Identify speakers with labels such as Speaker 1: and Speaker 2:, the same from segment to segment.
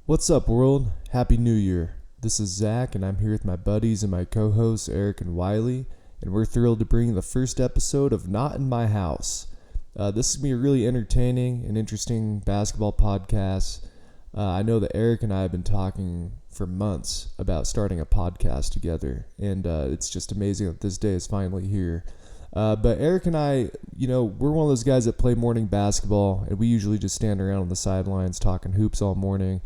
Speaker 1: What's up, world? Happy New Year. This is Zach, and I'm here with my buddies and my co-hosts Eric and Wiley, and we're thrilled to bring the first episode of Not in My House. This is going to be a really entertaining and interesting basketball podcast. I know that Eric and I have been talking for months about starting a podcast together, and it's just amazing that this day is finally here. But Eric and I, we're one of those guys that play morning basketball, and we usually just stand around on the sidelines talking hoops all morning.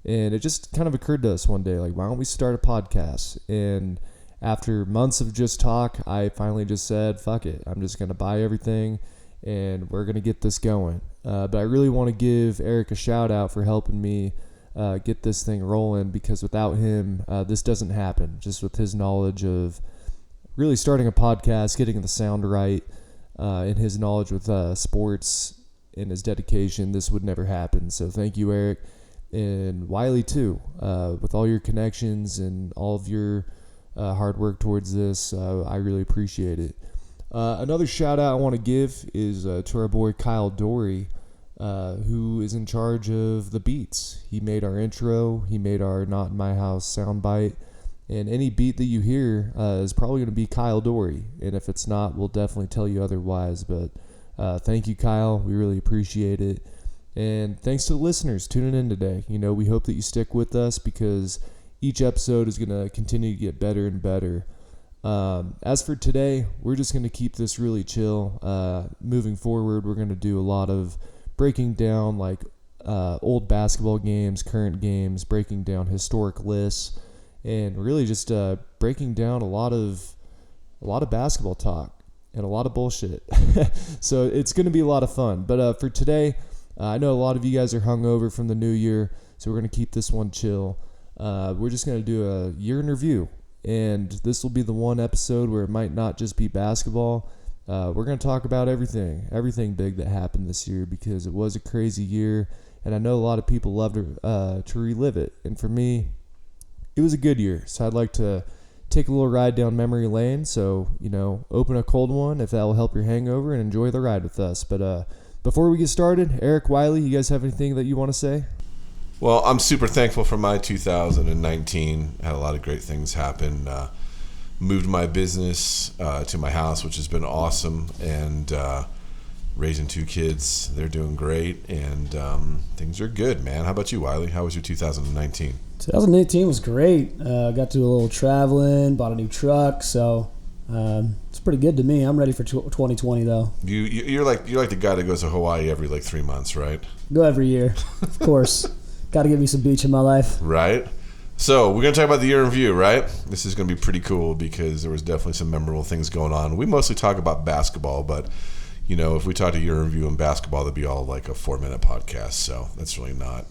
Speaker 1: And it just kind of occurred to us one day, like, why don't we start a podcast? And after months of just talk, I finally just said, fuck it. I'm just going to buy everything, and we're going to get this going. But I really want to give Eric a shout out for helping me get this thing rolling, because without him, this doesn't happen. Just with his knowledge of really starting a podcast, getting the sound right, and his knowledge with sports and his dedication, this would never happen. So thank you, Eric. And Wiley too, with all your connections and all of your hard work towards this. I really appreciate it. Another shout out I want to give is to our boy Kyle Dory, who is in charge of the beats. He made our intro, he made our Not in My House soundbite, and any beat that you hear is probably going to be Kyle Dory. And if it's not, we'll definitely tell you otherwise. But thank you, Kyle. We really appreciate it. And thanks to the listeners tuning in today. We hope that you stick with us, because each episode is going to continue to get better and better. As for today, we're just going to keep this really chill. Moving forward, we're going to do a lot of breaking down old basketball games, current games, breaking down historic lists, and really just breaking down a lot of basketball talk and a lot of bullshit. So it's going to be a lot of fun. But for today, I know a lot of you guys are hungover from the new year, so we're going to keep this one chill. We're just going to do a year in review, and this will be the one episode where it might not just be basketball. We're going to talk about everything big that happened this year, because it was a crazy year, and I know a lot of people love to relive it. And for me, it was a good year, so I'd like to take a little ride down memory lane. So, open a cold one if that will help your hangover, and enjoy the ride with us. But before we get started, Eric, Wiley, you guys have anything that you want to say?
Speaker 2: Well, I'm super thankful for my 2019. Had a lot of great things happen. Moved my business to my house, which has been awesome, and raising 2 kids. They're doing great, and things are good, man. How about you, Wiley? How was your 2019?
Speaker 3: 2018 was great. Got to do a little traveling, bought a new truck, so it's pretty good to me. I'm ready for 2020 though.
Speaker 2: You're like the guy that goes to Hawaii every 3 months, right?
Speaker 3: Go every year, of course. Got to give me some beach in my life.
Speaker 2: Right. So we're gonna talk about the year in review, right? This is gonna be pretty cool, because there was definitely some memorable things going on. We mostly talk about basketball, but if we talk to year in review in basketball, that'd be all like a 4-minute podcast. So that's really not,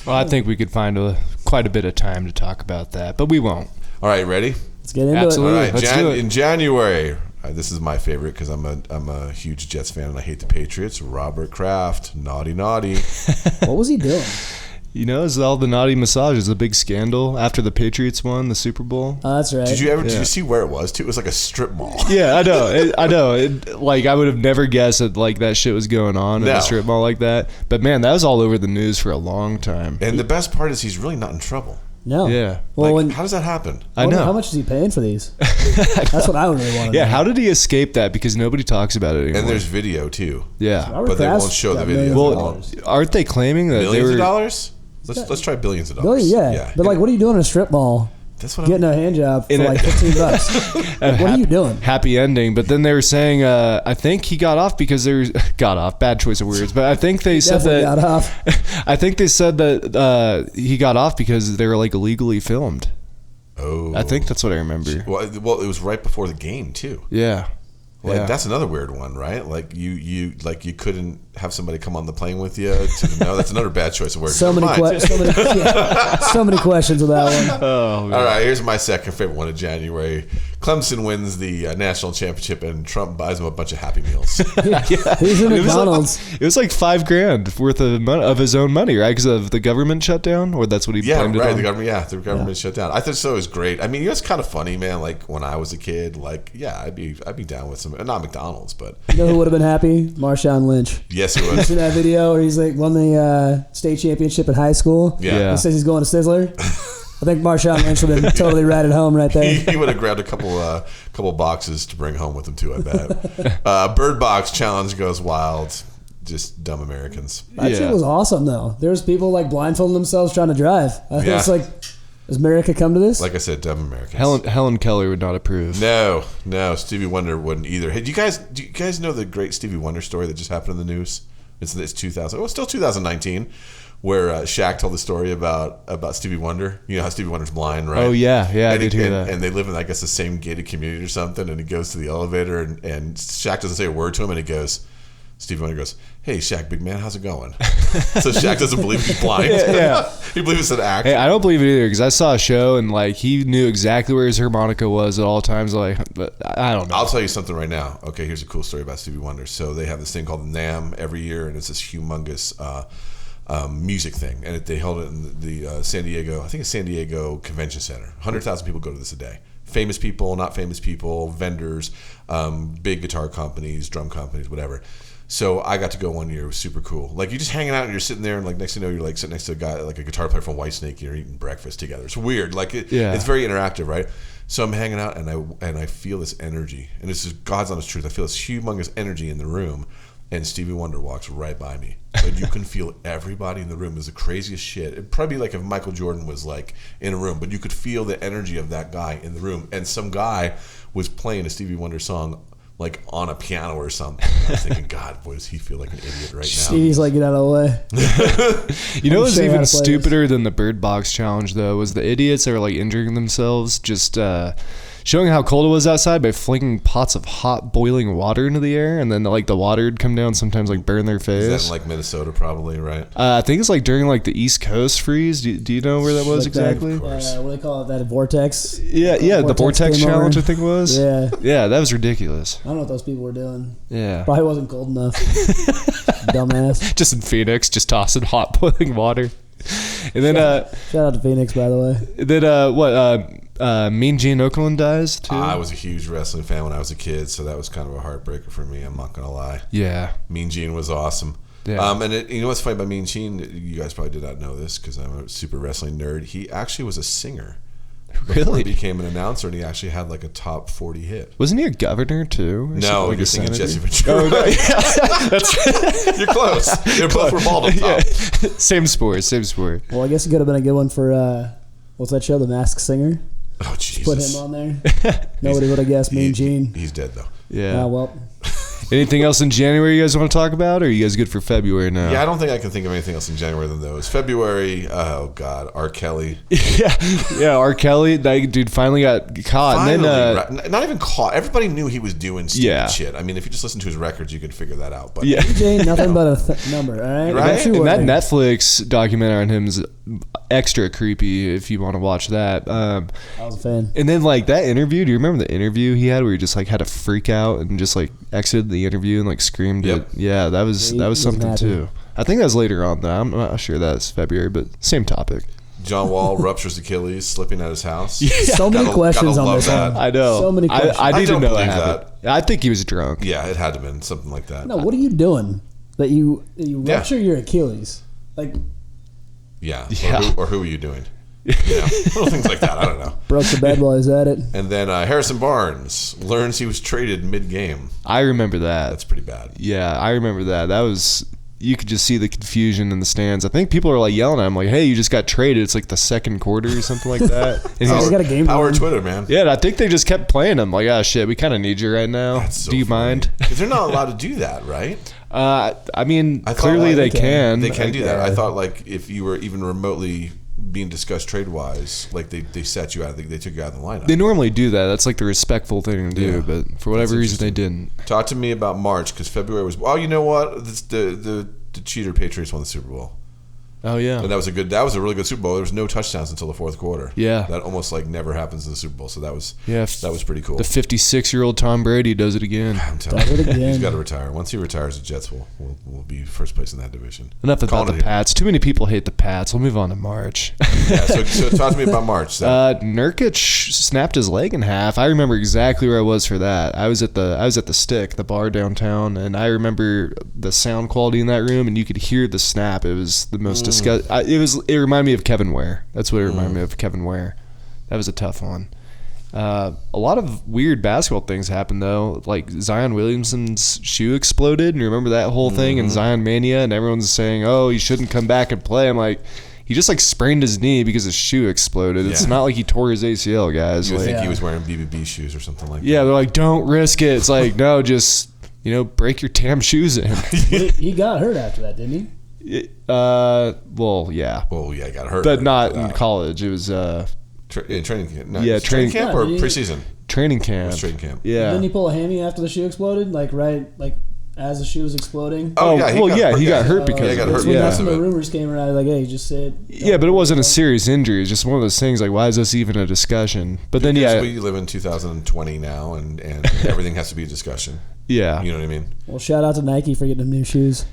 Speaker 1: Well, I think we could find quite a bit of time to talk about that, but we won't.
Speaker 2: All right, ready?
Speaker 3: Let's get into
Speaker 1: Absolutely.
Speaker 3: it.
Speaker 2: All right,
Speaker 1: Let's do it.
Speaker 2: In January, this is my favorite, because I'm a huge Jets fan and I hate the Patriots. Robert Kraft, naughty.
Speaker 3: What was he doing?
Speaker 1: It's all the naughty massages, the big scandal after the Patriots won the Super Bowl.
Speaker 3: That's right.
Speaker 2: Did you see where it was too? It was like a strip mall.
Speaker 1: Yeah, I know. I know. I would have never guessed that that shit was going on at a strip mall like that. But man, that was all over the news for a long time.
Speaker 2: And the best part is he's really not in trouble.
Speaker 3: No.
Speaker 1: Yeah.
Speaker 3: Well,
Speaker 2: how does that happen?
Speaker 1: I know.
Speaker 3: How much is he paying for these? That's what I really want to know.
Speaker 1: Yeah, how did he escape that? Because nobody talks about it anymore.
Speaker 2: And there's video too.
Speaker 1: Yeah.
Speaker 3: Robert
Speaker 2: But they
Speaker 3: Kraft's
Speaker 2: won't show the
Speaker 3: got
Speaker 2: video.
Speaker 3: millions of
Speaker 1: Well,
Speaker 3: dollars.
Speaker 1: aren't they claiming that
Speaker 2: Millions
Speaker 1: they
Speaker 2: of
Speaker 1: were
Speaker 2: dollars? Let's try billions of dollars.
Speaker 3: Yeah. But what are you doing in a strip mall?
Speaker 2: That's what
Speaker 3: Getting a hand job for like $15. What are you doing?
Speaker 1: happy ending? But then they were saying, I think he got off because got off. Bad choice of words, but I think they said that.
Speaker 3: Got off.
Speaker 1: I think they said that he got off because they were illegally filmed.
Speaker 2: Oh.
Speaker 1: I think that's what I remember.
Speaker 2: Well, it was right before the game too.
Speaker 1: Yeah.
Speaker 2: Like
Speaker 1: Yeah.
Speaker 2: that's another weird one, right? Like you couldn't have somebody come on the plane with you. No, that's another bad choice of words.
Speaker 3: So many, so many questions with that one.
Speaker 1: Oh, man.
Speaker 2: All right, here's my second favorite one of January. Clemson wins the national championship, and Trump buys them a bunch of Happy Meals.
Speaker 3: He's in
Speaker 1: It was
Speaker 3: McDonald's.
Speaker 1: It was like $5,000 worth of his own money, right? Because of the government shutdown, or that's what he
Speaker 2: Yeah,
Speaker 1: blamed it
Speaker 2: right.
Speaker 1: on?
Speaker 2: The government shut down. I thought so. It was great. I mean, you know, it's kind of funny, man. Like when I was a kid, like I'd be down with some, not McDonald's, but
Speaker 3: You know who would have been happy? Marshawn Lynch.
Speaker 2: yes, it
Speaker 3: You
Speaker 2: was.
Speaker 3: see that video where he's like won the state championship in high school?
Speaker 2: Yeah.
Speaker 3: He says he's going to Sizzler. I think Marshawn Lynch would have been totally right at home right there.
Speaker 2: He would have grabbed a couple boxes to bring home with him too. I bet. Bird Box challenge goes wild. Just dumb Americans.
Speaker 3: That shit
Speaker 1: Yeah.
Speaker 3: was awesome though. There's people like blindfolding themselves trying to drive.
Speaker 2: Yeah.
Speaker 3: It's like, does America come to this?
Speaker 2: Like I said, dumb Americans.
Speaker 1: Helen Keller would not approve.
Speaker 2: No, Stevie Wonder wouldn't either. Hey, do you guys know the great Stevie Wonder story that just happened in the news? It's 2000. Oh, it's still 2019, where Shaq told the story about Stevie Wonder. You know how Stevie Wonder's blind, right?
Speaker 1: Oh, yeah. I
Speaker 2: and
Speaker 1: did hear that.
Speaker 2: And they live in, I guess, the same gated community or something. And he goes to the elevator, and Shaq doesn't say a word to him, and he goes. Stevie Wonder goes, "Hey, Shaq, big man, how's it going?" So Shaq doesn't believe he's blind.
Speaker 1: Yeah.
Speaker 2: He believes it's an act.
Speaker 1: Hey, I don't believe it either because I saw a show and like he knew exactly where his harmonica was at all times. Like, but I don't know.
Speaker 2: I'll tell you something right now. Okay, here's a cool story about Stevie Wonder. So they have this thing called NAMM every year, and it's this humongous music thing. And they held it in the San Diego Convention Center. 100,000 people go to this a day. Famous people, not famous people, vendors, big guitar companies, drum companies, whatever. So I got to go one year. It was super cool. Like you're just hanging out and you're sitting there, and like next thing you know, you're like sitting next to a guy, like a guitar player from Whitesnake, and you're eating breakfast together. It's weird. Like it's very interactive, right? So I'm hanging out, and I feel this energy, and this is God's honest truth. I feel this humongous energy in the room, and Stevie Wonder walks right by me. But you can feel everybody in the room. Is the craziest shit. It'd probably be like if Michael Jordan was like in a room, but you could feel the energy of that guy in the room, and some guy was playing a Stevie Wonder song like on a piano or something. I was thinking, God, boy, does he feel like an idiot right now?
Speaker 3: Stevie's like, get out of the way.
Speaker 1: You know what's
Speaker 3: show you how
Speaker 1: even
Speaker 3: to play
Speaker 1: stupider than the Bird Box challenge though was the idiots that were like injuring themselves just showing how cold it was outside by flinging pots of hot boiling water into the air, and then like the water would come down, sometimes like burn their face.
Speaker 2: Is that in like Minnesota, probably, right?
Speaker 1: I think it's like during like the East Coast freeze. Do you know where that was
Speaker 3: Like that,
Speaker 1: exactly?
Speaker 3: what do they call it? That vortex?
Speaker 1: Yeah, the Vortex
Speaker 3: came over.
Speaker 1: challenge I think it was.
Speaker 3: Yeah.
Speaker 1: Yeah, that was ridiculous.
Speaker 3: I don't know what those people were doing.
Speaker 1: Yeah.
Speaker 3: Probably wasn't cold enough. Dumbass.
Speaker 1: Just in Phoenix, just tossing hot boiling water. And then
Speaker 3: Shout out to Phoenix, by the way.
Speaker 1: Mean Gene Okerlund dies too.
Speaker 2: I was a huge wrestling fan when I was a kid, so that was kind of a heartbreaker for me. I'm not gonna lie.
Speaker 1: Yeah.
Speaker 2: Mean Gene was awesome.
Speaker 1: Yeah.
Speaker 2: And you know what's funny about Mean Gene? You guys probably did not know this because I'm a super wrestling nerd. He actually was a singer. Before
Speaker 1: Really?
Speaker 2: he became an announcer, and he actually had like a top 40 hit.
Speaker 1: Wasn't he a governor too? Or
Speaker 2: No,
Speaker 1: something, like
Speaker 2: you're
Speaker 1: a
Speaker 2: thinking
Speaker 1: senator?
Speaker 2: Jesse Ventura.
Speaker 1: Oh, no, yeah. That's
Speaker 2: You're close. They're both were bald on top.
Speaker 1: yeah. Same sport.
Speaker 3: Well, I guess it could have been a good one for, what's that show? The Masked Singer?
Speaker 2: Oh Jesus!
Speaker 3: Put him on there. Nobody would have guessed Mean Gene.
Speaker 2: He's dead though.
Speaker 1: Yeah.
Speaker 3: Well,
Speaker 1: Anything else in January you guys want to talk about, or are you guys good for February now?
Speaker 2: Yeah, I don't think I can think of anything else in January than those. February, oh God, R. Kelly.
Speaker 1: yeah. R. Kelly, that dude finally got caught.
Speaker 2: Finally,
Speaker 1: and then,
Speaker 2: right? Not even caught. Everybody knew he was doing stupid
Speaker 1: Yeah.
Speaker 2: shit. I mean, if you just listen to his records, you could figure that out. But
Speaker 1: yeah.
Speaker 3: Jane, nothing but a number, all right?
Speaker 2: Right?
Speaker 3: That's your
Speaker 1: And that
Speaker 3: word.
Speaker 1: Netflix documentary on him is extra creepy if you want to watch that.
Speaker 3: I was a fan.
Speaker 1: And then like that interview, do you remember the interview he had where he just like had a freak out and just like exited the interview and like screamed
Speaker 2: Yep.
Speaker 1: it? Yeah, that was
Speaker 3: He wasn't
Speaker 1: something
Speaker 3: happy.
Speaker 1: too. I think that was later on though. I'm not sure that's February, but same topic.
Speaker 2: John Wall ruptures Achilles, slipping at his house.
Speaker 3: So many
Speaker 2: Gotta-
Speaker 3: questions
Speaker 2: gotta
Speaker 3: on
Speaker 2: love
Speaker 3: this
Speaker 2: that.
Speaker 3: one.
Speaker 1: I know.
Speaker 3: So many questions.
Speaker 1: I need
Speaker 2: I don't
Speaker 1: to know
Speaker 2: believe
Speaker 1: what happened. I think he was drunk.
Speaker 2: Yeah, it had to have been something like that.
Speaker 3: No, what are you doing that you
Speaker 2: Yeah.
Speaker 3: rupture your Achilles? Like,
Speaker 2: Yeah.
Speaker 1: Yeah.
Speaker 2: Or who are you doing? You know, little things like that. I don't know.
Speaker 3: broke the bed while he's at it.
Speaker 2: And then Harrison Barnes learns he was traded mid-game.
Speaker 1: I remember that.
Speaker 2: That's pretty bad.
Speaker 1: Yeah, I remember that. That was, you could just see the confusion in the stands. I think people are like yelling at him like, "Hey, you just got traded." It's like the second quarter or something like that. And
Speaker 3: He's
Speaker 1: he's,
Speaker 3: got a game
Speaker 2: Power
Speaker 3: going.
Speaker 2: Twitter, man.
Speaker 1: yeah, and I think they just kept playing him like, "Ah, shit, we kind of need you right now.
Speaker 2: That's so
Speaker 1: Do you mind?"
Speaker 2: Because they're not allowed to do that, right?
Speaker 1: I mean,
Speaker 2: I thought,
Speaker 1: clearly
Speaker 2: like,
Speaker 1: they can.
Speaker 2: They can do that.
Speaker 3: Yeah.
Speaker 2: I thought like if you were even remotely being discussed trade wise, like they sat you out. They took you out of the lineup.
Speaker 1: They normally do that. That's like the respectful thing to do,
Speaker 2: Yeah.
Speaker 1: but for whatever reason they didn't.
Speaker 2: Talk to me about March, because February was. Oh, you know what? The cheater Patriots won the Super Bowl.
Speaker 1: Oh yeah.
Speaker 2: And that was a really good Super Bowl. There was no touchdowns until the fourth quarter.
Speaker 1: Yeah.
Speaker 2: That almost like never happens in the Super Bowl. So that was pretty cool.
Speaker 1: The 56-year-old Tom Brady does it again.
Speaker 2: I'm telling
Speaker 3: Does
Speaker 2: you,
Speaker 3: it again.
Speaker 2: he's got to retire. Once he retires, the Jets will be first place in that division.
Speaker 1: Enough about
Speaker 2: Calling
Speaker 1: the
Speaker 2: it here.
Speaker 1: Pats. Too many people hate the Pats. We'll move on to March.
Speaker 2: Yeah. So talk to me about March. Zach.
Speaker 1: Nurkic snapped his leg in half. I remember exactly where I was for that. I was at the Stick, the bar downtown, and I remember the sound quality in that room, and you could hear the snap. It was the most It reminded me of Kevin Ware. That's what it reminded me of, Kevin Ware. That was a tough one. A lot of weird basketball things happened, though. Like Zion Williamson's shoe exploded, and you remember that whole thing in Zion Mania, and everyone's saying, oh, he shouldn't come back and play. I'm like, he just like sprained his knee because his shoe exploded. It's
Speaker 2: Yeah.
Speaker 1: not like he tore his ACL, guys.
Speaker 2: You would
Speaker 1: Like,
Speaker 2: think he was wearing BBB shoes or something like
Speaker 1: yeah,
Speaker 2: that.
Speaker 1: they're like, don't risk it. It's like, no, just, break your damn shoes in.
Speaker 3: He got hurt after that, didn't he?
Speaker 1: Well, yeah.
Speaker 2: Well, yeah, got hurt.
Speaker 1: But not in
Speaker 2: Without-
Speaker 1: college. It was
Speaker 2: in training camp. No,
Speaker 1: Yeah,
Speaker 2: training
Speaker 1: training-
Speaker 2: camp
Speaker 3: Yeah,
Speaker 2: or
Speaker 3: did he-
Speaker 2: preseason?
Speaker 1: training camp.
Speaker 2: It was training camp.
Speaker 1: Yeah.
Speaker 3: Didn't he pull a hammy after the shoe exploded? Like as the shoe was exploding?
Speaker 2: Oh, yeah,
Speaker 1: he got hurt because
Speaker 2: Yeah, he got
Speaker 1: of
Speaker 2: hurt
Speaker 1: it.
Speaker 3: When
Speaker 2: because
Speaker 3: that's
Speaker 2: of
Speaker 3: when the
Speaker 2: it.
Speaker 3: rumors came around, like, hey, just say it.
Speaker 1: Yeah, but it wasn't a serious injury. It's just one of those things like, why is this even a discussion? But then,
Speaker 2: Because
Speaker 1: yeah.
Speaker 2: we live in 2020 now, and everything has to be a discussion.
Speaker 1: Yeah.
Speaker 2: You know what I mean?
Speaker 3: Well, shout out to Nike for getting them new shoes.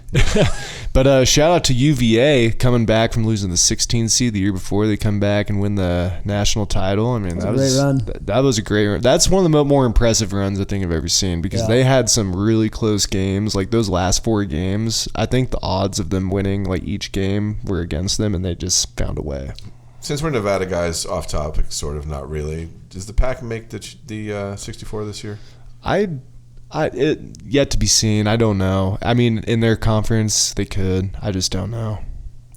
Speaker 1: But shout out to UVA coming back from losing the 16 seed the year before. They come back and win the national title. I mean, that was
Speaker 3: a great run.
Speaker 1: That was a great run. That's one of the more impressive runs I think I've ever seen because
Speaker 3: Yeah.
Speaker 1: they had some really close games. Like those last 4 games, I think the odds of them winning like each game were against them, and they just found a way.
Speaker 2: Since we're Nevada guys, off topic, sort of, not really. Does the Pack make the 64 this year?
Speaker 1: It yet to be seen. I don't know. I mean, in their conference, they could. I just don't know.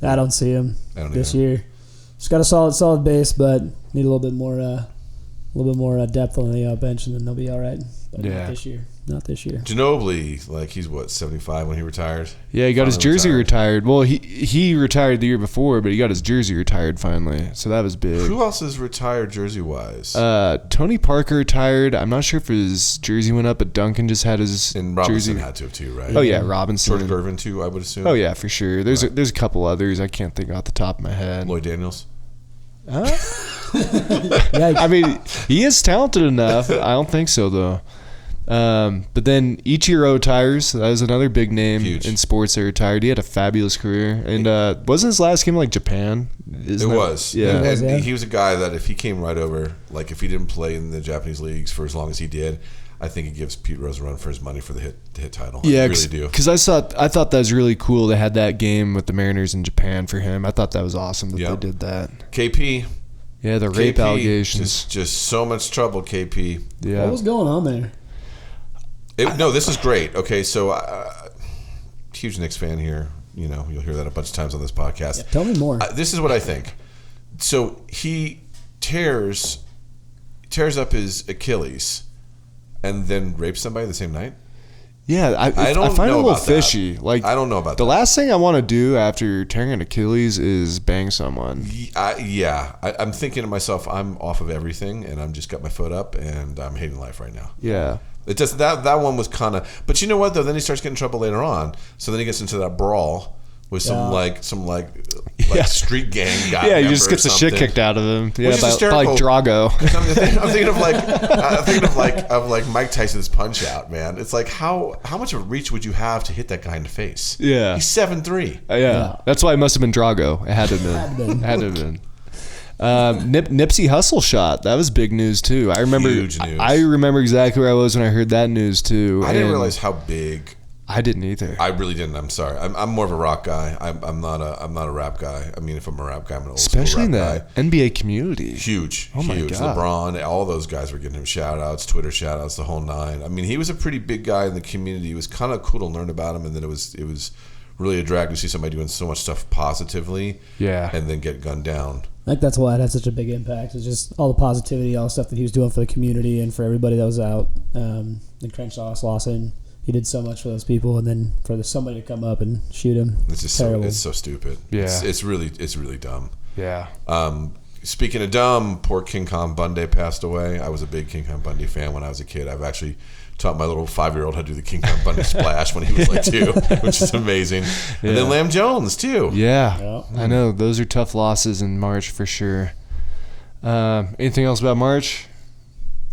Speaker 3: I don't see him
Speaker 2: I don't
Speaker 3: this
Speaker 2: either.
Speaker 3: year. Just got a solid base, but need a little bit more depth on the bench, and then they'll be all right. But
Speaker 1: Yeah.
Speaker 3: not this year. Not this year.
Speaker 2: Ginobili, like he's what, 75 when he retired?
Speaker 1: Yeah, he got his
Speaker 2: Finally
Speaker 1: jersey retired. Well, he retired the year before, but he got his jersey retired finally. So that was big.
Speaker 2: Who else is retired jersey wise?
Speaker 1: Tony Parker retired. I'm not sure if his jersey went up, but Duncan just had his
Speaker 2: And Robinson
Speaker 1: jersey.
Speaker 2: had to have too, right?
Speaker 1: Oh yeah, Robinson.
Speaker 2: George Gervin too, I would assume.
Speaker 1: Oh yeah, for sure. There's a couple others I can't think off the top of my head.
Speaker 2: Lloyd Daniels.
Speaker 3: Yeah,
Speaker 1: I mean, he is talented enough. I don't think so though. But then Ichiro retires. That was another big name
Speaker 2: Huge.
Speaker 1: in sports that retired. He had a fabulous career, and wasn't his last game like Japan?
Speaker 2: It was.
Speaker 1: Yeah.
Speaker 2: And,
Speaker 3: It was, yeah.
Speaker 2: he was a guy that if he came right over, like if he didn't play in the Japanese leagues for as long as he did, I think he gives Pete Rose a run for his money for the hit title.
Speaker 1: Yeah,
Speaker 2: I really do.
Speaker 1: because I thought that was really cool. They had that game with the Mariners in Japan for him. I thought that was awesome that
Speaker 2: Yeah.
Speaker 1: they did that.
Speaker 2: KP.
Speaker 1: Yeah, the rape
Speaker 2: KP,
Speaker 1: allegations.
Speaker 2: Just so much trouble, KP.
Speaker 1: Yeah,
Speaker 3: what was going on there?
Speaker 2: No, this is great. Okay, so huge Knicks fan here. You know, you'll hear that a bunch of times on this podcast.
Speaker 3: Yeah, tell me more.
Speaker 2: This is what I think. So he tears up his Achilles and then rapes somebody the same night.
Speaker 1: yeah. I
Speaker 2: don't
Speaker 1: find it
Speaker 2: know
Speaker 1: a little
Speaker 2: about that.
Speaker 1: fishy. Like
Speaker 2: I don't know about
Speaker 1: the
Speaker 2: that.
Speaker 1: last thing I want to do after tearing an Achilles is bang someone.
Speaker 2: I'm thinking to myself, I'm off of everything, and I'm just got my foot up, and I'm hating life right now.
Speaker 1: Yeah.
Speaker 2: It just that one was kind of, but you know what though? Then he starts getting in trouble later on. So then he gets into that brawl with some street gang guy.
Speaker 1: Yeah, he
Speaker 2: member
Speaker 1: just
Speaker 2: or
Speaker 1: gets the shit
Speaker 2: something.
Speaker 1: kicked out of him. Yeah,
Speaker 2: Which is
Speaker 1: by like
Speaker 2: hysterical.
Speaker 1: Drago.
Speaker 2: I'm thinking of like Mike Tyson's Punch Out, man. It's like how much of a reach would you have to hit that guy in the face?
Speaker 1: Yeah.
Speaker 2: he's 7'3".
Speaker 1: Yeah, that's why it must have been Drago. It had to have been. Had to have been. Nipsey Hussle shot. That was big news too. I remember.
Speaker 2: Huge news.
Speaker 1: I remember exactly where I was when I heard that news too.
Speaker 2: I didn't
Speaker 1: and
Speaker 2: realize how big.
Speaker 1: I didn't either.
Speaker 2: I really didn't. I'm sorry. I'm more of a rock guy. I'm not a rap guy. I mean, if I'm a rap guy, I'm an old
Speaker 1: Especially in
Speaker 2: school rap
Speaker 1: the
Speaker 2: guy.
Speaker 1: NBA community.
Speaker 2: Huge,
Speaker 1: Oh my
Speaker 2: huge.
Speaker 1: God.
Speaker 2: LeBron, all those guys were getting him shout outs, Twitter shout outs, the whole nine. I mean, he was a pretty big guy in the community. It was kind of cool to learn about him, and then it was really a drag to see somebody doing so much stuff positively,
Speaker 1: Yeah.
Speaker 2: and then get gunned down.
Speaker 3: I think that's why it had such a big impact. It's just all the positivity, all the stuff that he was doing for the community and for everybody that was out. And Crenshaw, Slauson, he did so much for those people, and then for somebody to come up and shoot him.
Speaker 2: It's just
Speaker 3: terrible.
Speaker 2: it's so stupid.
Speaker 1: Yeah.
Speaker 2: It's really dumb.
Speaker 1: Yeah.
Speaker 2: Speaking of dumb, poor King Kong Bundy passed away. I was a big King Kong Bundy fan when I was a kid. I've actually taught my little 5-year-old how to do the King Kong Bundy splash when he was like 2, which is amazing.
Speaker 1: Yeah.
Speaker 2: And then Lamb Jones too.
Speaker 1: Yeah.
Speaker 3: Yeah.
Speaker 1: I know. Those are tough losses in March for sure. Anything else about March?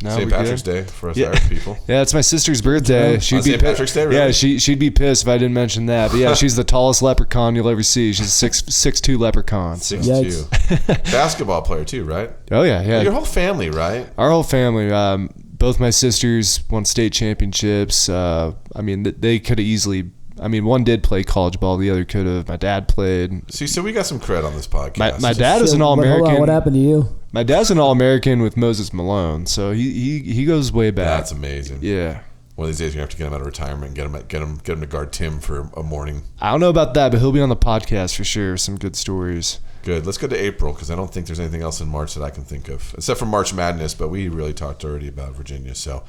Speaker 1: No,
Speaker 2: St.
Speaker 1: we
Speaker 2: Patrick's
Speaker 1: good?
Speaker 2: Day for us
Speaker 1: Yeah.
Speaker 2: Irish people.
Speaker 1: Yeah, it's my sister's birthday.
Speaker 3: Yeah.
Speaker 1: She'd
Speaker 2: On
Speaker 1: be
Speaker 2: St. Patrick's Day, really?
Speaker 1: Yeah, she'd be pissed if I didn't mention that. But yeah, she's the tallest leprechaun you'll ever see. She's a 6'2" leprechaun. So.
Speaker 2: 6'2". Basketball player too, right?
Speaker 1: Oh yeah.
Speaker 2: Your whole family, right?
Speaker 1: Our whole family. Both my sisters won state championships. I mean, they could have easily. I mean, one did play college ball. The other could have. My dad played.
Speaker 2: See, so we got some cred on this podcast.
Speaker 1: My dad is an
Speaker 3: But hold
Speaker 1: All-American.
Speaker 3: on, what happened to you?
Speaker 1: My dad's an All-American with Moses Malone, so he goes way back.
Speaker 2: That's amazing.
Speaker 1: Yeah.
Speaker 2: One of these days, you have to get him out of retirement and get him to guard Tim for a morning.
Speaker 1: I don't know about that, but he'll be on the podcast for sure. Some good stories.
Speaker 2: Good. Let's go to April because I don't think there's anything else in March that I can think of except for March Madness. But we really talked already about Virginia. So,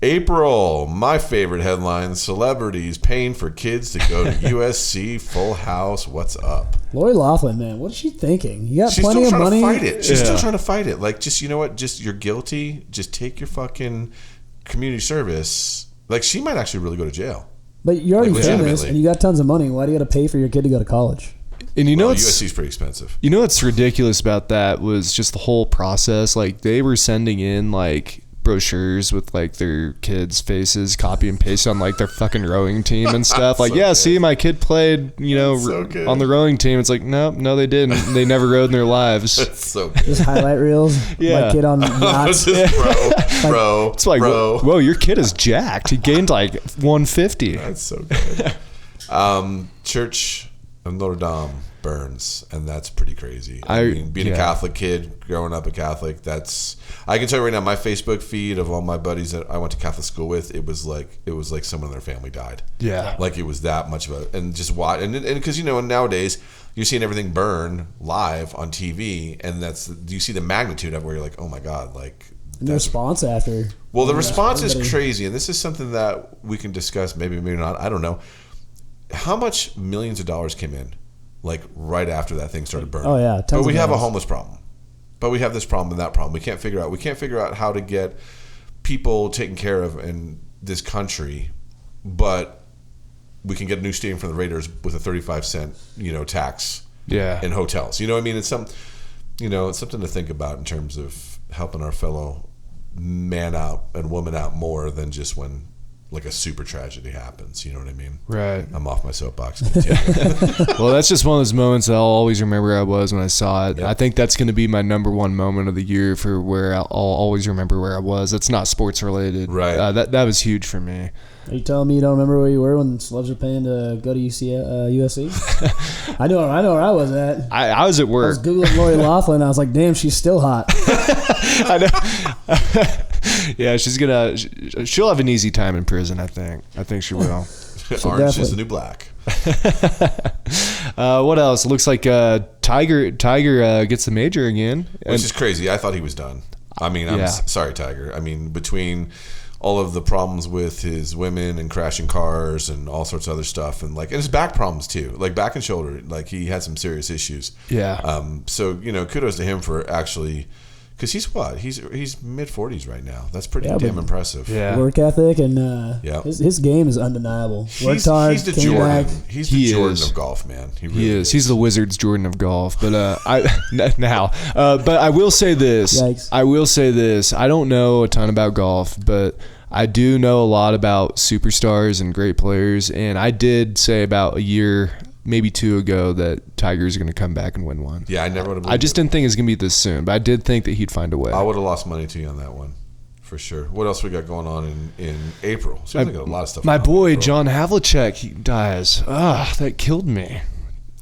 Speaker 2: April, my favorite headline: celebrities paying for kids to go to USC. Full house. What's up?
Speaker 3: Lori Loughlin, man, what is she thinking? You got
Speaker 2: She's
Speaker 3: plenty
Speaker 2: still
Speaker 3: of
Speaker 2: trying
Speaker 3: money.
Speaker 2: to fight it. She's
Speaker 1: Yeah.
Speaker 2: still trying to fight it. Like, just, you know what? Just, you're guilty. Just take your fucking community service. Like, she might actually really go to jail.
Speaker 3: But you're already
Speaker 2: Like,
Speaker 3: famous
Speaker 2: legitimately.
Speaker 3: and you got tons of money. Why do you got to pay for your kid to go to college?
Speaker 1: And you know
Speaker 2: Well,
Speaker 1: what's
Speaker 2: USC's pretty expensive.
Speaker 1: you know what's ridiculous about that was just the whole process. Like they were sending in like brochures with like their kids' faces, copy and paste on like their fucking rowing team and stuff. Like,
Speaker 2: So
Speaker 1: yeah,
Speaker 2: good.
Speaker 1: see, my kid played,
Speaker 2: So good.
Speaker 1: on the rowing team. It's like, no, they didn't. They never rowed in their lives.
Speaker 2: It's so good.
Speaker 3: Just highlight reels.
Speaker 1: Yeah.
Speaker 3: My kid on yachts.
Speaker 2: This is bro.
Speaker 1: It's like,
Speaker 2: bro.
Speaker 1: whoa, your kid is jacked. He gained like 150.
Speaker 2: That's so good. Church of Notre Dame burns, and that's pretty crazy. I mean, being a Catholic kid, growing up a Catholic, I can tell you right now, my Facebook feed of all my buddies that I went to Catholic school with, it was like someone in their family died.
Speaker 1: Yeah.
Speaker 2: Like it was that much of a, and just watch, and because nowadays you're seeing everything burn live on TV, and you see the magnitude of where you're like, oh my god, like.
Speaker 3: And the response after.
Speaker 2: Well, the response is
Speaker 3: everybody-
Speaker 2: crazy, and this is something that we can discuss, maybe not. I don't know. How much millions of dollars came in, like right after that thing started burning?
Speaker 3: Oh, yeah,
Speaker 2: but
Speaker 3: tons
Speaker 2: we
Speaker 3: of
Speaker 2: have a
Speaker 3: dollars.
Speaker 2: homeless problem. But we have this problem and that problem. We can't figure out how to get people taken care of in this country, but we can get a new stadium for the Raiders with a 35-cent, tax
Speaker 1: Yeah.
Speaker 2: in hotels. You know what I mean? It's it's something to think about in terms of helping our fellow man out and woman out more than just when like a super tragedy happens. You know what I mean?
Speaker 1: Right.
Speaker 2: I'm off my soapbox.
Speaker 1: Well, that's just one of those moments that I'll always remember where I was when I saw it.
Speaker 2: Yep.
Speaker 1: I think that's going to be my number one moment of the year for where I'll always remember where I was. That's not sports related.
Speaker 2: Right.
Speaker 1: That was huge for me.
Speaker 3: Are you telling me you don't remember where you were when celebs were paying to go to USC? I know where I was at.
Speaker 1: I was at
Speaker 3: I was
Speaker 1: work.
Speaker 3: Googling Lori Loughlin. I was like, damn, she's still hot.
Speaker 1: I know. Yeah, she'll have an easy time in prison, I think. I think she will.
Speaker 2: Orange is the new black.
Speaker 1: What else? Looks like Tiger gets the major again.
Speaker 2: Which is crazy. I thought he was done. I mean, I'm
Speaker 1: Yeah.
Speaker 2: sorry, Tiger. I mean, between all of the problems with his women and crashing cars and all sorts of other stuff, and his back problems too, like back and shoulder, like he had some serious issues.
Speaker 1: Yeah.
Speaker 2: So kudos to him for actually, because he's mid 40s right now. That's pretty
Speaker 3: Yeah,
Speaker 2: damn
Speaker 3: but-
Speaker 2: impressive.
Speaker 1: Yeah.
Speaker 3: Work ethic and
Speaker 2: Yeah.
Speaker 3: his game is undeniable. Worked hard,
Speaker 2: He's the
Speaker 3: came
Speaker 2: Jordan.
Speaker 3: back.
Speaker 2: He's the
Speaker 1: He
Speaker 2: Jordan
Speaker 1: is.
Speaker 2: of golf, man. He really
Speaker 1: He is. He's the Wizards Jordan of golf. But but I will say this.
Speaker 3: Yikes.
Speaker 1: I don't know a ton about golf, but I do know a lot about superstars and great players. And I did say about a year, maybe 2 ago, that Tiger's going to come back and win one.
Speaker 2: Yeah, I never would have.
Speaker 1: I just didn't think it was going to be this soon, but I did think that he'd find a way.
Speaker 2: I would have lost money to you on that one, for sure. What else we got going on in April? Seems like a lot of stuff.
Speaker 1: My
Speaker 2: going on in
Speaker 1: boy
Speaker 2: April.
Speaker 1: John Havlicek, he dies. That killed me.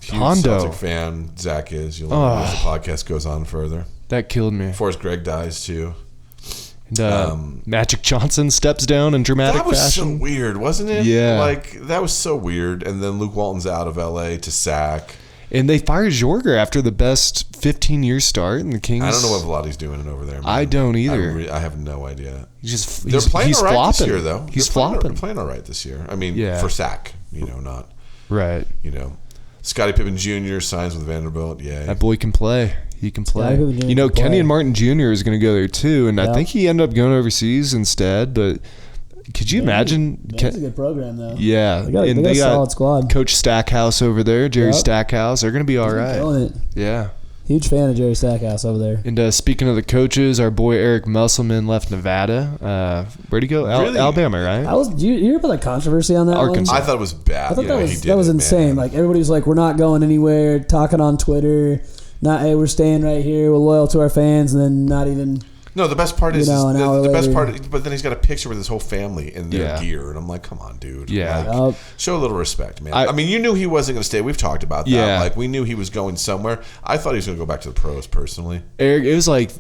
Speaker 2: Huge
Speaker 1: Hondo.
Speaker 2: Celtic fan. Zach is. You'll know as the podcast goes on further.
Speaker 1: That killed me.
Speaker 2: Forrest Gregg dies too.
Speaker 1: And, Magic Johnson steps down in dramatic
Speaker 2: That was
Speaker 1: fashion.
Speaker 2: so weird, wasn't it?
Speaker 1: Yeah.
Speaker 2: Like that was so weird. And then Luke Walton's out of L.A. to sack.
Speaker 1: And they fired Jorger after the best 15-year start, and the Kings.
Speaker 2: I don't know what Vladdy's doing over there, man.
Speaker 1: I don't either.
Speaker 2: I have no idea.
Speaker 1: They're
Speaker 2: playing
Speaker 1: he's
Speaker 2: all right
Speaker 1: flopping.
Speaker 2: this year, though.
Speaker 1: He's
Speaker 2: They're
Speaker 1: flopping.
Speaker 2: playing all right this year. I mean,
Speaker 1: Yeah.
Speaker 2: for Sack, not,
Speaker 1: Right.
Speaker 2: Scottie Pippen Jr. signs with Vanderbilt. Yeah.
Speaker 1: That boy can play. He can play.
Speaker 3: Scottie Pippen Jr. can
Speaker 1: Kenny
Speaker 3: play.
Speaker 1: and Martin Jr. is going to go there too, and I
Speaker 3: Yeah.
Speaker 1: think he ended up going overseas instead. But could you imagine?
Speaker 3: That's a good program, though.
Speaker 1: Yeah,
Speaker 3: They got,
Speaker 1: and
Speaker 3: they got a solid squad.
Speaker 1: Coach Stackhouse over there, Jerry
Speaker 3: Yep.
Speaker 1: Stackhouse. They're going to be all
Speaker 3: He's been
Speaker 1: right.
Speaker 3: killing it.
Speaker 1: Yeah.
Speaker 3: Huge fan of Jerry Stackhouse over there.
Speaker 1: And speaking of the coaches, our boy Eric Musselman left Nevada. Where'd he go?
Speaker 2: Really?
Speaker 1: Alabama, right?
Speaker 3: Did you hear about the controversy on that
Speaker 1: Arkansas.
Speaker 3: one?
Speaker 2: I thought it was bad.
Speaker 3: I thought
Speaker 2: he
Speaker 3: that
Speaker 2: did
Speaker 3: was
Speaker 2: it,
Speaker 3: insane.
Speaker 2: man.
Speaker 3: Like everybody was like, "We're not going anywhere." Talking on Twitter, hey, we're staying right here. We're loyal to our fans, and then not even.
Speaker 2: No, the best part is
Speaker 3: an hour
Speaker 2: the best
Speaker 3: later.
Speaker 2: part. But then he's got a picture with his whole family in their
Speaker 1: Yeah.
Speaker 2: gear, and I'm like, come on, dude.
Speaker 1: Yeah.
Speaker 2: Like, show a little respect, man.
Speaker 1: I
Speaker 2: I mean, you knew he wasn't going to stay. We've talked about that.
Speaker 1: Yeah.
Speaker 2: Like we knew he was going somewhere. I thought he was going to go back to the pros personally.
Speaker 1: Eric, it was like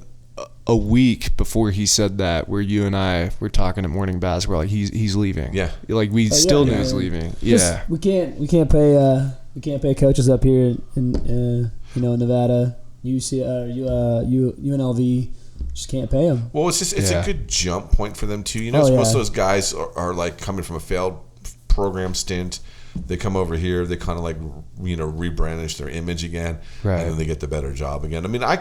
Speaker 1: a week before he said that, where you and I were talking at morning basketball. Like he's leaving.
Speaker 2: Yeah.
Speaker 1: Like we
Speaker 3: yeah,
Speaker 1: still knew
Speaker 3: yeah.
Speaker 1: he's leaving.
Speaker 3: Just-
Speaker 1: Yeah.
Speaker 3: we can't pay coaches up here in Nevada, UNLV. Just can't pay them.
Speaker 2: Well, it's
Speaker 1: Yeah.
Speaker 2: a good jump point for them too.
Speaker 3: Oh, yeah.
Speaker 2: Most of those guys are like coming from a failed program stint. They come over here, they kind of like rebrandish their image again,
Speaker 1: Right.
Speaker 2: and then they get the better job again. I mean, I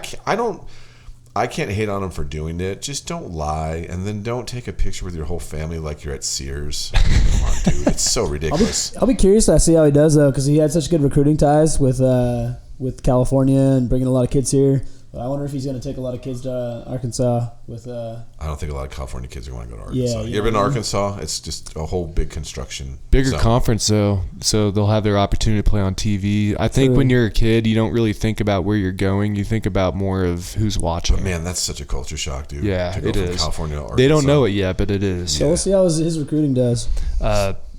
Speaker 2: can't hate on them for doing it. Just don't lie, and then don't take a picture with your whole family like you're at Sears. I mean, come on, dude, it's so ridiculous.
Speaker 3: I'll be curious to see how he does though, because he had such good recruiting ties with California and bringing a lot of kids here. But I wonder if he's going to take a lot of kids to Arkansas with.
Speaker 2: I don't think a lot of California kids are going to go to Arkansas.
Speaker 3: Yeah,
Speaker 2: You ever been to Arkansas? It's just a whole big construction.
Speaker 1: Bigger
Speaker 2: zone.
Speaker 1: conference though, so they'll have their opportunity to play on TV. I think
Speaker 3: True.
Speaker 1: when you're a kid, you don't really think about where you're going. You think about more of who's watching.
Speaker 2: Man, that's such a culture shock, dude.
Speaker 1: Yeah,
Speaker 2: to go
Speaker 1: it
Speaker 2: from
Speaker 1: is.
Speaker 2: California to Arkansas.
Speaker 1: They don't know it yet, but it is.
Speaker 3: So we'll see how his recruiting does.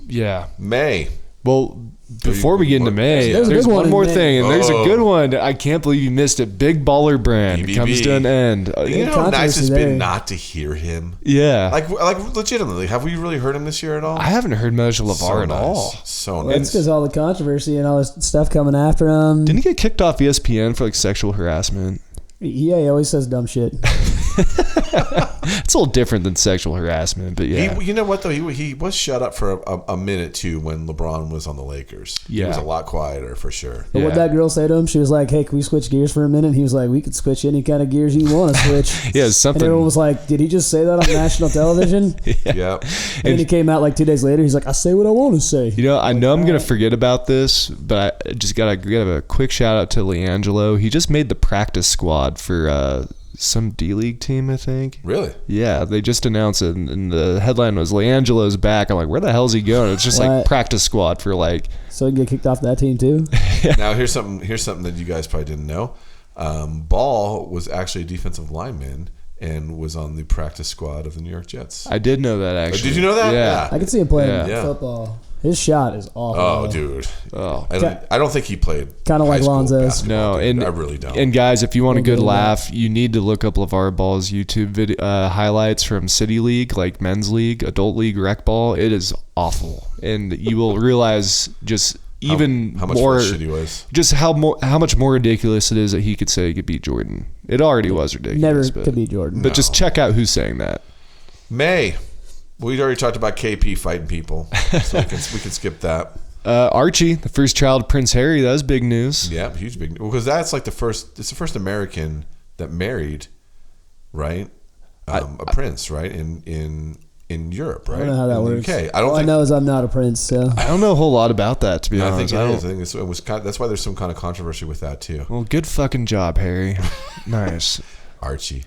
Speaker 1: Yeah.
Speaker 2: May.
Speaker 1: Well, before we get into May,
Speaker 3: There's a
Speaker 1: there's
Speaker 3: big one
Speaker 1: one
Speaker 3: in
Speaker 1: more
Speaker 3: May.
Speaker 1: thing, and there's a
Speaker 2: Oh.
Speaker 1: good one. I can't believe you missed it. Big Baller Brand
Speaker 2: BBB.
Speaker 1: comes to an end.
Speaker 2: You know how nice it's
Speaker 3: controversy
Speaker 2: been
Speaker 3: there.
Speaker 2: not to hear him.
Speaker 1: Yeah.
Speaker 2: Like legitimately, have we really heard him this year at all?
Speaker 1: I haven't heard much of LeVar
Speaker 2: So
Speaker 1: at
Speaker 2: nice.
Speaker 1: all.
Speaker 2: So
Speaker 3: Well, that's
Speaker 2: nice.
Speaker 3: because all the controversy and all this stuff coming after him.
Speaker 1: Didn't he get kicked off ESPN for like sexual harassment?
Speaker 3: Yeah, he always says dumb shit.
Speaker 1: It's a little different than sexual harassment, but yeah.
Speaker 2: You know what though? He was shut up for a minute too when LeBron was on the Lakers. He
Speaker 1: Yeah.
Speaker 2: was a lot quieter for sure.
Speaker 3: But
Speaker 1: Yeah.
Speaker 3: what that girl say to him? She was like, "Hey, can we switch gears for a minute?" And he was like, "We could switch any kind of gears you want to switch."
Speaker 1: Yeah,
Speaker 3: And
Speaker 1: something.
Speaker 3: everyone was like, "Did he just say that on national television?"
Speaker 2: Yeah.
Speaker 3: And then he came out like 2 days later. He's like, "I say what I want to say."
Speaker 1: You know, I know I'm gonna forget about this, but I just gotta give a quick shout out to LiAngelo. He just made the practice squad for some D League team, I think.
Speaker 2: Really?
Speaker 1: Yeah, they just announced it, and the headline was LiAngelo's back. I'm like, where the hell's he going? It's just like
Speaker 3: What?
Speaker 1: practice squad for like.
Speaker 3: So he can get kicked off that team too.
Speaker 2: Now here's something that you guys probably didn't know. Ball was actually a defensive lineman and was on the practice squad of the New York Jets.
Speaker 1: I did know that actually.
Speaker 2: Did you know that?
Speaker 1: Yeah.
Speaker 3: I could see him playing
Speaker 1: Yeah.
Speaker 3: football. His shot is awful.
Speaker 2: Oh, dude.
Speaker 1: Oh.
Speaker 2: I don't think he played
Speaker 3: Kinda like
Speaker 2: high school
Speaker 3: Lonzo's.
Speaker 2: basketball,
Speaker 1: No,
Speaker 2: dude.
Speaker 1: and
Speaker 2: I really don't.
Speaker 1: And guys, if you want a good
Speaker 3: We'll go with
Speaker 1: laugh, you need to look up LeVar Ball's YouTube highlights from City League, like men's league, adult league, rec ball. It is awful, and you will realize just even
Speaker 2: how much
Speaker 1: more
Speaker 2: shit he was.
Speaker 1: just how much more ridiculous it is that he could say he could beat Jordan. It already was ridiculous.
Speaker 3: Never
Speaker 1: but,
Speaker 3: could beat Jordan.
Speaker 1: But just check out who's saying that.
Speaker 2: May. We already talked about KP fighting people, so we can skip that.
Speaker 1: Archie, the first child of Prince Harry, that was big news.
Speaker 2: Yeah, huge big because that's like it's the first American that married, right? A prince, right? In Europe, right?
Speaker 3: I don't know how that
Speaker 2: in the
Speaker 3: works.
Speaker 2: UK.
Speaker 3: All I know is I'm not a prince, so
Speaker 1: I don't know a whole lot about that, to be
Speaker 2: I
Speaker 1: honest.
Speaker 2: think it is. I think it was that's why there's some kind of controversy with that too.
Speaker 1: Well, good fucking job, Harry. Nice.
Speaker 2: Archie.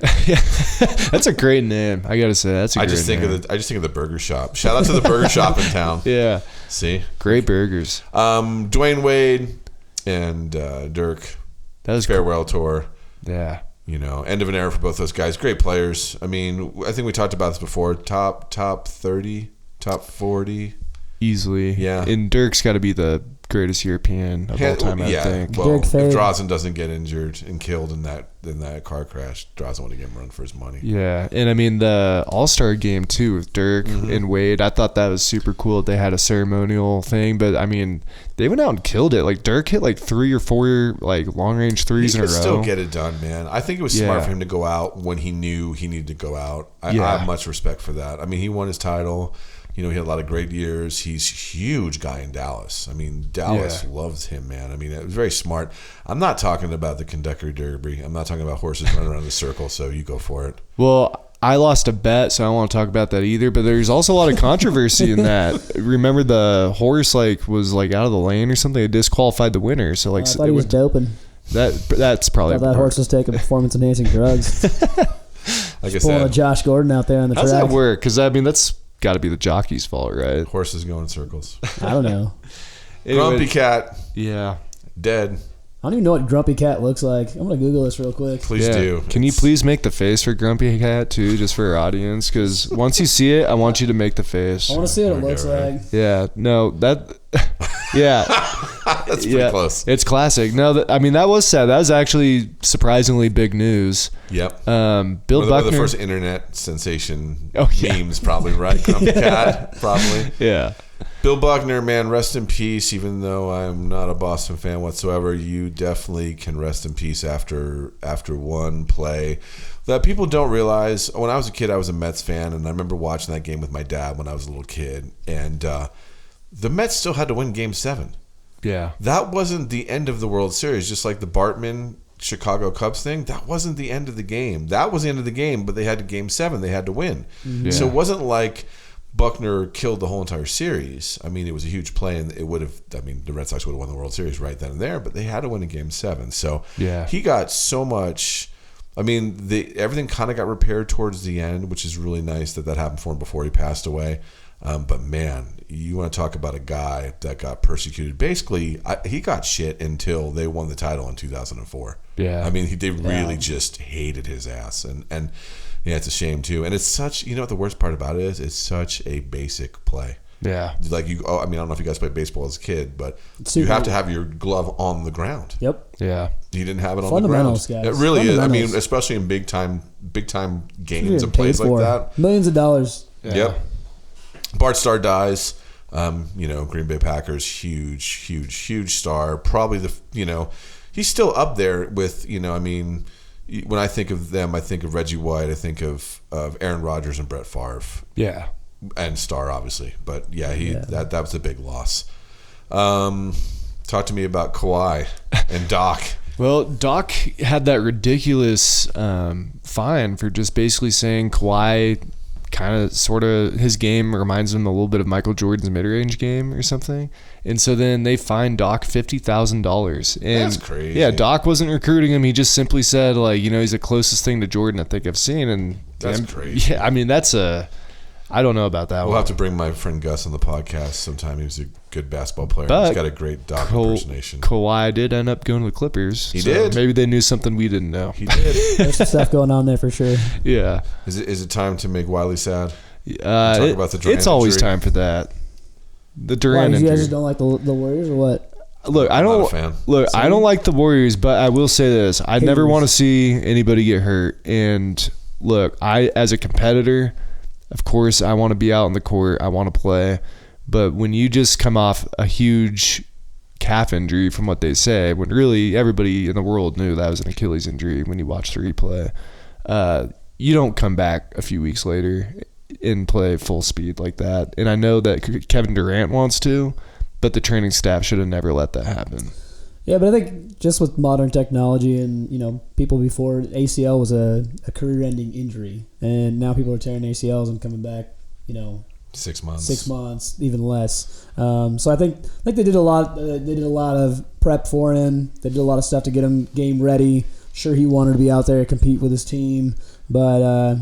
Speaker 1: That's a great name. I gotta say, that's a
Speaker 2: I
Speaker 1: great
Speaker 2: just think
Speaker 1: name.
Speaker 2: of the burger shop. Shout out to the burger shop in town.
Speaker 1: Yeah,
Speaker 2: See,
Speaker 1: great burgers.
Speaker 2: Dwayne Wade and Dirk.
Speaker 1: That was
Speaker 2: Farewell tour.
Speaker 1: Yeah.
Speaker 2: You know, end of an era for both those guys. Great players. I mean, I think we talked about this before. Top 30, top 40.
Speaker 1: Easily.
Speaker 2: Yeah.
Speaker 1: And Dirk's got to be the greatest European of all time, I think.
Speaker 2: Well,
Speaker 3: Derek
Speaker 2: if
Speaker 3: Fay.
Speaker 2: Drazen doesn't get injured and killed in that car crash, Drazen would have given him a run for his money.
Speaker 1: Yeah, and I mean the All-Star game too with Dirk and Wade. I thought that was super cool. They had a ceremonial thing, but I mean they went out and killed it. Like Dirk hit like 3 or 4 like long-range threes
Speaker 2: He
Speaker 1: in a
Speaker 2: could
Speaker 1: row.
Speaker 2: still get it done, man. I think it was smart
Speaker 1: Yeah.
Speaker 2: for him to go out when he knew he needed to go out. I
Speaker 1: Yeah.
Speaker 2: have much respect for that. I mean, he won his title. You know, he had a lot of great years. He's a huge guy in Dallas. I mean, Dallas loves him, man. I mean, it was very smart. I'm not talking about the Kentucky Derby. I'm not talking about horses running around the circle, so you go for it.
Speaker 1: Well, I lost a bet, so I don't want to talk about that either. But there's also a lot of controversy in that. Remember, the horse was out of the lane or something. It disqualified the winner. So
Speaker 3: I thought he was doping.
Speaker 1: that's probably
Speaker 3: I thought that horse was taking performance-enhancing drugs.
Speaker 2: Like I
Speaker 3: Pulling a
Speaker 2: said,
Speaker 3: Josh Gordon out there on the
Speaker 1: How's
Speaker 3: track.
Speaker 1: that work? Because I mean, that's got to be the jockey's fault, right?
Speaker 2: horses go in circles.
Speaker 3: I don't know.
Speaker 2: Grumpy
Speaker 1: Anyways,
Speaker 2: Cat,
Speaker 1: yeah.
Speaker 2: dead.
Speaker 3: I don't even know what Grumpy Cat looks like. I'm gonna Google this real quick.
Speaker 2: Please
Speaker 1: Yeah.
Speaker 2: do.
Speaker 1: Can you please make the face for Grumpy Cat too, just for our audience? Because once you see it, I want you to make the face.
Speaker 3: I want to see what it
Speaker 2: Okay,
Speaker 3: looks
Speaker 2: right.
Speaker 3: like.
Speaker 1: Yeah, no, that, yeah,
Speaker 2: That's pretty close.
Speaker 1: It's classic. No, that was sad. That was actually surprisingly big news.
Speaker 2: Yep.
Speaker 1: Bill
Speaker 2: One of the
Speaker 1: Buckner.
Speaker 2: first internet sensation
Speaker 1: Oh, yeah.
Speaker 2: memes, probably, right? Grumpy Cat, probably.
Speaker 1: Yeah,
Speaker 2: Bill Buckner, man, rest in peace. Even though I'm not a Boston fan whatsoever, you definitely can rest in peace after one play. That people don't realize. When I was a kid, I was a Mets fan, and I remember watching that game with my dad when I was a little kid. And the Mets still had to win Game 7.
Speaker 1: yeah,
Speaker 2: That wasn't the end of the World Series, just like the Bartman Chicago Cubs thing. That wasn't the end of the game. That was the end of the game, but they had to Game 7. They had to win.
Speaker 1: Yeah.
Speaker 2: So it wasn't like Buckner killed the whole entire series. I mean, it was a huge play, and it would have. I mean, the Red Sox would have won the World Series right then and there, but they had to win in Game 7. So
Speaker 1: Yeah.
Speaker 2: he got so much. I mean, everything kind of got repaired towards the end, which is really nice that happened for him before he passed away. But man, you want to talk about a guy that got persecuted. Basically, he got shit until they won the title in 2004.
Speaker 1: Yeah.
Speaker 2: I mean, they really just hated his ass, and yeah, it's a shame too. And it's such, you know what the worst part about it is? It's such a basic play.
Speaker 1: yeah.
Speaker 2: Like I mean, I don't know if you guys played baseball as a kid, but
Speaker 3: Super-
Speaker 2: you have to have your glove on the ground.
Speaker 3: Yep.
Speaker 1: Yeah.
Speaker 2: You didn't have it on the ground.
Speaker 3: Fundamentals, guys.
Speaker 2: It really is. I mean,
Speaker 3: Fundamentals.
Speaker 2: especially in big time games
Speaker 3: You're
Speaker 2: and plays
Speaker 3: paid
Speaker 2: like
Speaker 3: for
Speaker 2: that.
Speaker 3: millions of dollars.
Speaker 1: Yeah.
Speaker 2: Yep. Bart Starr dies. Green Bay Packers, huge star. Probably he's still up there with, I mean, when I think of them, I think of Reggie White. I think of Aaron Rodgers and Brett Favre
Speaker 1: Yeah.
Speaker 2: and Starr, obviously. But yeah,
Speaker 3: Yeah.
Speaker 2: that was a big loss. Talk to me about Kawhi and Doc.
Speaker 1: Well, Doc had that ridiculous fine for just basically saying Kawhi his game reminds him a little bit of Michael Jordan's mid-range game or something. And so then they fined Doc $50,000.
Speaker 2: That's crazy.
Speaker 1: Yeah, Doc wasn't recruiting him. He just simply said, he's the closest thing to Jordan I think I've seen. And
Speaker 2: That's crazy.
Speaker 1: Yeah, I mean, I don't know about that
Speaker 2: We'll
Speaker 1: one.
Speaker 2: have to bring my friend Gus on the podcast sometime. He was a good basketball player.
Speaker 1: But
Speaker 2: He's got a great Doc impersonation.
Speaker 1: Kawhi did end up going to the Clippers.
Speaker 2: He
Speaker 1: so
Speaker 2: did.
Speaker 1: Maybe they knew something we didn't know.
Speaker 2: He did.
Speaker 3: There's some stuff going on there for sure.
Speaker 1: Yeah.
Speaker 2: Is it time to make Wiley sad? Talk about the Durant
Speaker 1: It's always
Speaker 2: injury.
Speaker 1: time for that. The
Speaker 3: Why,
Speaker 1: Durant
Speaker 3: you guys
Speaker 1: injury.
Speaker 3: just don't like the Warriors or what?
Speaker 1: Look, I
Speaker 2: I'm
Speaker 1: don't
Speaker 2: not a fan.
Speaker 1: look. I don't like the Warriors, but I will say this: I never
Speaker 3: Haters.
Speaker 1: want to see anybody get hurt. And look, as a competitor, of course, I want to be out on the court. I want to play. But when you just come off a huge calf injury, from what they say, when really everybody in the world knew that was an Achilles injury when you watch the replay, you don't come back a few weeks later and play full speed like that. And I know that Kevin Durant wants to, but the training staff should have never let that happen.
Speaker 3: Yeah, but I think just with modern technology and, people before, ACL was a career-ending injury. And now people are tearing ACLs and coming back,
Speaker 2: 6 months.
Speaker 3: 6 months, even less. So I think they did a lot. They did a lot of prep for him. They did a lot of stuff to get him game ready. Sure, he wanted to be out there and compete with his team, but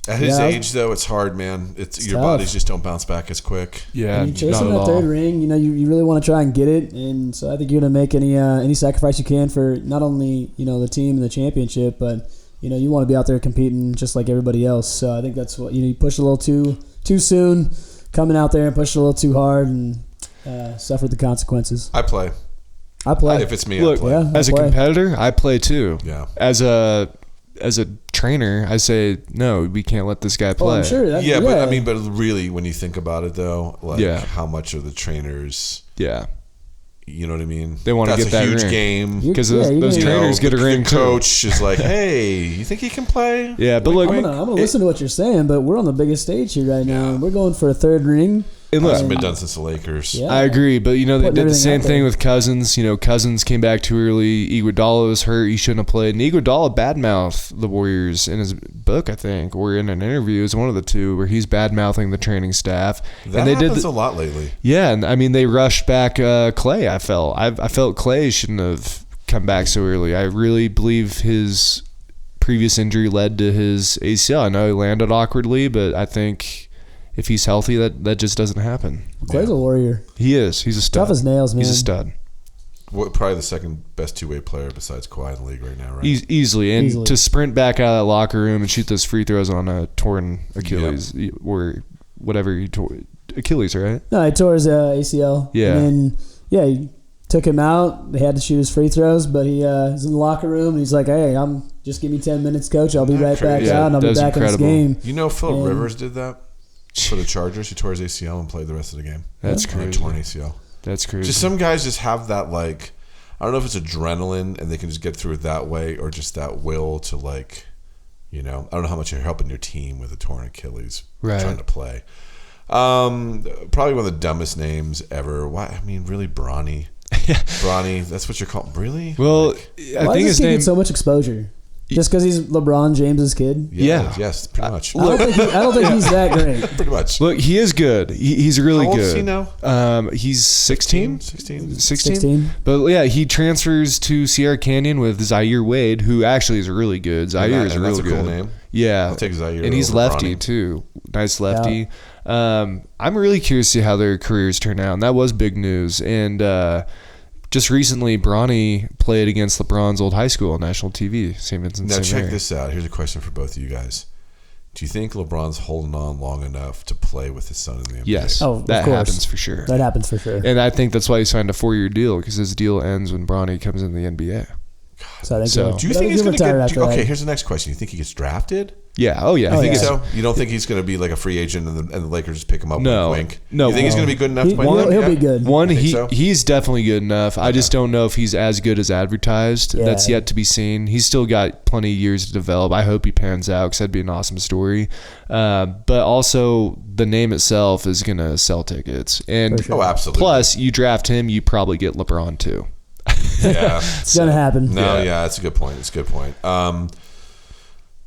Speaker 2: At his
Speaker 3: Yeah,
Speaker 2: age, though, it's hard, man. It's your
Speaker 3: tough.
Speaker 2: bodies just don't bounce back as quick.
Speaker 1: Yeah,
Speaker 3: when you're chasing
Speaker 1: not at
Speaker 3: that
Speaker 1: all.
Speaker 3: third ring, you really want to try and get it, and so I think you're going to make any sacrifice you can for not only the team and the championship, but you want to be out there competing just like everybody else. So I think that's what you push a little too soon, coming out there and push a little too hard, and suffered the consequences.
Speaker 2: I play.
Speaker 3: I play.
Speaker 2: If it's me,
Speaker 1: Look,
Speaker 2: I play.
Speaker 3: Yeah.
Speaker 1: as a
Speaker 3: play.
Speaker 1: competitor, I play too.
Speaker 2: Yeah.
Speaker 1: As a trainer, I say no. We can't let this guy
Speaker 3: Oh,
Speaker 1: play.
Speaker 3: I'm sure.
Speaker 2: Yeah, but I mean, but really, when you think about it, though, like
Speaker 1: Yeah.
Speaker 2: how much are the trainers?
Speaker 1: Yeah,
Speaker 2: You know what I mean?
Speaker 1: They wanna
Speaker 2: That's
Speaker 1: get that
Speaker 2: a huge
Speaker 1: ring.
Speaker 2: game.
Speaker 1: because
Speaker 3: Yeah,
Speaker 1: those
Speaker 3: you know,
Speaker 1: trainers get a ring
Speaker 2: The
Speaker 1: too.
Speaker 2: coach is like, "Hey, you think he can play?"
Speaker 1: Yeah, but
Speaker 2: Wink,
Speaker 1: look,
Speaker 2: wink.
Speaker 3: I'm gonna listen to what you're saying, but we're on the biggest stage here right now.
Speaker 2: Yeah.
Speaker 3: We're going for a third ring.
Speaker 1: And look,
Speaker 2: Hasn't been done since the Lakers.
Speaker 3: Yeah.
Speaker 1: I agree, but you know they
Speaker 3: Putting
Speaker 1: did the
Speaker 3: everything
Speaker 1: same
Speaker 3: out
Speaker 1: thing
Speaker 3: there.
Speaker 1: with Cousins. You know, Cousins came back too early. Iguodala was hurt; he shouldn't have played. And Iguodala badmouthed the Warriors in his book, I think, or in an interview. It was one of the two where he's badmouthing the training staff.
Speaker 2: That
Speaker 1: and they
Speaker 2: happens
Speaker 1: did
Speaker 2: a lot lately.
Speaker 1: yeah, and I mean they rushed back Clay. I felt Clay shouldn't have come back so early. I really believe his previous injury led to his ACL. I know he landed awkwardly, but I think if he's healthy, that just doesn't happen.
Speaker 3: Clay's a warrior.
Speaker 1: He is. He's a stud.
Speaker 3: Tough as nails, man.
Speaker 1: He's a stud.
Speaker 2: Probably the second best two-way player besides Kawhi in the league right now, right?
Speaker 1: Easily. And
Speaker 3: Easily.
Speaker 1: to sprint back out of that locker room and shoot those free throws on a torn Achilles or whatever he tore. Achilles, right?
Speaker 3: No, he tore his ACL.
Speaker 1: Yeah.
Speaker 3: And then, he took him out. They had to shoot his free throws, but he was in the locker room, and he's like, hey, just give me 10 minutes, coach. I'll be right back
Speaker 2: crazy?
Speaker 3: out, and I'll be
Speaker 1: That's
Speaker 3: back
Speaker 1: incredible.
Speaker 3: in this game.
Speaker 2: You know, Philip
Speaker 3: And-
Speaker 2: Rivers did that for the Chargers. He tore his ACL and played the rest of the game.
Speaker 1: That's
Speaker 2: On a
Speaker 1: crazy.
Speaker 2: torn ACL.
Speaker 1: That's crazy.
Speaker 2: Just some guys just have that, like, I don't know if it's adrenaline and they can just get through it that way, or just that will to, like, you know, I don't know how much you're helping your team with a torn Achilles
Speaker 1: Right.
Speaker 2: trying to play. Probably one of the dumbest names ever. Why? I mean, really, Bronny. Bronny, that's what you're called. Really?
Speaker 1: well,
Speaker 2: Like,
Speaker 1: I
Speaker 3: Why
Speaker 1: think
Speaker 3: does
Speaker 1: his
Speaker 3: he
Speaker 1: name.
Speaker 3: get so much exposure? Just because he's LeBron James's kid?
Speaker 1: Yeah.
Speaker 2: Yes, pretty much.
Speaker 3: I don't think he's that great.
Speaker 2: Pretty much.
Speaker 1: Look, he is good. He's really
Speaker 2: How old
Speaker 1: good.
Speaker 2: is he now?
Speaker 1: He's 16?
Speaker 2: 16?
Speaker 3: 16.
Speaker 1: But yeah, he transfers to Sierra Canyon with Zaire Wade, who actually is really good. Zaire is
Speaker 2: and
Speaker 1: real
Speaker 2: that's a
Speaker 1: good.
Speaker 2: cool name.
Speaker 1: Yeah,
Speaker 2: I'll take Zaire
Speaker 1: and he's
Speaker 2: over
Speaker 1: lefty
Speaker 2: Bronny.
Speaker 1: too. Nice lefty. I'm really curious to see how their careers turn out, and that was big news. And just recently, Bronny played against LeBron's old high school on national TV, St. Vincent.
Speaker 2: Now
Speaker 1: St.
Speaker 2: check
Speaker 1: Mary.
Speaker 2: this out. Here's a question for both of you guys. Do you think LeBron's holding on long enough to play with his son in the NBA?
Speaker 1: Yes,
Speaker 3: Oh, of
Speaker 1: that
Speaker 3: course.
Speaker 1: happens for sure.
Speaker 3: That happens for sure.
Speaker 1: And I think that's why he signed a 4-year deal, because his deal ends when Bronny comes in the NBA.
Speaker 3: So I think
Speaker 1: So-
Speaker 3: he'll-
Speaker 2: Do you
Speaker 3: but I
Speaker 2: think he's
Speaker 3: he'll
Speaker 2: going to
Speaker 3: retire
Speaker 2: get?
Speaker 3: after that.
Speaker 2: Okay, here's the next question. You think he gets drafted?
Speaker 1: Yeah. Oh yeah.
Speaker 3: Oh,
Speaker 1: I think
Speaker 2: Think
Speaker 3: yeah.
Speaker 1: it's
Speaker 2: so? You don't think he's going to be like a free agent and the Lakers just pick him up?
Speaker 1: No.
Speaker 2: Wink, wink?
Speaker 1: No.
Speaker 2: You think he's going to be good enough to play?
Speaker 3: He'll,
Speaker 2: in the
Speaker 3: he'll
Speaker 2: NBA?
Speaker 3: be good.
Speaker 1: one.
Speaker 2: You think
Speaker 1: He
Speaker 2: so?
Speaker 1: he's definitely good enough. I just don't know if he's as good as advertised.
Speaker 3: Yeah.
Speaker 1: That's yet to be seen. He's still got plenty of years to develop. I hope he pans out, because that'd be an awesome story. But also, the name itself is gonna sell tickets. And
Speaker 3: For sure.
Speaker 2: Oh, absolutely.
Speaker 1: plus, you draft him, you probably get LeBron too.
Speaker 2: yeah.
Speaker 3: It's going to happen.
Speaker 2: No,
Speaker 1: Yeah.
Speaker 2: yeah, that's a good point. It's a good point.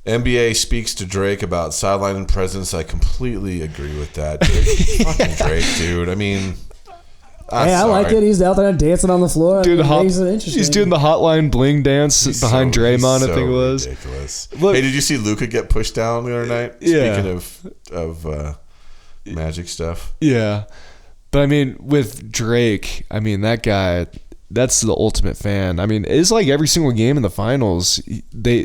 Speaker 2: NBA speaks to Drake about sidelining presence. I completely agree with that. Fucking Drake, dude. I mean,
Speaker 3: Hey, I like it. He's out there dancing on the floor.
Speaker 1: Dude,
Speaker 3: I mean, makes it interesting.
Speaker 1: he's doing the hotline bling dance behind Draymond. I think it was.
Speaker 2: Ridiculous.
Speaker 1: Look-
Speaker 2: Hey, did you see Luka get pushed down the other night?
Speaker 1: Yeah.
Speaker 2: Speaking of Magic stuff.
Speaker 1: Yeah. But I mean, with Drake, I mean, that guy, that's the ultimate fan. I mean, it's like every single game in the finals,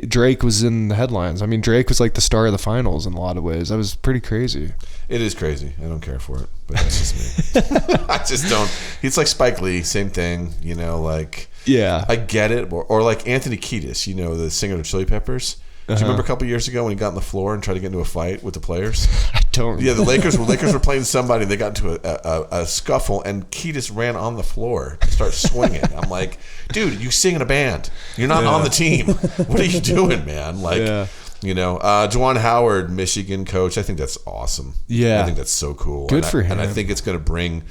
Speaker 1: Drake was in the headlines. I mean, Drake was like the star of the finals in a lot of ways. That was pretty crazy.
Speaker 2: It is crazy. I don't care for it, but that's just me. I just don't. It's like Spike Lee, same thing. You know, like
Speaker 1: Yeah.
Speaker 2: I get it. Or like Anthony Kiedis, you know, the singer of Chili Peppers. Do you remember a couple years ago when he got on the floor and tried to get into a fight with the players?
Speaker 1: I don't.
Speaker 2: Yeah, the Lakers were playing somebody and they got into a scuffle and Kiedis ran on the floor to start swinging. I'm like, dude, you sing in a band. You're not on the team. What are you doing, man? Like,
Speaker 1: Yeah.
Speaker 2: you know, Juwan Howard, Michigan coach. I think that's awesome.
Speaker 1: Yeah.
Speaker 2: I think that's so cool.
Speaker 1: Good
Speaker 2: And
Speaker 1: for him.
Speaker 2: And I think it's going to bring.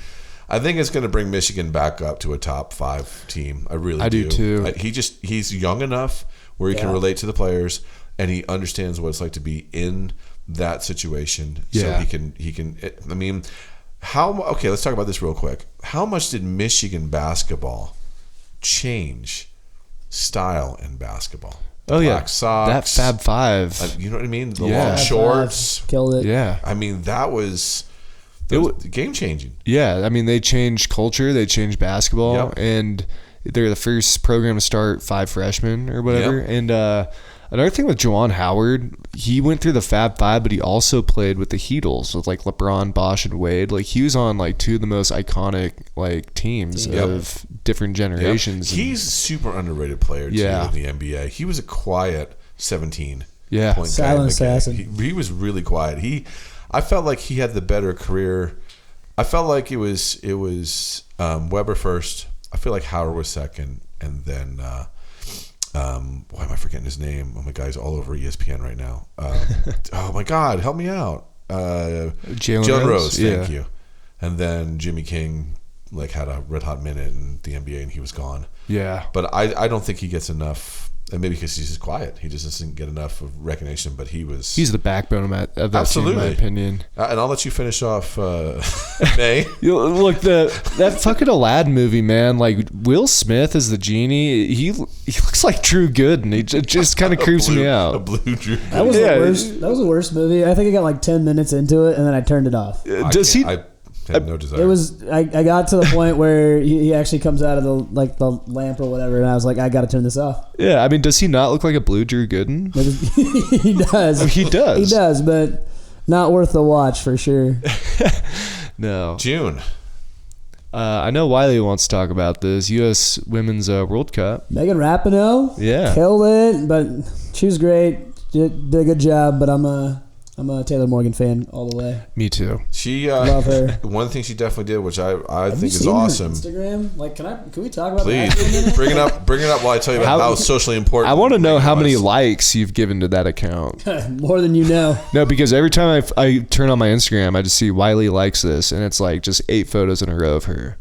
Speaker 2: I think it's going to bring Michigan back up to a top 5 team. I really
Speaker 1: I do too.
Speaker 2: He's young enough where he can
Speaker 3: Yeah.
Speaker 2: relate to the players and he understands what it's like to be in that situation.
Speaker 1: Yeah.
Speaker 2: So he can. I mean, okay, let's talk about this real quick. How much did Michigan basketball change style in basketball?
Speaker 1: Oh, yeah.
Speaker 2: Black socks.
Speaker 1: That Fab Five.
Speaker 2: You know what I mean? The
Speaker 1: Yeah.
Speaker 2: long shorts.
Speaker 3: Killed it.
Speaker 1: Yeah.
Speaker 2: I mean, that was game changing.
Speaker 1: Yeah. I mean, they changed culture. They changed basketball.
Speaker 2: Yep.
Speaker 1: And they're the first program to start 5 freshmen or whatever.
Speaker 2: Yep.
Speaker 1: And Another thing with Juwan Howard, he went through the Fab Five, but he also played with the Heatles with like LeBron, Bosh, and Wade. Like he was on like two of the most iconic like teams of different generations.
Speaker 2: He's a super underrated player too in the NBA. He was a quiet 17 point
Speaker 3: silent assassin.
Speaker 2: He was really quiet. I felt like he had the better career. I felt like it was Weber first. I feel like Howard was second, and then why am I forgetting his name? Oh my God, he's all over ESPN right now. Oh my God, help me out. Jalen Rose, thank you. And then Jimmy King like had a red hot minute in the NBA, and he was gone.
Speaker 1: Yeah,
Speaker 2: but I don't think he gets enough. And maybe because he's just quiet, he just doesn't get enough of recognition. But he's
Speaker 1: the backbone of that team, in my opinion.
Speaker 2: And I'll let you finish off May.
Speaker 1: Look, that fucking Aladdin movie, man. Like Will Smith as the genie, he looks like Drew Gooden. He just kind of creeps me out.
Speaker 2: A blue Drew.
Speaker 3: That was the worst. That was the worst movie. I think I got like 10 minutes into it, and then I turned it off.
Speaker 2: I had no desire.
Speaker 3: It was. I got to the point where he actually comes out of the lamp or whatever, and I was like, I got to turn this off.
Speaker 1: Yeah, I mean, does he not look like a blue Drew Gooden?
Speaker 3: He does.
Speaker 1: He does.
Speaker 3: He does, but not worth the watch for sure.
Speaker 1: No.
Speaker 2: June.
Speaker 1: I know Wiley wants to talk about this U.S. Women's World Cup.
Speaker 3: Megan Rapinoe, killed it, but she was great. Did a good job, but I'm a Taylor Morgan fan all the way.
Speaker 1: Me too.
Speaker 2: She
Speaker 3: love her.
Speaker 2: One thing she definitely did, which I think is
Speaker 3: seen
Speaker 2: awesome.
Speaker 3: Her Instagram, like, can we talk about
Speaker 2: Please
Speaker 3: that?
Speaker 2: bring it up while I tell you about how socially important.
Speaker 1: I want to know how many likes you've given to that account.
Speaker 3: More than you know.
Speaker 1: No, because every time I turn on my Instagram, I just see Wiley likes this, and it's like just 8 photos in a row of her.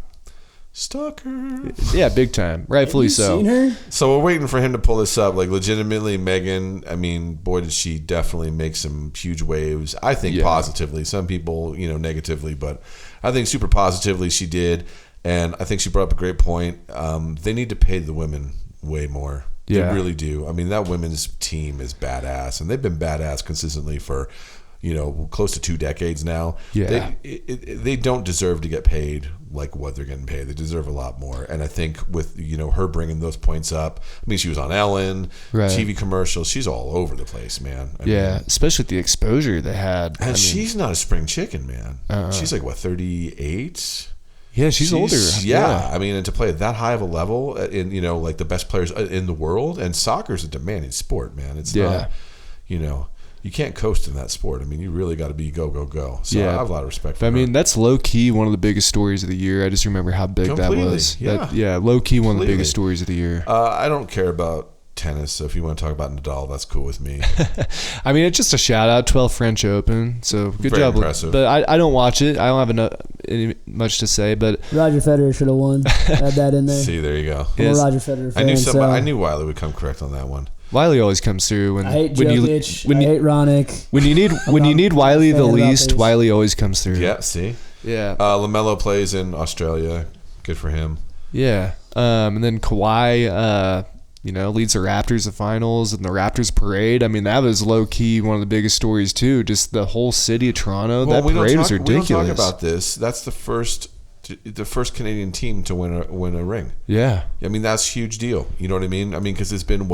Speaker 2: Stalker.
Speaker 1: Yeah, big time. Rightfully
Speaker 3: Have you
Speaker 1: so.
Speaker 3: seen her?
Speaker 2: So we're waiting for him to pull this up. Like, legitimately, Megan, I mean, boy, did she definitely make some huge waves. I think positively. Some people, negatively, but I think super positively she did. And I think she brought up a great point. They need to pay the women way more. They really do. I mean, that women's team is badass, and they've been badass consistently for close to 2 decades now.
Speaker 1: Yeah.
Speaker 2: They don't deserve to get paid like what they're getting paid. They deserve a lot more. And I think with, her bringing those points up, I mean, she was on Ellen, TV commercials. She's all over the place, man. I mean,
Speaker 1: especially with the exposure they had.
Speaker 2: And she's not a spring chicken, man. She's like, 38?
Speaker 1: Yeah, she's older.
Speaker 2: Yeah, I mean, and to play at that high of a level in, like the best players in the world, and soccer's a demanding sport, man. It's not, you can't coast in that sport. I mean, you really got to be go, go, go. So I have a lot of respect for her.
Speaker 1: I mean, that's low-key one of the biggest stories of the year. I just remember how big that was.
Speaker 2: Yeah,
Speaker 1: low-key one of the biggest stories of the year.
Speaker 2: I don't care about tennis, so if you want to talk about Nadal, that's cool with me.
Speaker 1: I mean, it's just a shout-out, 12 French Open, so good
Speaker 2: Very
Speaker 1: job.
Speaker 2: Impressive.
Speaker 1: But I don't watch it. I don't have much to say, but
Speaker 3: Roger Federer should have won. Add that in there.
Speaker 2: See, there you go.
Speaker 3: I'm a Roger Federer fan.
Speaker 2: I knew Wiley would come correct on that one.
Speaker 1: Wiley always comes through when
Speaker 3: I hate
Speaker 1: when
Speaker 3: Jokic.
Speaker 1: I
Speaker 3: hate Ronick.
Speaker 1: When you need Wiley the least,
Speaker 3: these.
Speaker 1: Wiley always comes through.
Speaker 2: Yeah, see?
Speaker 1: Yeah.
Speaker 2: LaMelo plays in Australia. Good for him.
Speaker 1: Yeah. And then Kawhi leads the Raptors to finals and the Raptors parade. I mean, that was low key one of the biggest stories too. Just the whole city of Toronto. That parade was ridiculous.
Speaker 2: We don't talk about this. That's the first Canadian team to win a ring.
Speaker 1: Yeah.
Speaker 2: I mean, that's a huge deal. You know what I mean? I mean, because it's been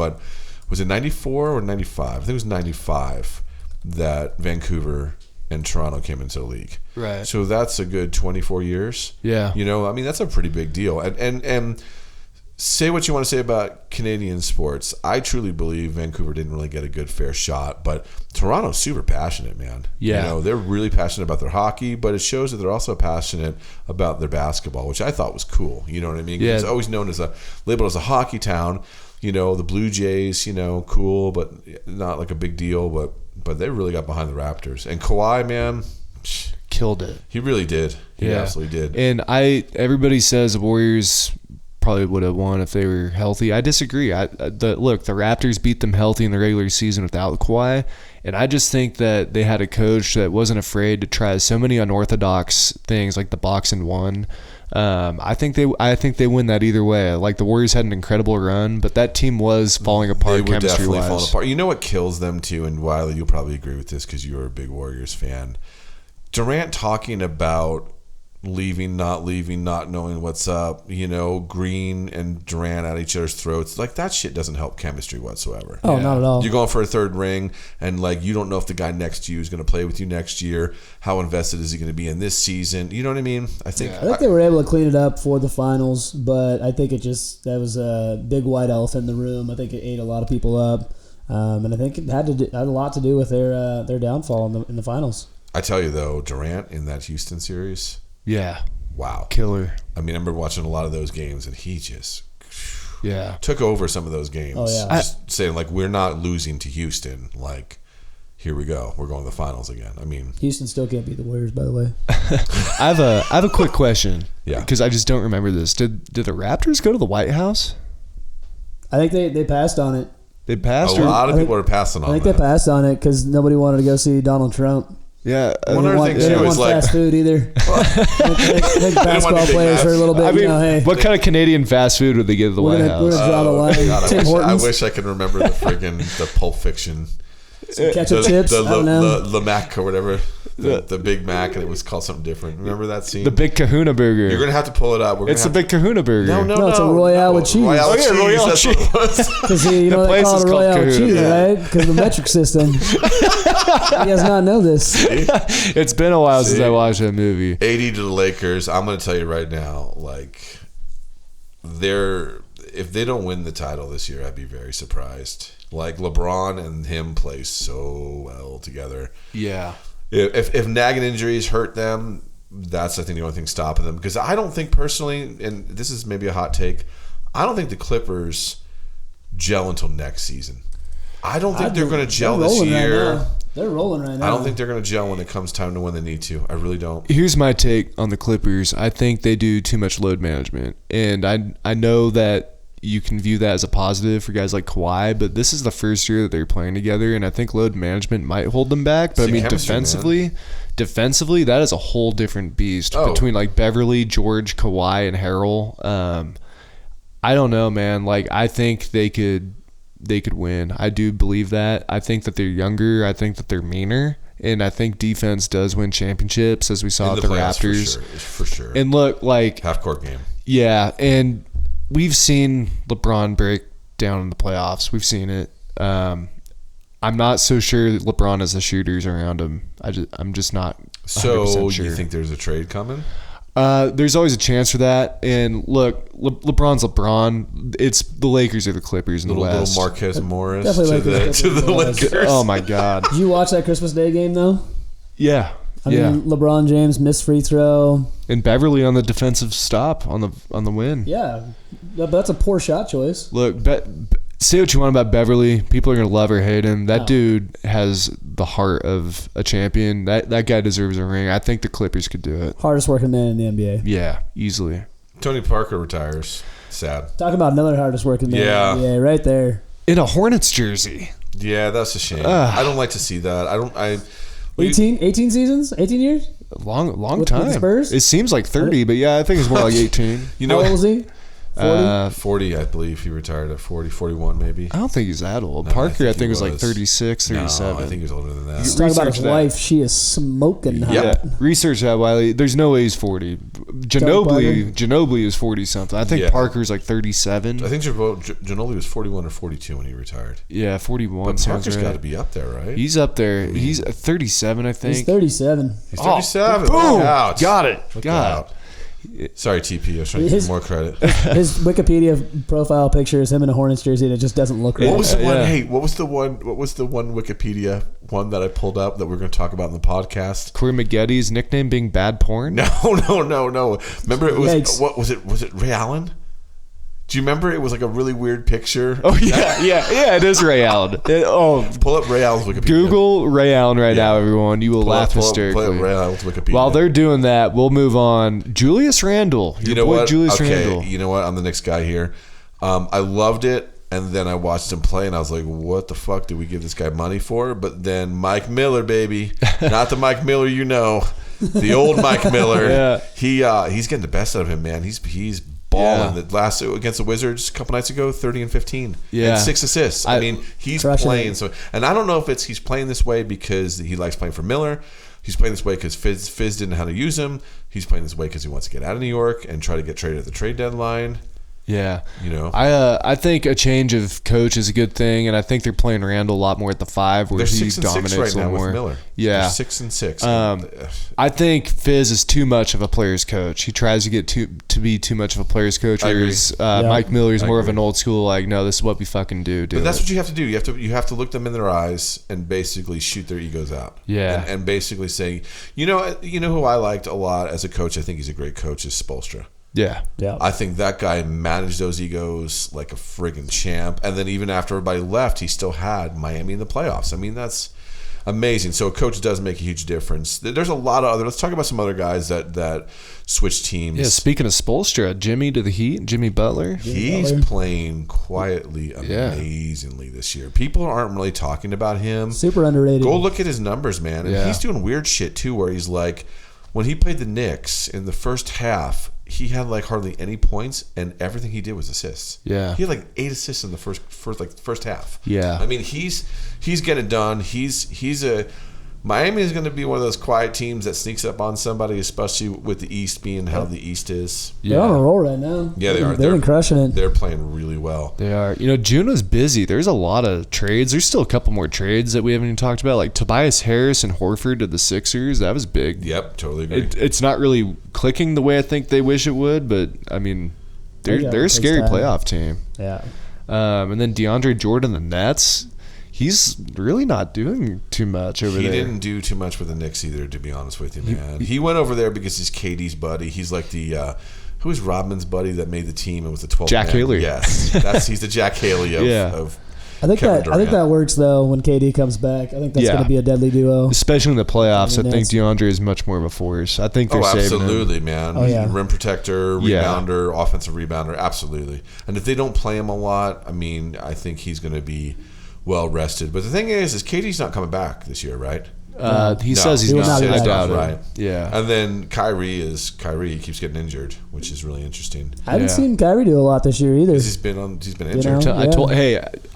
Speaker 2: was it 94 or 95? I think it was 95 that Vancouver and Toronto came into the league.
Speaker 1: Right.
Speaker 2: So that's a good 24 years.
Speaker 1: Yeah.
Speaker 2: I mean, that's a pretty big deal. And say what you want to say about Canadian sports. I truly believe Vancouver didn't really get a good fair shot, but Toronto's super passionate, man.
Speaker 1: Yeah.
Speaker 2: They're really passionate about their hockey, but it shows that they're also passionate about their basketball, which I thought was cool. You know what I mean?
Speaker 1: Yeah.
Speaker 2: It's always labeled as a hockey town. The Blue Jays, cool, but not like a big deal, but they really got behind the Raptors. And Kawhi, man,
Speaker 1: killed it.
Speaker 2: He really did. He absolutely did.
Speaker 1: And everybody says the Warriors probably would have won if they were healthy. I disagree. The Raptors beat them healthy in the regular season without Kawhi, and I just think that they had a coach that wasn't afraid to try so many unorthodox things like the box and one. I think they win that either way. Like the Warriors had an incredible run, but that team was falling apart.
Speaker 2: They were definitely
Speaker 1: chemistry-wise.
Speaker 2: falling apart. You know what kills them too, and Wiley, you'll probably agree with this because you're a big Warriors fan. Durant talking about leaving, not knowing what's up, Green and Durant at each other's throats. Like, that shit doesn't help chemistry whatsoever.
Speaker 3: Oh, not at all.
Speaker 2: You're going for a third ring, and like, you don't know if the guy next to you is going to play with you next year. How invested is he going to be in this season? You know what I mean? I think
Speaker 3: they were able to clean it up for the finals, but I think that was a big white elephant in the room. I think it ate a lot of people up, and I think it had a lot to do with their downfall in the finals.
Speaker 2: I tell you though, Durant in that Houston series.
Speaker 1: Yeah.
Speaker 2: Wow.
Speaker 1: Killer.
Speaker 2: I mean, I remember watching a lot of those games, and he just
Speaker 1: took
Speaker 2: over some of those games.
Speaker 3: Oh, yeah.
Speaker 2: Just saying, like, we're not losing to Houston. Like, here we go. We're going to the finals again. I mean,
Speaker 3: Houston still can't beat the Warriors, by the way.
Speaker 1: I have a quick question.
Speaker 2: Yeah.
Speaker 1: Because I just don't remember this. Did the Raptors go to the White House?
Speaker 3: I think they passed on it.
Speaker 1: They passed?
Speaker 2: a lot of people are passing on
Speaker 3: I think
Speaker 2: that.
Speaker 3: they passed on it because nobody wanted to go see Donald Trump.
Speaker 1: Yeah.
Speaker 2: One other thing,
Speaker 3: They didn't
Speaker 2: too,
Speaker 3: want
Speaker 2: is like,
Speaker 3: fast food either. I think basketball
Speaker 2: Big
Speaker 3: players for a little bit.
Speaker 1: I mean,
Speaker 3: hey,
Speaker 1: what kind of Canadian fast food would they give to the
Speaker 3: we're
Speaker 1: White
Speaker 3: gonna
Speaker 1: House?
Speaker 3: draw the line.
Speaker 2: God,
Speaker 3: Tim
Speaker 2: I
Speaker 3: Hortons,
Speaker 2: wish I could remember the Pulp Fiction.
Speaker 3: some ketchup chips. I don't know.
Speaker 2: The Mac or whatever. The Big Mac, and it was called something different. Remember that scene?
Speaker 1: The Big Kahuna Burger.
Speaker 2: You're going to have to pull it up.
Speaker 1: It's the Big Kahuna Burger.
Speaker 3: No, it's a Royale with cheese.
Speaker 2: Royale with
Speaker 1: Oh, yeah,
Speaker 2: cheese.
Speaker 1: Royale
Speaker 2: That's
Speaker 1: cheese.
Speaker 2: what it was.
Speaker 3: Because they
Speaker 1: place
Speaker 3: call
Speaker 1: is
Speaker 3: it a
Speaker 1: called
Speaker 3: Royale with
Speaker 1: Kahuna.
Speaker 3: cheese,
Speaker 2: Yeah.
Speaker 3: right? Because of the metric system. You guys not know this.
Speaker 1: It's been a while since I watched that movie.
Speaker 2: 80 to the Lakers. I'm going to tell you right now, like, if they don't win the title this year, I'd be very surprised. Like, LeBron and him play so well together.
Speaker 1: Yeah.
Speaker 2: If nagging injuries hurt them, that's, I think, the only thing stopping them. Because I don't think personally, and this is maybe a hot take, I don't think the Clippers gel until next season. I don't think they're going to gel this year.
Speaker 3: Right, they're rolling right now.
Speaker 2: I don't think they're going to gel when it comes time to when they need to. I really don't.
Speaker 1: Here's my take on the Clippers. I think they do too much load management. And I know that you can view that as a positive for guys like Kawhi, but this is the first year that they're playing together, and I think load management might hold them back. But
Speaker 2: It's
Speaker 1: I mean,
Speaker 2: chemistry,
Speaker 1: defensively, that is a whole different beast between like Beverly, George, Kawhi, and Harrell. I don't know, man. Like, I think they could win. I do believe that. I think that they're younger. I think that they're meaner. And I think defense does win championships, as we saw
Speaker 2: In
Speaker 1: at the
Speaker 2: playoffs,
Speaker 1: Raptors.
Speaker 2: For sure.
Speaker 1: And look, like,
Speaker 2: Half-court game.
Speaker 1: yeah, and we've seen LeBron break down in the playoffs. We've seen it. I'm not so sure that LeBron has the shooters around him. I'm just not 100%
Speaker 2: So
Speaker 1: sure.
Speaker 2: you think there's a trade coming?
Speaker 1: There's always a chance for that. And look, LeBron's LeBron. It's the Lakers or the Clippers in the West.
Speaker 2: Little Marquez Morris
Speaker 3: Definitely
Speaker 2: to the
Speaker 3: Lakers.
Speaker 2: Lakers.
Speaker 1: Oh my God.
Speaker 3: Did you watch that Christmas Day game, though?
Speaker 1: Yeah.
Speaker 3: I mean, LeBron James missed free throw.
Speaker 1: And Beverly on the defensive stop on the win.
Speaker 3: Yeah, but that's a poor shot choice.
Speaker 1: Look, say what you want about Beverly. People are gonna love or hate him. That dude has the heart of a champion. That guy deserves a ring. I think the Clippers could do it.
Speaker 3: Hardest working man in the NBA.
Speaker 1: Yeah, easily.
Speaker 2: Tony Parker retires. Sad.
Speaker 3: Talking about another hardest working man
Speaker 2: Yeah.
Speaker 3: in the NBA, right there.
Speaker 1: In a Hornets jersey.
Speaker 2: Yeah, that's a shame.
Speaker 1: Ugh.
Speaker 2: I don't like to see that.
Speaker 3: 18 seasons? 18 years?
Speaker 1: Long
Speaker 3: With
Speaker 1: time.
Speaker 3: the Spurs?
Speaker 1: It seems like 30, but yeah, I think it's more like 18.
Speaker 2: You
Speaker 3: How
Speaker 2: know,
Speaker 3: old was he? 40?
Speaker 2: 40, I believe he retired at 40, 41 maybe.
Speaker 1: I don't think he's that old.
Speaker 2: No,
Speaker 1: Parker, I
Speaker 2: he
Speaker 1: think was like 36, 37.
Speaker 2: No, I think he was older than that.
Speaker 3: Let's talk about his
Speaker 1: research that.
Speaker 3: wife. She is smoking hot.
Speaker 2: Yeah.
Speaker 1: Research that, Wiley. There's no way he's 40. Ginobili is 40 something. I think
Speaker 2: Yeah.
Speaker 1: Parker's like 37.
Speaker 2: I think Ginobili was 41 or 42 when he retired.
Speaker 1: Yeah, 41
Speaker 2: But
Speaker 1: sounds
Speaker 2: Parker's
Speaker 1: right.
Speaker 2: got to be up there, right?
Speaker 1: He's up there. He's 37, I think.
Speaker 3: He's 37.
Speaker 2: He's 37.
Speaker 1: Boom!
Speaker 2: Look out.
Speaker 1: Got it.
Speaker 2: Look
Speaker 1: Got
Speaker 2: out. Sorry, TP. I was trying to give you more credit.
Speaker 3: His Wikipedia profile picture is him in a Hornets jersey, and it just doesn't look right.
Speaker 2: What was the one?
Speaker 1: Yeah.
Speaker 2: Hey, what was the one Wikipedia one that I pulled up that we're going to talk about in the podcast?
Speaker 1: Corey Maggetti's nickname being Bad Porn?
Speaker 2: No. Remember it was
Speaker 3: Yikes.
Speaker 2: what was it? Was it Ray Allen? Do you remember it was like a really weird picture?
Speaker 1: Oh, yeah. It is Ray Allen.
Speaker 2: Pull up Ray Allen's Wikipedia.
Speaker 1: Google Ray Allen right now, everyone. You will laugh
Speaker 2: Pull
Speaker 1: hysterically.
Speaker 2: up Ray Allen's Wikipedia.
Speaker 1: While they're doing that, we'll move on. Julius Randle. Your
Speaker 2: you know
Speaker 1: boy
Speaker 2: what?
Speaker 1: Julius
Speaker 2: Okay,
Speaker 1: Randle.
Speaker 2: you know what? I'm the next guy here. I loved it, and then I watched him play, and I was like, "What the fuck did we give this guy money for?" But then Mike Miller, baby, not the Mike Miller you know, the old Mike Miller.
Speaker 1: Yeah.
Speaker 2: He's getting the best out of him, man. He's balling.
Speaker 1: Yeah.
Speaker 2: The last against the Wizards a couple nights ago, 30 and 15,
Speaker 1: Yeah.
Speaker 2: and 6 assists. I mean, he's
Speaker 3: Crushing
Speaker 2: playing
Speaker 3: it.
Speaker 2: so, and I don't know if he's playing this way because he likes playing for Miller. He's playing this way because Fizz didn't know how to use him. He's playing this way because he wants to get out of New York and try to get traded at the trade deadline.
Speaker 1: Yeah.
Speaker 2: You know,
Speaker 1: I think a change of coach is a good thing, and I think they're playing Randall a lot more at the 5, where
Speaker 2: they're
Speaker 1: he
Speaker 2: 6-6
Speaker 1: dominates
Speaker 2: right
Speaker 1: a
Speaker 2: now
Speaker 1: little more.
Speaker 2: with Miller.
Speaker 1: Yeah.
Speaker 2: They're 6-6.
Speaker 1: I think Fizz is too much of a player's coach. He tries to get to be too much of a player's coach,
Speaker 2: I agree.
Speaker 1: whereas Mike Miller is
Speaker 2: I
Speaker 1: more of
Speaker 2: agree.
Speaker 1: an old school, like, no, this is what we fucking do.
Speaker 2: But that's what you have to do. You have to look them in their eyes and basically shoot their egos out.
Speaker 1: Yeah.
Speaker 2: And basically say, you know who I liked a lot as a coach. I think he's a great coach. Is Spoelstra.
Speaker 1: Yeah.
Speaker 3: Yeah.
Speaker 2: I think that guy managed those egos like a friggin' champ. And then even after everybody left, he still had Miami in the playoffs. I mean, that's amazing. So a coach does make a huge difference. There's a lot of other. Let's talk about some other guys that switch teams.
Speaker 1: Yeah, speaking of Spoelstra, Jimmy to the Heat, Jimmy Butler.
Speaker 2: He's playing quietly amazingly this year. People aren't really talking about him.
Speaker 3: Super underrated.
Speaker 2: Go look at his numbers, man. And
Speaker 1: Yeah.
Speaker 2: he's doing weird shit too, where he's like, when he played the Knicks in the first half, he had like hardly any points, and everything he did was assists.
Speaker 1: Yeah.
Speaker 2: He had like 8 assists in the first half.
Speaker 1: Yeah.
Speaker 2: I mean, he's getting it done. Miami is going to be one of those quiet teams that sneaks up on somebody, especially with the East being how the East is.
Speaker 3: They're on a roll right now.
Speaker 2: Yeah, they are.
Speaker 3: They've been crushing it.
Speaker 2: They're playing really well.
Speaker 1: They are. You know, June was busy. There's a lot of trades. There's still a couple more trades that we haven't even talked about, like Tobias Harris and Horford to the Sixers. That was big.
Speaker 2: Yep, totally agree.
Speaker 1: It's not really clicking the way I think they wish it would, but I mean, they're a scary playoff team.
Speaker 3: Yeah.
Speaker 1: And then DeAndre Jordan, the Nets. He's really not doing too much over there.
Speaker 2: He didn't do too much with the Knicks either, to be honest with you, man. He went over there because he's KD's buddy. He's like the who is Rodman's buddy that made the team and was the 12th
Speaker 1: Jack
Speaker 2: man?
Speaker 1: Haley.
Speaker 2: Yes, he's the Jack Haley of
Speaker 3: I think
Speaker 2: Kevin
Speaker 3: that
Speaker 2: Durant.
Speaker 3: works though when KD comes back. I think that's
Speaker 1: Yeah.
Speaker 3: going to be a deadly duo.
Speaker 1: Especially in the playoffs,
Speaker 3: And
Speaker 1: I
Speaker 3: the
Speaker 1: think DeAndre is much more of a force. I think they're saving him.
Speaker 2: absolutely, man.
Speaker 3: Oh, yeah.
Speaker 2: Rim protector,
Speaker 1: Yeah.
Speaker 2: rebounder, offensive rebounder, absolutely. And if they don't play him a lot, I mean, I think he's going to be well rested. But the thing is KD's not coming back this year, right?
Speaker 1: He says he's
Speaker 3: he will
Speaker 1: not.
Speaker 3: not be
Speaker 1: I
Speaker 3: back.
Speaker 1: doubt it.
Speaker 2: Right.
Speaker 1: Yeah.
Speaker 2: And then Kyrie. He keeps getting injured, which is really interesting.
Speaker 3: I haven't
Speaker 1: Yeah.
Speaker 3: seen Kyrie do a lot this year either.
Speaker 2: He's been injured.
Speaker 3: know?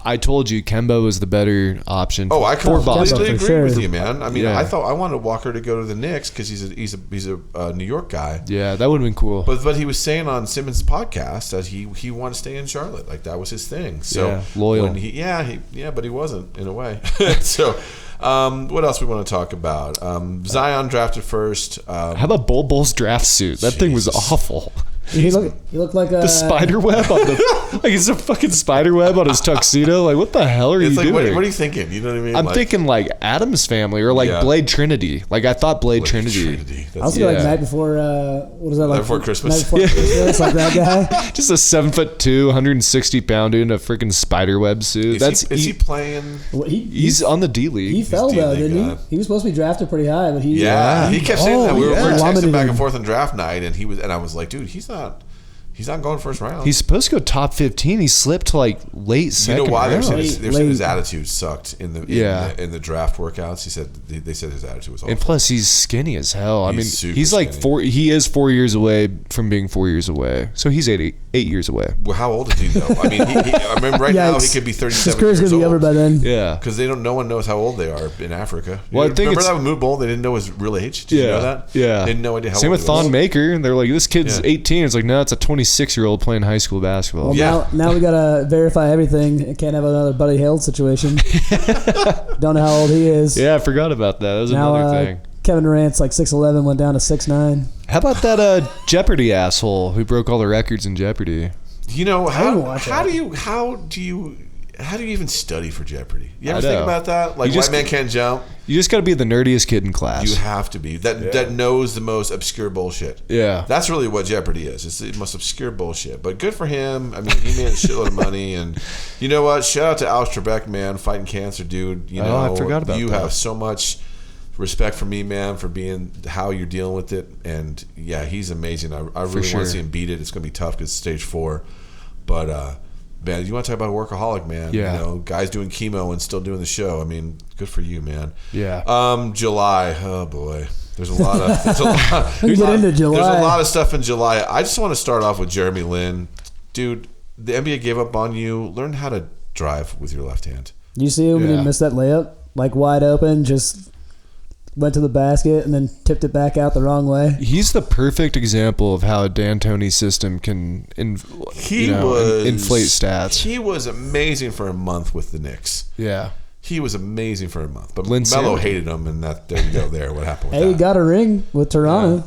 Speaker 1: I told you Kemba was the better option.
Speaker 2: Oh, I
Speaker 1: for
Speaker 2: completely
Speaker 1: Boston.
Speaker 3: for
Speaker 2: agree
Speaker 3: sure.
Speaker 2: with you, man. I mean,
Speaker 1: Yeah.
Speaker 2: I thought I wanted Walker to go to the Knicks because he's a New York guy.
Speaker 1: Yeah, that would have been cool.
Speaker 2: But he was saying on Simmons' podcast that he wanted to stay in Charlotte, like that was his thing. So
Speaker 1: Yeah, loyal.
Speaker 2: when but he wasn't in a way. So, what else we want to talk about? Zion drafted first.
Speaker 1: How about Bull's draft suit? That thing was
Speaker 2: Jesus.
Speaker 1: awful.
Speaker 3: He looked like a
Speaker 1: The spider web on the like it's a fucking spider web on his tuxedo. Like, what the hell are
Speaker 2: It's
Speaker 1: you
Speaker 2: like,
Speaker 1: doing?
Speaker 2: what are you thinking? You know what I mean?
Speaker 1: I'm thinking like Adam's Family or like
Speaker 2: Yeah.
Speaker 1: Blade Trinity. Like I thought Blade Trinity.
Speaker 3: I was
Speaker 1: Yeah.
Speaker 3: like night before. What is that like?
Speaker 2: Night Before Christmas.
Speaker 3: Night before Christmas, like that guy.
Speaker 1: Just a 7'2", 160 pound dude in a freaking spider web suit.
Speaker 2: Is he playing?
Speaker 3: Well,
Speaker 1: He's on the D League.
Speaker 3: he fell though,
Speaker 2: D-League
Speaker 3: didn't
Speaker 2: guy.
Speaker 3: he? He was supposed to be drafted pretty high, but he
Speaker 2: Yeah, he kept saying that. We were
Speaker 1: yeah.
Speaker 2: texting
Speaker 3: Plummeted
Speaker 2: back
Speaker 3: him.
Speaker 2: and forth on draft night, and I was like, dude, he's not going first round.
Speaker 1: He's supposed to go top 15. He slipped to like late
Speaker 2: You
Speaker 1: second
Speaker 2: know why? They're
Speaker 1: round.
Speaker 2: saying his
Speaker 3: Late.
Speaker 2: attitude sucked in the draft workouts. They said his attitude was awful.
Speaker 1: And plus, he's skinny as hell. I mean,
Speaker 2: He's super
Speaker 1: he's like
Speaker 2: skinny.
Speaker 1: He is 4 years away from being 4 years away. So he's eight years away.
Speaker 2: Well, how old is he though? I mean, I remember right now he
Speaker 3: Yikes.
Speaker 2: could be
Speaker 3: his
Speaker 2: 37
Speaker 3: career's
Speaker 2: years
Speaker 3: gonna be over
Speaker 2: old.
Speaker 3: by then.
Speaker 1: Yeah.
Speaker 2: Because no one knows how old they are in Africa.
Speaker 1: Well, I think
Speaker 2: remember
Speaker 1: it's-
Speaker 2: that with Moot Bowl? They didn't know his real age. Did you know that?
Speaker 1: Yeah.
Speaker 2: They had no idea how
Speaker 1: Same
Speaker 2: old
Speaker 1: with
Speaker 2: he was.
Speaker 1: Thon Maker. They're like, this kid's
Speaker 2: Yeah.
Speaker 1: 18. It's like, no, it's a 26-year-old playing high school basketball.
Speaker 3: Well,
Speaker 2: Yeah.
Speaker 3: now we gotta verify everything. Can't have another Buddy Hield situation. Don't know how old he is.
Speaker 1: Yeah, I forgot about that. That was
Speaker 3: Now
Speaker 1: another thing.
Speaker 3: Kevin Durant's like 6'11", went down to 6'9".
Speaker 1: How about that Jeopardy asshole who broke all the records in Jeopardy?
Speaker 2: You know
Speaker 3: didn't watch
Speaker 2: how
Speaker 3: that.
Speaker 2: do you even study for Jeopardy? You ever
Speaker 1: I
Speaker 2: think
Speaker 1: know.
Speaker 2: about that? Like
Speaker 1: You just-
Speaker 2: White Man Can't Jump.
Speaker 1: You just got to be the nerdiest kid in class.
Speaker 2: You have to be that knows the most obscure bullshit.
Speaker 1: Yeah.
Speaker 2: That's really what Jeopardy is. It's the most obscure bullshit. But good for him. I mean, he made a shitload of money, and you know what? Shout out to Alex Trebek, man, fighting cancer, dude. You know,
Speaker 1: I forgot about
Speaker 2: you
Speaker 1: that.
Speaker 2: have so much respect for me, man, for being how you're dealing with it. And yeah, he's amazing. I really want
Speaker 1: sure.
Speaker 2: to see him beat it. It's gonna be tough because it's stage 4. But man, you want to talk about a workaholic, man?
Speaker 1: Yeah.
Speaker 2: You know, guys doing chemo and still doing the show. I mean, good for you, man.
Speaker 1: Yeah.
Speaker 2: July. Oh boy. There's a lot of
Speaker 3: We can get into July.
Speaker 2: There's a lot of stuff in July. I just want to start off with Jeremy Lin. Dude, the NBA gave up on you. Learn how to drive with your left hand.
Speaker 3: You see him when
Speaker 1: Yeah.
Speaker 3: he missed that layup, like wide open, just went to the basket and then tipped it back out the wrong way.
Speaker 1: He's the perfect example of how a D'Antoni system can inflate stats.
Speaker 2: He was amazing for a month with the Knicks.
Speaker 1: Yeah.
Speaker 2: He was amazing for a month. But
Speaker 1: Lynn
Speaker 2: Melo
Speaker 1: Sammy.
Speaker 2: hated him, and that there you go there. What happened with
Speaker 3: Hey,
Speaker 2: that?
Speaker 3: he got a ring with Toronto.
Speaker 2: Yeah.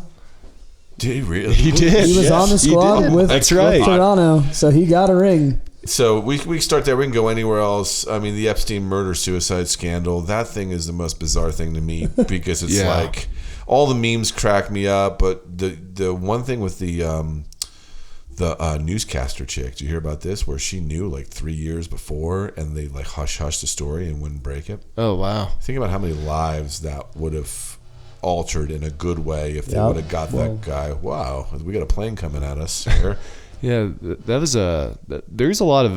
Speaker 2: Did he really?
Speaker 1: He did.
Speaker 3: He was on the
Speaker 1: He
Speaker 3: squad
Speaker 1: did.
Speaker 3: with,
Speaker 1: That's
Speaker 3: with
Speaker 1: right.
Speaker 3: Toronto, so he got a ring.
Speaker 2: So we start there. We can go anywhere else. I mean, the Epstein murder-suicide scandal, that thing is the most bizarre thing to me because it's
Speaker 1: Yeah.
Speaker 2: like all the memes crack me up. But the one thing with the newscaster chick, did you hear about this? Where she knew like 3 years before and they like hush the story and wouldn't break it.
Speaker 1: Oh, wow.
Speaker 2: Think about how many lives that would have altered in a good way if they
Speaker 3: Yep.
Speaker 2: would have got
Speaker 3: Well-
Speaker 2: that guy. Wow, we got a plane coming at us here.
Speaker 1: Yeah, that was there's a lot of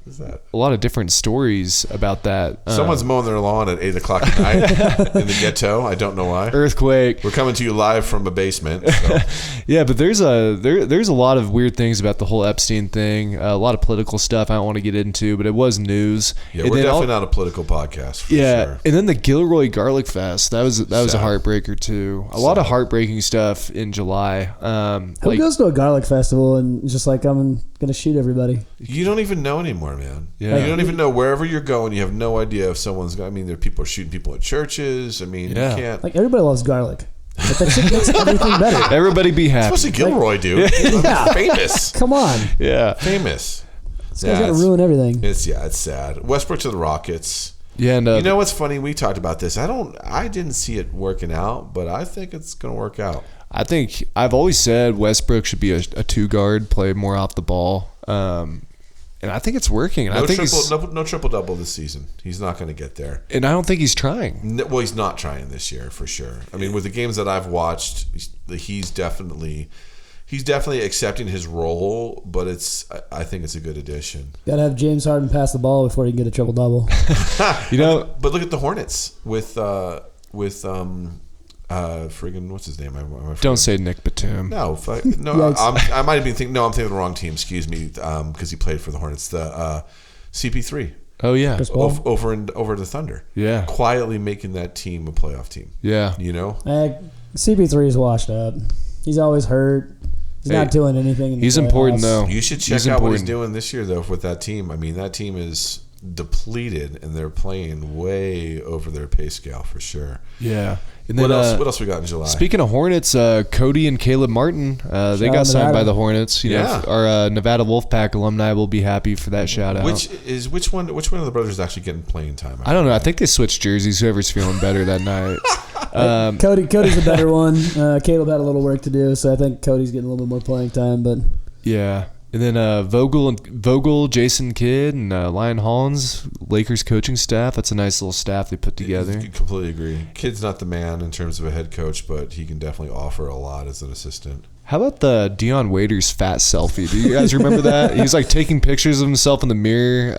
Speaker 2: What's that?
Speaker 1: a lot of different stories about that.
Speaker 2: Someone's mowing their lawn at 8 o'clock at night in the ghetto. I don't know why.
Speaker 1: earthquake.
Speaker 2: We're coming to you live from a basement. So.
Speaker 1: Yeah, but there's a lot of weird things about the whole Epstein thing. A lot of political stuff I don't want to get into, but it was news.
Speaker 2: Yeah,
Speaker 1: And
Speaker 2: we're
Speaker 1: then
Speaker 2: definitely not a political podcast. For
Speaker 1: Yeah,
Speaker 2: sure.
Speaker 1: and then the Gilroy Garlic Fest. That was a
Speaker 2: Sad.
Speaker 1: heartbreaker too. A lot of heartbreaking stuff in July.
Speaker 3: Who goes to a garlic festival and just like, I'm going to shoot everybody?
Speaker 2: You don't even know anymore, man.
Speaker 1: Yeah.
Speaker 2: You don't even know wherever you're going. You have no idea if someone's. I mean, there are people shooting people at churches. I mean,
Speaker 1: Yeah.
Speaker 2: you can't.
Speaker 3: Like, everybody loves garlic. But that shit makes everything better.
Speaker 1: Everybody be happy.
Speaker 2: Especially Gilroy, dude.
Speaker 3: Yeah.
Speaker 2: Famous.
Speaker 3: Come on.
Speaker 1: Yeah,
Speaker 2: Famous.
Speaker 3: This guy's going to ruin everything.
Speaker 2: It's sad. Westbrook to the Rockets.
Speaker 1: yeah, and
Speaker 2: You know what's funny? We talked about this. I didn't see it working out, but I think it's going to work out.
Speaker 1: I think I've always said Westbrook should be a two guard, play more off the ball, and I think it's working. And I think
Speaker 2: No triple double this season. He's not going to get there.
Speaker 1: and I don't think he's trying.
Speaker 2: Well, he's not trying this year for sure. I mean, with the games that I've watched, he's definitely accepting his role. But I think it's a good addition.
Speaker 3: Got to have James Harden pass the ball before he can get a triple-double.
Speaker 1: You know,
Speaker 2: But look at the Hornets with friggin' what's his name?
Speaker 1: don't say Nick Batum.
Speaker 2: No,
Speaker 3: Yikes.
Speaker 2: I might have been thinking. No, I'm thinking of the wrong team. Excuse me, because he played for the Hornets. The CP3
Speaker 1: Oh yeah,
Speaker 3: Chris Paul.
Speaker 2: over the Thunder.
Speaker 1: yeah,
Speaker 2: Quietly making that team a playoff team.
Speaker 1: yeah.
Speaker 2: You know,
Speaker 3: CP3 is washed up. He's always hurt. He's
Speaker 2: Hey,
Speaker 3: not doing anything in the
Speaker 1: He's
Speaker 3: playoffs.
Speaker 1: important though.
Speaker 2: you should check
Speaker 1: He's
Speaker 2: out what he's
Speaker 1: important.
Speaker 2: doing this year though with that team. I mean, that team is depleted and they're playing way over their pay scale for sure.
Speaker 1: Yeah. And
Speaker 2: What
Speaker 1: then
Speaker 2: else? What else we got in July?
Speaker 1: speaking of Hornets, Cody and Caleb Martin, they
Speaker 3: Shout
Speaker 1: got
Speaker 3: out
Speaker 1: signed
Speaker 3: Nevada.
Speaker 1: by the Hornets. You
Speaker 2: Yeah.
Speaker 1: know, our Nevada Wolfpack alumni will be happy for that shout out.
Speaker 2: Which one of the brothers is actually getting playing time?
Speaker 1: I don't know. I think they switched jerseys. Whoever's feeling better that night.
Speaker 3: Cody's the better one. Caleb had a little work to do, so I think Cody's getting a little bit more playing time. But
Speaker 1: Yeah. And then Vogel, Jason Kidd, and Lyon Hollins, Lakers coaching staff. That's a nice little staff they put together.
Speaker 2: I completely agree. Kid's not the man in terms of a head coach, but he can definitely offer a lot as an assistant.
Speaker 1: How about the Dion Waiters fat selfie? Do you guys remember that? He was like taking pictures of himself in the mirror,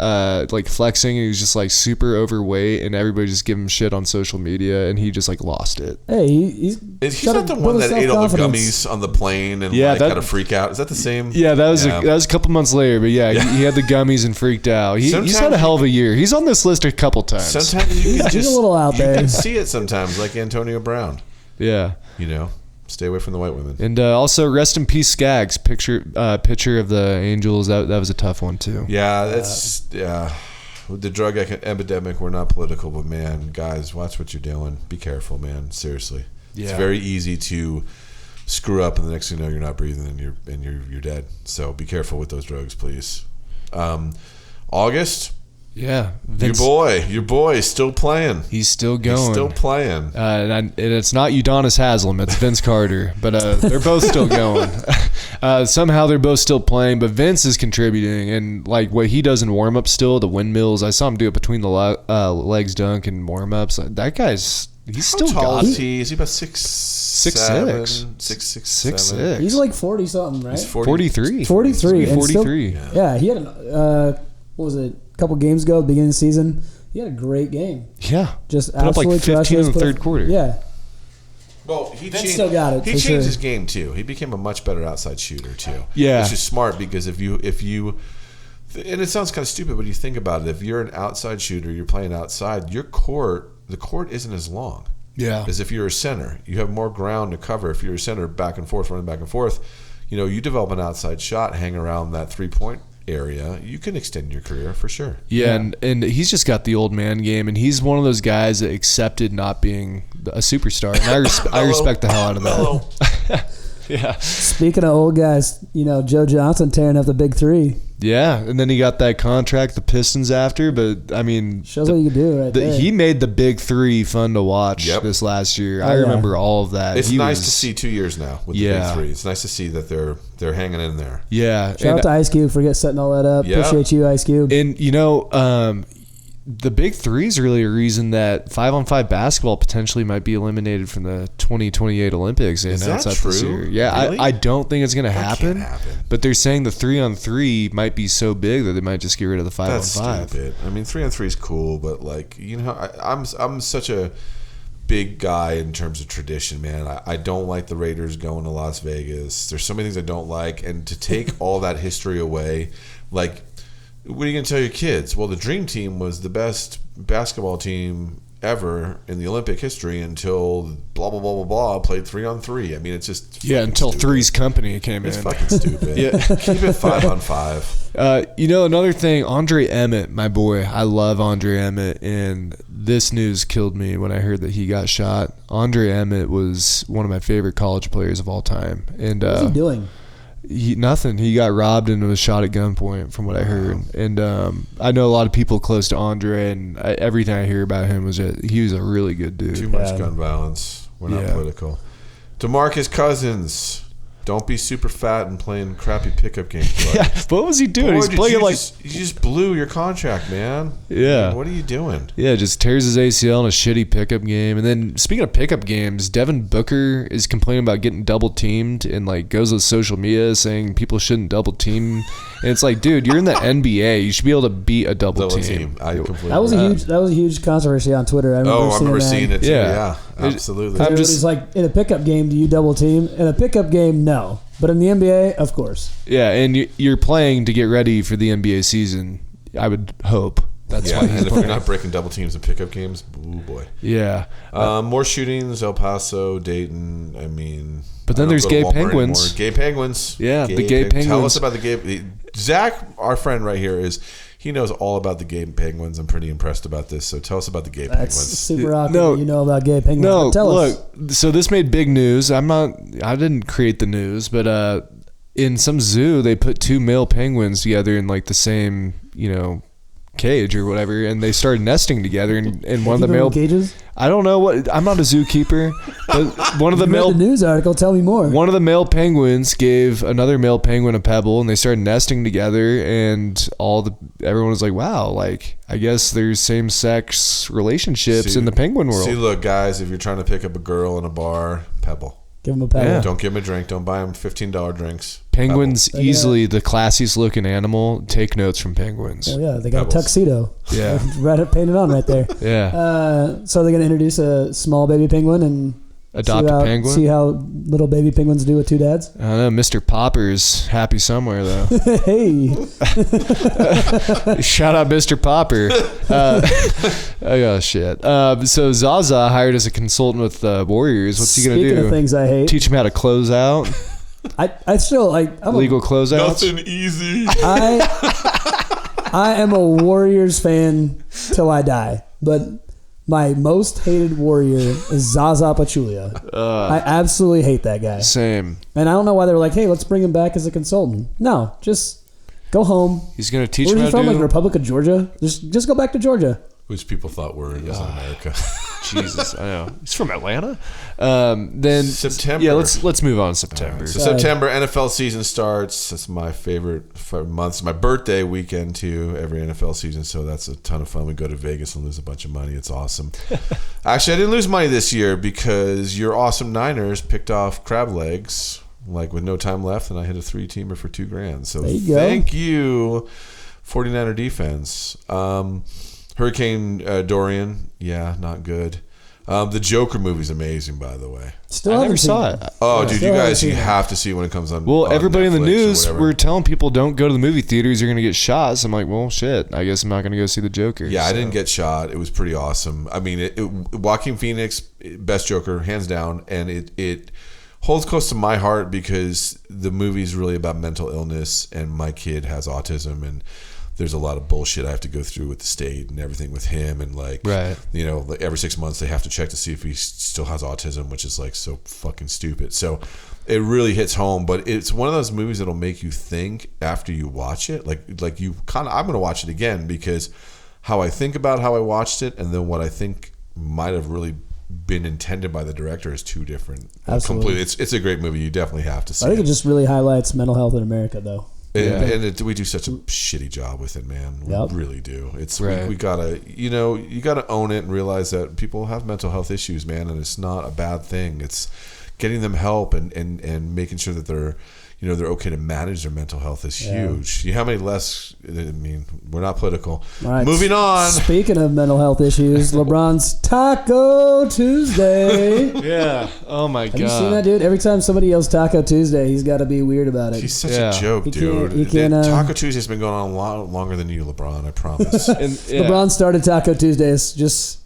Speaker 1: like flexing, and he was just like super overweight, and everybody just giving him shit on social media, and he just like lost it.
Speaker 3: hey, he's
Speaker 2: He's
Speaker 3: gotta
Speaker 2: not the
Speaker 3: build
Speaker 2: one
Speaker 3: his
Speaker 2: that ate all the
Speaker 3: self-confidence.
Speaker 2: gummies on the plane and
Speaker 1: Yeah,
Speaker 2: had a freak out. Is that the same?
Speaker 1: Yeah, that was a couple months later, but yeah, he had the gummies and freaked out. He's
Speaker 2: Sometimes
Speaker 1: had a hell of a year. He's on this list a couple times.
Speaker 2: Sometimes you can
Speaker 3: He's
Speaker 2: just
Speaker 3: a little out
Speaker 2: you
Speaker 3: there.
Speaker 2: can see it sometimes, like Antonio Brown.
Speaker 1: Yeah.
Speaker 2: You know, stay away from the white women.
Speaker 1: And also, rest in peace, Skaggs. Pitcher of the Angels. That was a tough one too.
Speaker 2: Yeah, that's with the drug epidemic. We're not political, but man, guys, watch what you're doing. Be careful, man. Seriously, it's
Speaker 1: Yeah.
Speaker 2: very easy to screw up, and the next thing you know, you're not breathing, and you're dead. So be careful with those drugs, please. August,
Speaker 1: Yeah, Vince,
Speaker 2: your boy is still playing.
Speaker 1: he's still going.
Speaker 2: He's still playing.
Speaker 1: And it's not Udonis Haslem, it's Vince Carter. But they're both still going. Somehow they're both still playing, but Vince is contributing. And like what he does in warm-ups still, the windmills, I saw him do it between the legs dunk and warm-ups. That guy's, he's
Speaker 2: How
Speaker 1: still
Speaker 2: tall
Speaker 1: got
Speaker 2: is
Speaker 1: it.
Speaker 2: he? Is he about 6'6"?
Speaker 1: 6'6".
Speaker 3: He's like 40 something, right?
Speaker 2: He's
Speaker 1: 43.
Speaker 3: 43. And still,
Speaker 1: 43.
Speaker 3: yeah, he had what was it? A couple games ago, beginning of the season, he had a great game.
Speaker 1: Yeah.
Speaker 3: Just
Speaker 1: Put up like
Speaker 3: absolutely
Speaker 1: 15
Speaker 3: crushed
Speaker 1: in the
Speaker 3: it.
Speaker 1: third quarter.
Speaker 3: Yeah,
Speaker 2: Well, he
Speaker 3: Vince
Speaker 2: changed,
Speaker 3: still got it,
Speaker 2: He
Speaker 3: for
Speaker 2: changed
Speaker 3: sure.
Speaker 2: his game too. He became a much better outside shooter too.
Speaker 1: Yeah.
Speaker 2: which is smart because if you, and it sounds kind of stupid, but you think about it. If you're an outside shooter, you're playing outside. The court isn't as long.
Speaker 1: Yeah.
Speaker 2: As if you're a center. You have more ground to cover. If you're a center, back and forth, running back and forth, you develop an outside shot, hang around that 3-point area, you can extend your career for sure.
Speaker 1: Yeah, and he's just got the old man game, and he's one of those guys that accepted not being a superstar, and I respect the hell out of that. Yeah.
Speaker 3: Speaking of old guys, Joe Johnson tearing up the big three.
Speaker 1: Yeah, and then he got that contract, the Pistons after, but I mean,
Speaker 3: shows what you can do there.
Speaker 1: He made the big three fun to watch this last year. I remember all of that.
Speaker 2: It's nice to see 2 years now with the big three. It's nice to see that they're hanging in there.
Speaker 1: Yeah.
Speaker 3: Shout out to Ice Cube for setting all that up.
Speaker 2: Yeah.
Speaker 3: Appreciate you, Ice Cube.
Speaker 1: And the big three is really a reason that 5-on-5 basketball potentially might be eliminated from the 2028 Olympics.
Speaker 2: Is that true?
Speaker 1: This year. Yeah,
Speaker 2: really?
Speaker 1: I don't think it's going to happen.
Speaker 2: Can't happen.
Speaker 1: But they're saying the 3-on-3 might be so big that they might just get rid of the 5-on-5.
Speaker 2: That's stupid. I mean, 3-on-3 is cool, but I'm such a big guy in terms of tradition, man. I don't like the Raiders going to Las Vegas. There's so many things I don't like, and to take all that history away, like. What are you going to tell your kids? Well, the Dream Team was the best basketball team ever in the Olympic history until blah, blah, blah, blah, blah, played 3-on-3. I mean, it's just
Speaker 1: until
Speaker 2: stupid.
Speaker 1: Three's Company came
Speaker 2: It's
Speaker 1: in.
Speaker 2: fucking stupid. Yeah. Keep it 5-on-5.
Speaker 1: Another thing, Andre Emmett, my boy, I love Andre Emmett, and this news killed me when I heard that he got shot. Andre Emmett was one of my favorite college players of all time. And
Speaker 3: what's he doing?
Speaker 1: Nothing. He got robbed and was shot at gunpoint, from what I heard. And I know a lot of people close to Andre, and everything I hear about him was that he was a really good dude.
Speaker 2: Too much gun violence. We're not political. DeMarcus Cousins. Don't be super fat and playing crappy pickup games.
Speaker 1: Yeah, what was he doing? He's playing
Speaker 2: you just blew your contract, man.
Speaker 1: Yeah.
Speaker 2: I mean, what are you doing?
Speaker 1: Yeah, just tears his ACL in a shitty pickup game. And then speaking of pickup games, Devin Booker is complaining about getting double teamed and goes on social media saying people shouldn't double team. And it's like, dude, you're in the NBA. You should be able to beat a double team.
Speaker 2: I completely
Speaker 3: that was a huge controversy on Twitter. I remember seeing it
Speaker 2: too. Yeah, absolutely.
Speaker 3: Everybody's like, in a pickup game, do you double team? In a pickup game, no. But in the NBA, of course.
Speaker 1: Yeah, and you're playing to get ready for the NBA season, I would hope. That's why he's
Speaker 2: and if
Speaker 1: playing.
Speaker 2: you're not breaking double teams in pickup games, oh boy.
Speaker 1: Yeah.
Speaker 2: More shootings, El Paso, Dayton. I mean,
Speaker 1: but then there's gay penguins.
Speaker 2: Anymore. Gay penguins.
Speaker 1: Yeah, the gay penguins.
Speaker 2: Tell us about the gay. Zach, our friend right here, he knows all about the gay penguins. I'm pretty impressed about this. So tell us about the gay penguins.
Speaker 3: That's super awkward. You know about gay penguins. No, tell us.
Speaker 1: So this made big news. I didn't create the news, but in some zoo they put two male penguins together in the same cage or whatever, and they started nesting together. And one of the male
Speaker 3: cages.
Speaker 1: I don't know what. I'm not a zookeeper, but one of the male.
Speaker 3: Read the news article. Tell me more.
Speaker 1: One of the male penguins gave another male penguin a pebble, and they started nesting together. And everyone was like, "Wow! I guess there's same-sex relationships in the penguin world."
Speaker 2: See, look, guys, if you're trying to pick up a girl in a bar, pebble.
Speaker 3: Give them a pebble.
Speaker 1: Yeah.
Speaker 2: Don't give them a drink. Don't buy them $15 drinks.
Speaker 1: Penguins, easily the classiest looking animal. Take notes from penguins.
Speaker 3: Oh yeah, they got a tuxedo.
Speaker 1: Yeah,
Speaker 3: right up painted on right there.
Speaker 1: Yeah.
Speaker 3: So they're gonna introduce a small baby penguin and
Speaker 1: adopt a penguin.
Speaker 3: See how little baby penguins do with two dads.
Speaker 1: I don't know. Mr. Popper's happy somewhere though.
Speaker 3: Hey.
Speaker 1: Shout out Mr. Popper. Oh shit. So Zaza hired as a consultant with Warriors. What's he gonna do?
Speaker 3: Speaking of things I hate,
Speaker 1: teach him how to close out.
Speaker 3: I still I'm
Speaker 1: legal closeouts.
Speaker 2: Nothing easy.
Speaker 3: I am a Warriors fan till I die, but my most hated Warrior is Zaza Pachulia. I absolutely hate that guy.
Speaker 1: Same.
Speaker 3: And I don't know why they were like, hey, let's bring him back as a consultant. No, just go home.
Speaker 1: He's going to teach
Speaker 3: him
Speaker 1: how
Speaker 3: to do... Where are you from, the Republic of Georgia? Just go back to Georgia.
Speaker 2: Which people thought was in America.
Speaker 1: Jesus, I know. He's from Atlanta. Then
Speaker 2: September.
Speaker 1: Yeah, let's move on to September.
Speaker 2: Right. So September, NFL season starts. That's my favorite month. It's my birthday weekend too. Every NFL season, so that's a ton of fun. We go to Vegas and lose a bunch of money. It's awesome. Actually, I didn't lose money this year because your awesome Niners picked off crab legs with no time left, and I hit a 3-teamer for $2,000. So thank you, 49er defense. Hurricane Dorian, not good. The Joker movie's amazing, by the way.
Speaker 3: Still
Speaker 4: I
Speaker 3: haven't
Speaker 4: never
Speaker 3: seen
Speaker 4: saw
Speaker 3: it.
Speaker 4: it.
Speaker 2: Oh,
Speaker 3: Yeah,
Speaker 2: dude,
Speaker 3: still
Speaker 2: you
Speaker 3: haven't
Speaker 2: guys,
Speaker 3: seen
Speaker 2: you
Speaker 3: it.
Speaker 2: have to see when it comes on.
Speaker 4: Well,
Speaker 2: on
Speaker 4: everybody in the
Speaker 2: Netflix or
Speaker 4: news
Speaker 2: whatever.
Speaker 4: were telling people don't go to the movie theaters. You're going to get shot. So I'm like, well, shit. I guess I'm not going to go see the Joker.
Speaker 2: Yeah, I
Speaker 4: So-
Speaker 2: didn't get shot. It was pretty awesome. I mean, Joaquin Phoenix, best Joker, hands down, and it holds close to my heart because the movie is really about mental illness, and my kid has autism, and there's a lot of bullshit I have to go through with the state and everything with him, and like,
Speaker 4: Right.
Speaker 2: you know, like every 6 months they have to check to see if he still has autism, which is like so fucking stupid. So it really hits home, but it's one of those movies that'll make you think after you watch it. Like you kind of, I'm gonna watch it again because how I think about how I watched it and then what I think might have really been intended by the director is two different.
Speaker 3: Absolutely.
Speaker 2: Completely. It's a great movie. You definitely have to see
Speaker 3: I think
Speaker 2: it.
Speaker 3: it just really highlights mental health in America, though.
Speaker 2: And we do such a shitty job with it, man. We
Speaker 3: Yep.
Speaker 2: really do. It's
Speaker 4: Right.
Speaker 2: we gotta, you know, you gotta own it and realize that people have mental health issues, man, and it's not a bad thing. It's getting them help and making sure that they're, you know, they're okay to manage their mental health is huge. You know how many less? I mean, we're not political.
Speaker 3: All right.
Speaker 2: Moving on.
Speaker 3: Speaking of mental health issues, LeBron's Taco Tuesday.
Speaker 4: Yeah. Oh, my God.
Speaker 3: Have you seen that, dude? Every time somebody yells Taco Tuesday, he's got to be weird about it.
Speaker 2: He's such
Speaker 4: Yeah.
Speaker 2: a joke,
Speaker 3: He can't-
Speaker 2: dude.
Speaker 3: he can't,
Speaker 2: Taco Tuesday's been going on a lot longer than you, LeBron. I promise.
Speaker 4: And, yeah.
Speaker 3: LeBron started Taco Tuesdays. Just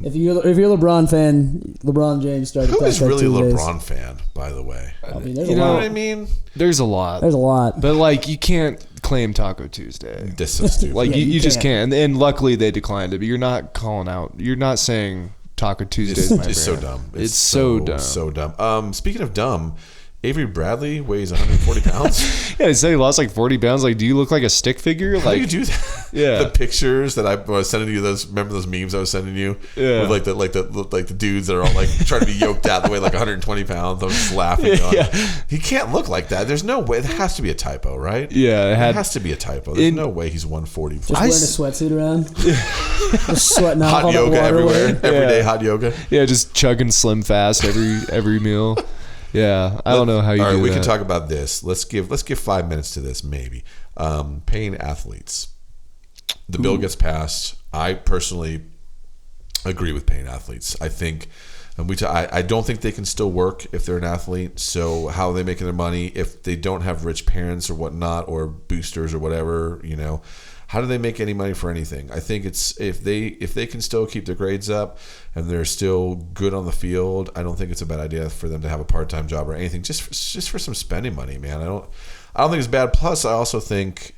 Speaker 3: if you're a LeBron fan, LeBron James started
Speaker 2: Who
Speaker 3: Taco
Speaker 2: is really a
Speaker 3: Tuesdays.
Speaker 2: LeBron fan, by the way?
Speaker 3: I mean, there's
Speaker 4: You
Speaker 3: a
Speaker 2: You know
Speaker 3: lot.
Speaker 2: what I mean?
Speaker 4: There's a lot.
Speaker 3: There's a lot.
Speaker 4: But, like, you can't claim Taco Tuesday.
Speaker 2: That's so stupid.
Speaker 4: Like,
Speaker 3: Yeah,
Speaker 4: you
Speaker 3: you
Speaker 4: just
Speaker 3: can't.
Speaker 4: can't. And luckily they declined it. But you're not calling out. You're not saying Taco Tuesday is my
Speaker 2: It's so
Speaker 4: brand.
Speaker 2: dumb.
Speaker 4: It's so dumb.
Speaker 2: So dumb. Speaking of dumb, Avery Bradley weighs 140 pounds.
Speaker 4: Yeah, they say he lost like 40 pounds. Like, do you look like a stick figure?
Speaker 2: How
Speaker 4: Like,
Speaker 2: do you do that?
Speaker 4: Yeah.
Speaker 2: The pictures that I was sending you, those, remember those memes I was sending you?
Speaker 4: Yeah.
Speaker 2: With like the dudes that are all like trying to be yoked out the way like 120 pounds. I was just laughing. Going,
Speaker 4: Yeah.
Speaker 2: He can't look like that. There's no way. It has to be a typo, right?
Speaker 4: Yeah, it had-
Speaker 2: has to be a typo. There's
Speaker 4: In-
Speaker 2: no way he's 140.
Speaker 3: Just
Speaker 4: I
Speaker 3: wearing a
Speaker 4: s-
Speaker 3: sweatsuit around. Just sweating out
Speaker 2: Hot
Speaker 3: all that
Speaker 2: yoga
Speaker 3: water
Speaker 2: everywhere.
Speaker 3: away.
Speaker 2: Every
Speaker 4: Yeah.
Speaker 2: day hot yoga.
Speaker 4: yeah, just chugging Slim Fast every meal. Yeah, I don't know how you
Speaker 2: All right,
Speaker 4: do
Speaker 2: we
Speaker 4: that.
Speaker 2: can talk about this. Let's give 5 minutes to this, maybe. Paying athletes. The bill gets passed. I personally agree with paying athletes. I think, and I don't think they can still work if they're an athlete. So how are they making their money if they don't have rich parents or whatnot, or boosters or whatever? You know, how do they make any money for anything? I think it's if they can still keep their grades up and they're still good on the field. I don't think it's a bad idea for them to have a part-time job or anything, just for some spending money, man. I don't think it's bad. Plus, I also think,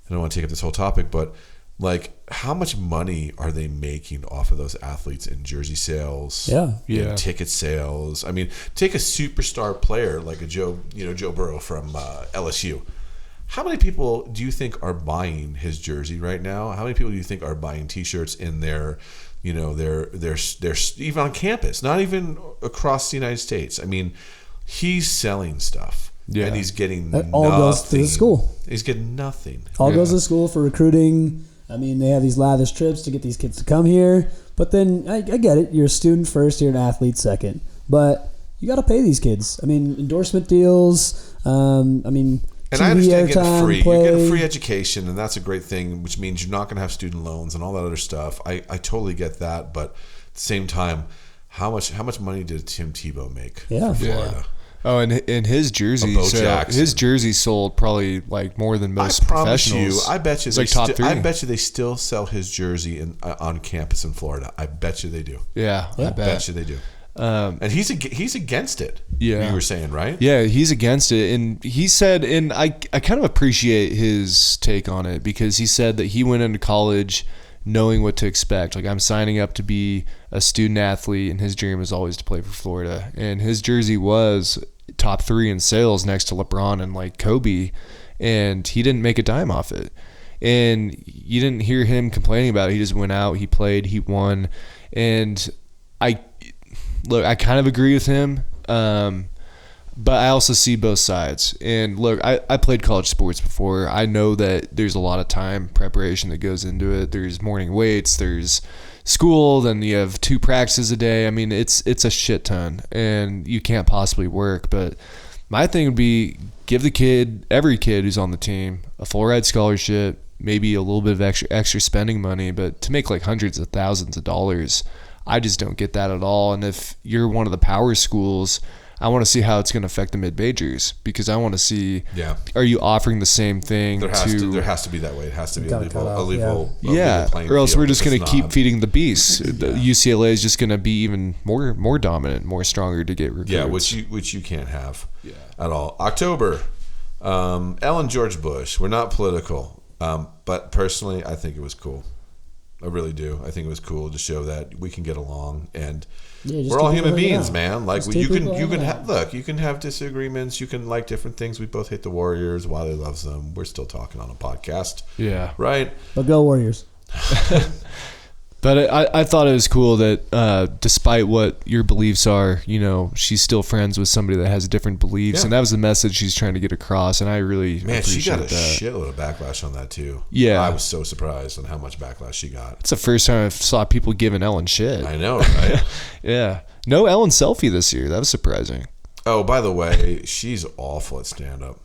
Speaker 2: I don't want to take up this whole topic, but like, how much money are they making off of those athletes in jersey sales?
Speaker 3: Yeah.
Speaker 2: In ticket sales. I mean, take a superstar player like a Joe Burrow from LSU. How many people do you think are buying his jersey right now? How many people do you think are buying T-shirts in their even on campus, not even across the United States? I mean, he's selling stuff.
Speaker 4: Yeah.
Speaker 2: And he's getting
Speaker 3: That all goes to the
Speaker 2: nothing.
Speaker 3: school.
Speaker 2: He's getting nothing.
Speaker 3: All
Speaker 4: Yeah.
Speaker 3: goes to school for recruiting. I mean, they have these lavish trips to get these kids to come here. But then, I get it. You're a student first, you're an athlete second. But you got to pay these kids. I mean, endorsement deals.
Speaker 2: And I
Speaker 3: TV
Speaker 2: understand getting
Speaker 3: airtime,
Speaker 2: free.
Speaker 3: play.
Speaker 2: You're getting free education, and that's a great thing, which means you're not going to have student loans and all that other stuff. I totally get that. But at the same time, how much money did Tim Tebow make
Speaker 3: Yeah.
Speaker 2: for Florida?
Speaker 4: Oh, and his jersey,
Speaker 2: Bo
Speaker 4: so
Speaker 2: Jackson.
Speaker 4: his jersey sold probably like more than most
Speaker 2: I promise you,
Speaker 4: professionals.
Speaker 2: I bet you,
Speaker 4: it's like top three.
Speaker 2: I bet you they still sell his jersey on campus in Florida. I bet you they do.
Speaker 4: Yeah, I
Speaker 2: I bet
Speaker 4: bet.
Speaker 2: you they do.
Speaker 4: Um,
Speaker 2: And he's against it.
Speaker 4: Yeah.
Speaker 2: You were saying, right?
Speaker 4: Yeah, he's against it, and he said, and I kind of appreciate his take on it because he said that he went into college knowing what to expect. Like, I'm signing up to be a student athlete, and his dream is always to play for Florida. And his jersey was top 3 in sales next to LeBron and like Kobe, and he didn't make a dime off it. And you didn't hear him complaining about it. He just went out, he played, he won, and I kind of agree with him. But I also see both sides. And look, I played college sports before. I know that there's a lot of time preparation that goes into it. There's morning weights, there's school, then you have 2 practices a day. I mean, it's a shit ton, and you can't possibly work. But my thing would be give every kid who's on the team a full ride scholarship, maybe a little bit of extra spending money, but to make like hundreds of thousands of dollars, I just don't get that at all. And if you're one of the power schools, I want to see how it's going to affect the mid-majors, because I want to see, are you offering the same thing
Speaker 2: there has to be that way. It has to be a level playing
Speaker 4: or else
Speaker 2: field.
Speaker 4: we're just going to keep
Speaker 2: not.
Speaker 4: feeding the beast. The UCLA is just going to be even more dominant, more stronger to get recruits.
Speaker 2: Yeah, which you can't have at all. October, Ellen George Bush. We're not political, but personally, I think it was cool. I really do. I think it was cool to show that we can get along, and we're all human beings, man. Like you can have disagreements. You can like different things. We both hate the Warriors. Wiley loves them. We're still talking on a podcast.
Speaker 4: Yeah.
Speaker 2: Right.
Speaker 3: But go Warriors.
Speaker 4: But I thought it was cool that despite what your beliefs are, you know, she's still friends with somebody that has different beliefs, and that was the message she's trying to get across. And I really appreciate
Speaker 2: she got a
Speaker 4: that.
Speaker 2: shitload of backlash on that too.
Speaker 4: Yeah,
Speaker 2: I was so surprised on how much backlash she got.
Speaker 4: It's the first time I saw people giving Ellen shit.
Speaker 2: I know, right?
Speaker 4: Yeah, no Ellen selfie this year. That was surprising.
Speaker 2: Oh, by the way, she's awful at stand up.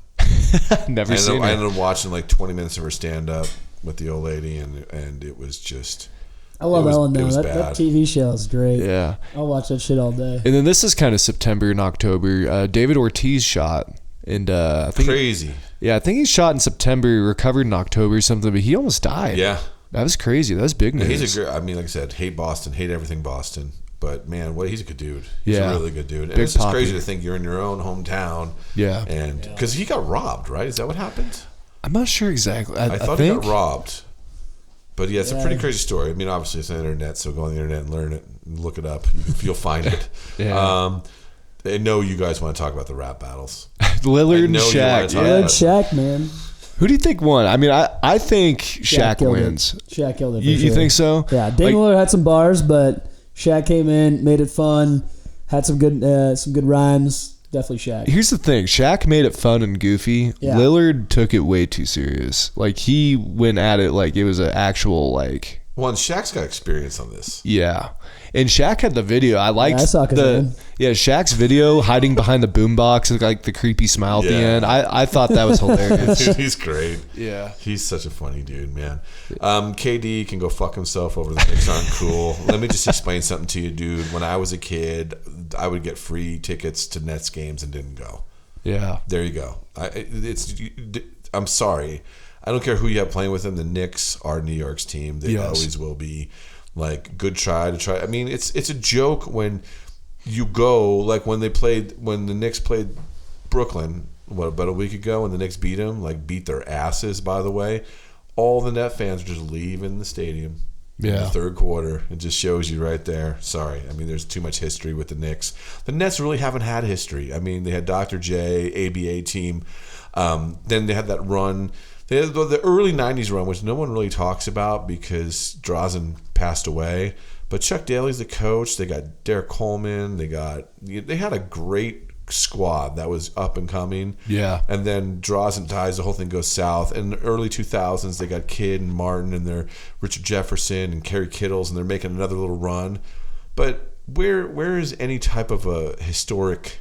Speaker 4: Never seen her.
Speaker 2: I ended up watching like 20 minutes of her stand up with the old lady, and it was just.
Speaker 3: I love Ellen though. That
Speaker 2: bad.
Speaker 3: TV show is great.
Speaker 4: Yeah.
Speaker 3: I'll watch that shit all day.
Speaker 4: And then this is kind of September and October. David Ortiz shot, and I think
Speaker 2: crazy.
Speaker 4: I think he shot in September, recovered in October or something, but he almost died.
Speaker 2: Yeah.
Speaker 4: That was crazy. That was big news.
Speaker 2: He's a great. I mean, like I said, hate Boston, hate everything Boston. But man, he's a good dude. He's a really good dude. And it's just crazy to think you're in your own hometown.
Speaker 4: Yeah.
Speaker 2: And because he got robbed, right? Is that what happened?
Speaker 4: I'm not sure exactly. I
Speaker 2: thought
Speaker 4: think
Speaker 2: he got robbed. But yeah, it's a pretty crazy story. I mean, obviously it's on the internet, so go on the internet and learn it and look it up. You'll find it. I know you guys want to talk about the rap battles.
Speaker 4: Lillard and Shaq.
Speaker 3: Lillard, Shaq, man.
Speaker 4: Who do you think won? I mean, I think Shaq wins.
Speaker 3: Shaq killed it.
Speaker 4: You think so?
Speaker 3: Yeah, Dame Lillard had some bars, but Shaq came in, made it fun, had some good rhymes. Definitely Shaq.
Speaker 4: Here's the thing. Shaq made it fun and goofy.
Speaker 3: Yeah.
Speaker 4: Lillard took it way too serious. Like, he went at it like it was an actual, like...
Speaker 2: Well, and Shaq's got experience on this.
Speaker 4: Yeah. And Shaq had the video. I liked
Speaker 3: I saw
Speaker 4: Shaq's video hiding behind the boombox with like the creepy smile at the end. I thought that was hilarious.
Speaker 2: Dude, he's great.
Speaker 4: Yeah.
Speaker 2: He's such a funny dude, man. KD can go fuck himself over the Knicks aren't cool. Let me just explain something to you, dude. When I was a kid, I would get free tickets to Nets games and didn't go.
Speaker 4: Yeah.
Speaker 2: There you go. I'm sorry. I don't care who you have playing with them. The Knicks are New York's team. They always will be. Like, good try to try. I mean, it's a joke when you go, like when the Knicks played Brooklyn, about a week ago, and the Knicks beat them, like beat their asses, by the way. All the Net fans are just leaving the stadium in the third quarter. It just shows you right there. Sorry. I mean, there's too much history with the Knicks. The Nets really haven't had history. I mean, they had Dr. J, ABA team. Then they had that run. They had the early 90s run, which no one really talks about because Drazen passed away. But Chuck Daly's the coach. They got Derek Coleman. They had a great squad that was up and coming.
Speaker 4: Yeah.
Speaker 2: And then Drazen dies. The whole thing goes south. In the early 2000s, they got Kidd and Martin and their Richard Jefferson and Kerry Kittles, and they're making another little run. But where is any type of a historic...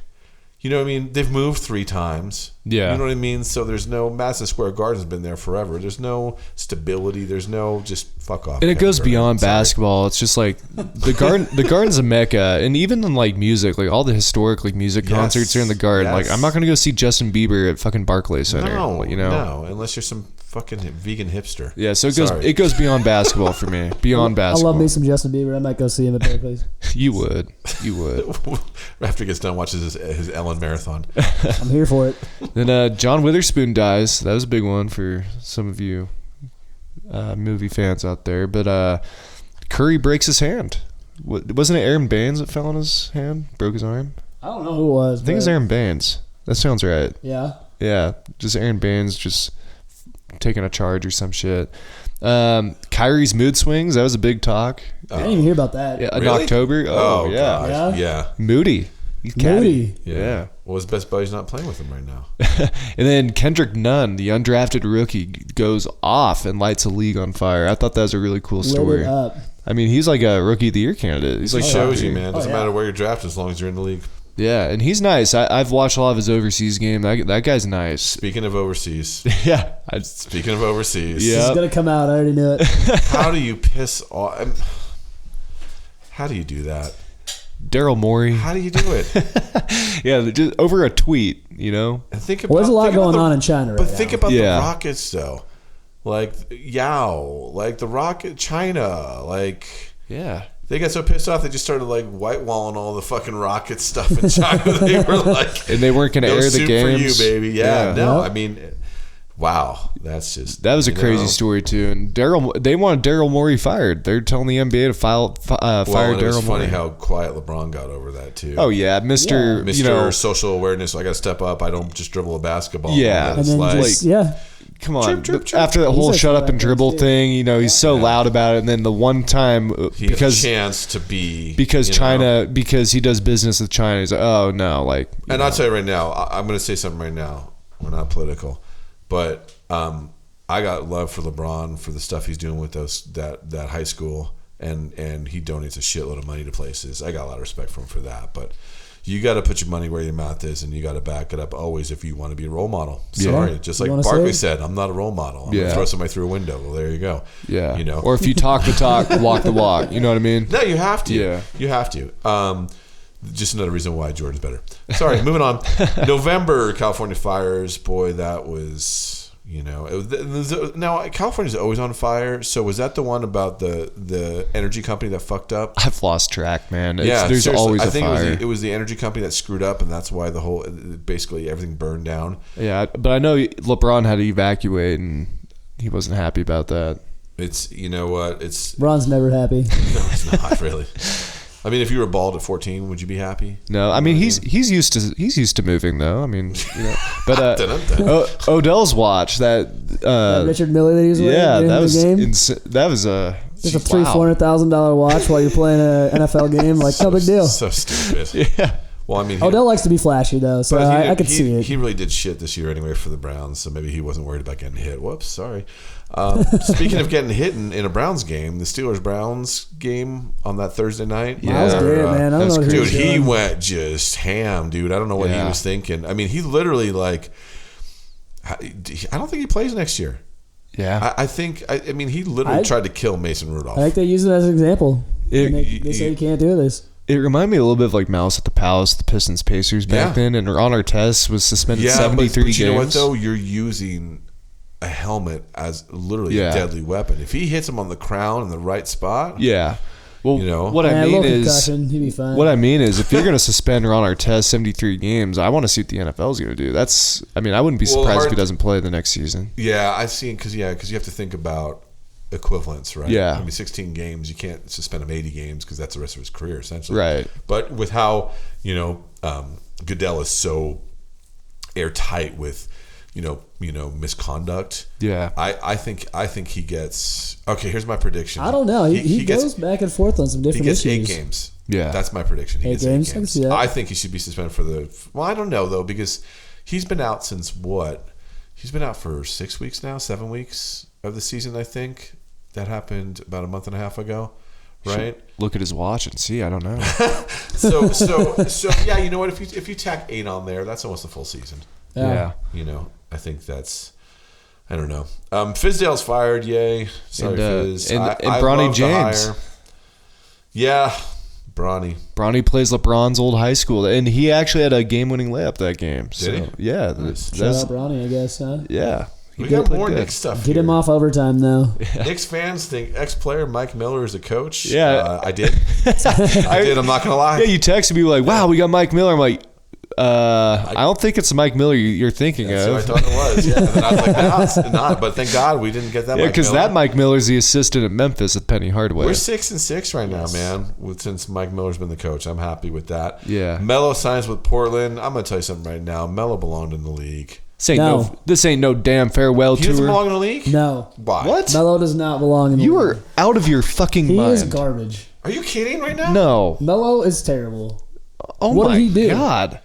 Speaker 2: You know what I mean? They've moved 3 times.
Speaker 4: Yeah.
Speaker 2: You know what I mean? So there's no... Madison Square Garden's been there forever. There's no stability. There's no... Just fuck off.
Speaker 4: And it goes beyond basketball. It's just like the Garden's a mecca. And even in like music, like all the historic like music concerts are in the Garden.
Speaker 2: Yes.
Speaker 4: Like, I'm not going to go see Justin Bieber at fucking Barclays Center.
Speaker 2: No,
Speaker 4: you know?
Speaker 2: No, unless you're some fucking vegan hipster.
Speaker 4: Yeah, so it goes beyond basketball for me. Beyond basketball.
Speaker 3: I love me some Justin Bieber. I might go see him at Barclays.
Speaker 4: You would.
Speaker 2: After he gets done, watches his Ellen marathon.
Speaker 3: I'm here for it.
Speaker 4: Then John Witherspoon dies. That was a big one for some of you movie fans out there. But Curry breaks his hand. Wasn't it Aaron Baines that fell on his hand? Broke his arm?
Speaker 3: I don't know who it was.
Speaker 4: I think it's Aaron Baines. That sounds right.
Speaker 3: Yeah?
Speaker 4: Yeah, just Aaron Baines just taking a charge or some shit. Kyrie's mood swings. That was a big talk.
Speaker 3: I didn't even hear about that.
Speaker 4: Yeah, in
Speaker 2: Really?
Speaker 4: October. Oh, yeah.
Speaker 2: gosh. Yeah.
Speaker 4: Moody. He's catty. Yeah.
Speaker 2: Well, his best buddy's not playing with him right now.
Speaker 4: And then Kendrick Nunn, the undrafted rookie, goes off and lights a league on fire. I thought that was a really cool
Speaker 3: Lit
Speaker 4: story.
Speaker 3: it up.
Speaker 4: I mean, he's like a rookie of the year candidate. He's like
Speaker 2: It shows you,
Speaker 4: top tier.
Speaker 2: man. Doesn't matter where you're drafted as long as you're in the league.
Speaker 4: Yeah, and he's nice. I've watched a lot of his overseas game. That guy's nice.
Speaker 2: Speaking of overseas.
Speaker 4: Yeah.
Speaker 2: Speaking of overseas.
Speaker 4: Yeah.
Speaker 3: It's going to come out. I already knew it.
Speaker 2: How do you piss off? How do you do that?
Speaker 4: Daryl Morey.
Speaker 2: How do you do it?
Speaker 4: Yeah, just over a tweet, you know?
Speaker 2: And think about,
Speaker 3: Well, there's a lot
Speaker 2: think about
Speaker 3: going
Speaker 2: the-
Speaker 3: on in China right
Speaker 2: But
Speaker 3: now.
Speaker 2: think about
Speaker 4: Yeah.
Speaker 2: the Rockets, though. Like Yao, like the Rocket, China, like
Speaker 4: Yeah.
Speaker 2: they got so pissed off they just started like whitewalling all the fucking Rocket stuff in China. They were like,
Speaker 4: And they weren't going to
Speaker 2: no
Speaker 4: air the
Speaker 2: soup
Speaker 4: games.
Speaker 2: for you, baby. Yeah, no,
Speaker 3: Yep.
Speaker 2: I mean, wow, that's just
Speaker 4: That was a
Speaker 2: you
Speaker 4: crazy
Speaker 2: know.
Speaker 4: story too, and they wanted Daryl Morey fired. They're telling the NBA to fire
Speaker 2: Well, and it was
Speaker 4: Daryl
Speaker 2: funny
Speaker 4: Morey.
Speaker 2: how quiet LeBron got over that too.
Speaker 4: Oh yeah, Mr.
Speaker 2: Mr.
Speaker 4: You know,
Speaker 2: Social Awareness. I got to step up. I don't just dribble a basketball.
Speaker 4: Yeah.
Speaker 2: And
Speaker 3: And
Speaker 2: it's
Speaker 3: then
Speaker 2: like,
Speaker 3: just, yeah.
Speaker 4: come on.
Speaker 2: Chirp, chirp,
Speaker 4: After that
Speaker 3: He's
Speaker 4: whole
Speaker 3: a
Speaker 4: shut up and
Speaker 3: celebrity,
Speaker 4: dribble
Speaker 3: too.
Speaker 4: thing, you know, he's so loud about it. And then the one time
Speaker 2: he
Speaker 4: because
Speaker 2: has a chance to be
Speaker 4: because
Speaker 2: you know.
Speaker 4: China because he does business with China, he's like, oh no, like. you
Speaker 2: And
Speaker 4: know.
Speaker 2: I'll tell you right now, I'm going to say something right now. We're not political, but I got love for LeBron for the stuff he's doing with that high school, and he donates a shitload of money to places. I got a lot of respect for him for that, but you got to put your money where your mouth is, and you got to back it up always if you want to be a role model. Sorry, just like
Speaker 3: You wanna
Speaker 2: Barkley
Speaker 3: say it?
Speaker 2: said, I'm not a role model. I'm going
Speaker 4: Yeah.
Speaker 2: to throw somebody through a window. Well, there you go.
Speaker 4: Yeah.
Speaker 2: You know,
Speaker 4: Or if you talk the talk, walk the walk. You know what I mean?
Speaker 2: no, you have to.
Speaker 4: Yeah.
Speaker 2: You have to. Just another reason why Jordan's better. Sorry, moving on. November, California fires. Boy, that was, you know. Now, California's always on fire. So was that the one about the energy company that fucked up?
Speaker 4: I've lost track, man. There's
Speaker 2: seriously.
Speaker 4: always
Speaker 2: I
Speaker 4: a
Speaker 2: think
Speaker 4: fire.
Speaker 2: it was the energy company that screwed up, and that's why basically everything burned down.
Speaker 4: Yeah, but I know LeBron had to evacuate, and he wasn't happy about that.
Speaker 2: It's, you know what? It's
Speaker 3: Ron's never happy.
Speaker 2: no, it's not really. I mean, if you were bald at 14, would you be happy?
Speaker 4: No, I mean he's used to moving though. I mean, you know, but
Speaker 2: Dun-dun-dun.
Speaker 4: Odell's watch that
Speaker 3: Richard Miller that he was wearing
Speaker 4: yeah,
Speaker 3: during
Speaker 4: that
Speaker 3: the
Speaker 4: was
Speaker 3: game.
Speaker 4: that was a
Speaker 3: Just a $300,000 watch while you're playing an NFL game. Like, no big deal.
Speaker 2: So stupid.
Speaker 4: Yeah.
Speaker 2: Well, I mean,
Speaker 3: Odell likes to be flashy, though, so
Speaker 2: but
Speaker 3: I could see it.
Speaker 2: He really did shit this year anyway for the Browns, so maybe he wasn't worried about getting hit. Whoops, sorry. Speaking of getting hit in a Browns game, the Steelers-Browns game on that Thursday night.
Speaker 3: Miles
Speaker 4: Yeah.
Speaker 3: Garrett, man. I don't
Speaker 4: That's
Speaker 3: know what
Speaker 2: Dude,
Speaker 3: was
Speaker 2: he
Speaker 3: doing.
Speaker 2: went just ham, dude. I don't know what he
Speaker 4: Yeah.
Speaker 2: was thinking. I mean, he literally, like, I don't think he plays next year.
Speaker 4: Yeah.
Speaker 2: I think, I mean, he literally tried to kill Mason Rudolph.
Speaker 3: I think they use it as an example.
Speaker 4: It-
Speaker 3: They say you can't do this.
Speaker 4: It reminded me a little bit of like Mouse at the Palace, the Pistons Pacers back
Speaker 2: Yeah.
Speaker 4: then, and Ron Artest was suspended
Speaker 2: Yeah,
Speaker 4: 73
Speaker 2: but
Speaker 4: games.
Speaker 2: you know what though? You're using a helmet as literally
Speaker 4: Yeah.
Speaker 2: a deadly weapon. If he hits him on the crown in the right spot,
Speaker 4: Yeah. Well,
Speaker 2: You know?
Speaker 4: what
Speaker 3: Yeah,
Speaker 4: I
Speaker 3: a
Speaker 4: mean
Speaker 3: little
Speaker 4: is
Speaker 3: concussion, he'd be fine.
Speaker 4: what I mean is if you're going to suspend Ron Artest 73 games, I want to see what the NFL is going to do. That's I mean, I wouldn't be
Speaker 2: Well,
Speaker 4: surprised if
Speaker 2: hard-
Speaker 4: he doesn't play the next season.
Speaker 2: yeah, I've seen because you have to think about equivalence, right?
Speaker 4: Yeah.
Speaker 2: I mean, 16 games, you can't suspend him 80 games because that's the rest of his career essentially.
Speaker 4: Right.
Speaker 2: But with how Goodell is so airtight with misconduct.
Speaker 4: Yeah.
Speaker 2: I think he gets okay. Here's my prediction.
Speaker 3: I don't know. He
Speaker 2: gets
Speaker 3: goes back and forth on some
Speaker 2: he
Speaker 3: different
Speaker 2: gets
Speaker 3: issues.
Speaker 2: 8 games.
Speaker 4: Yeah.
Speaker 2: That's my prediction. He
Speaker 3: 8
Speaker 2: gets
Speaker 3: games?
Speaker 2: 8
Speaker 3: I can
Speaker 2: games.
Speaker 3: see that.
Speaker 2: I think he should be suspended for well, I don't know though because he's been out since what? He's been out for 6 weeks now, 7 weeks of the season. I think that happened about a month and a half ago, right?
Speaker 4: Look at his watch and see. I don't know.
Speaker 2: So yeah. You know what? If you tack 8 on there, that's almost a full season.
Speaker 4: Yeah.
Speaker 2: You know, I think that's. I don't know. Fizdale's fired. Yay! Sorry, Fizz.
Speaker 4: and
Speaker 2: I
Speaker 4: Bronny
Speaker 2: love the
Speaker 4: James.
Speaker 2: hire. Yeah, Bronny.
Speaker 4: Bronny plays LeBron's old high school, and he actually had a game-winning layup that game. So,
Speaker 2: he?
Speaker 4: yeah,
Speaker 2: Nice.
Speaker 3: Shout out Bronny, I guess, huh?
Speaker 4: yeah.
Speaker 2: We
Speaker 4: He
Speaker 2: got
Speaker 4: played
Speaker 2: more
Speaker 4: good.
Speaker 2: Knicks stuff.
Speaker 3: Get
Speaker 2: here.
Speaker 3: him off overtime, though.
Speaker 2: Knicks fans think ex-player Mike Miller is a coach.
Speaker 4: Yeah.
Speaker 2: I did. I did. I'm not gonna lie.
Speaker 4: Yeah, you texted me like, "Wow, we got Mike Miller." I'm like, I don't think it's the Mike Miller you're thinking
Speaker 2: That's
Speaker 4: of.
Speaker 2: what I thought it was. Yeah. And then I was like, no, it's not. But thank God we didn't get that.
Speaker 4: Yeah,
Speaker 2: Mike
Speaker 4: because
Speaker 2: Miller.
Speaker 4: that Mike Miller's the assistant at Memphis at Penny Hardaway.
Speaker 2: We're 6-6 right now, man. Since Mike Miller's been the coach, I'm happy with that.
Speaker 4: Yeah.
Speaker 2: Melo signs with Portland. I'm gonna tell you something right now. Melo belonged in the league.
Speaker 4: This ain't no damn farewell
Speaker 2: He doesn't
Speaker 4: tour.
Speaker 2: belong in the league.
Speaker 3: No.
Speaker 2: Why?
Speaker 4: What?
Speaker 3: Melo does not belong in the
Speaker 4: You
Speaker 3: league.
Speaker 4: are out of your fucking
Speaker 3: He
Speaker 4: mind.
Speaker 3: is garbage.
Speaker 2: Are you kidding right now?
Speaker 4: No.
Speaker 3: Melo is terrible.
Speaker 4: Oh
Speaker 3: What did
Speaker 4: my
Speaker 3: he do?
Speaker 4: God.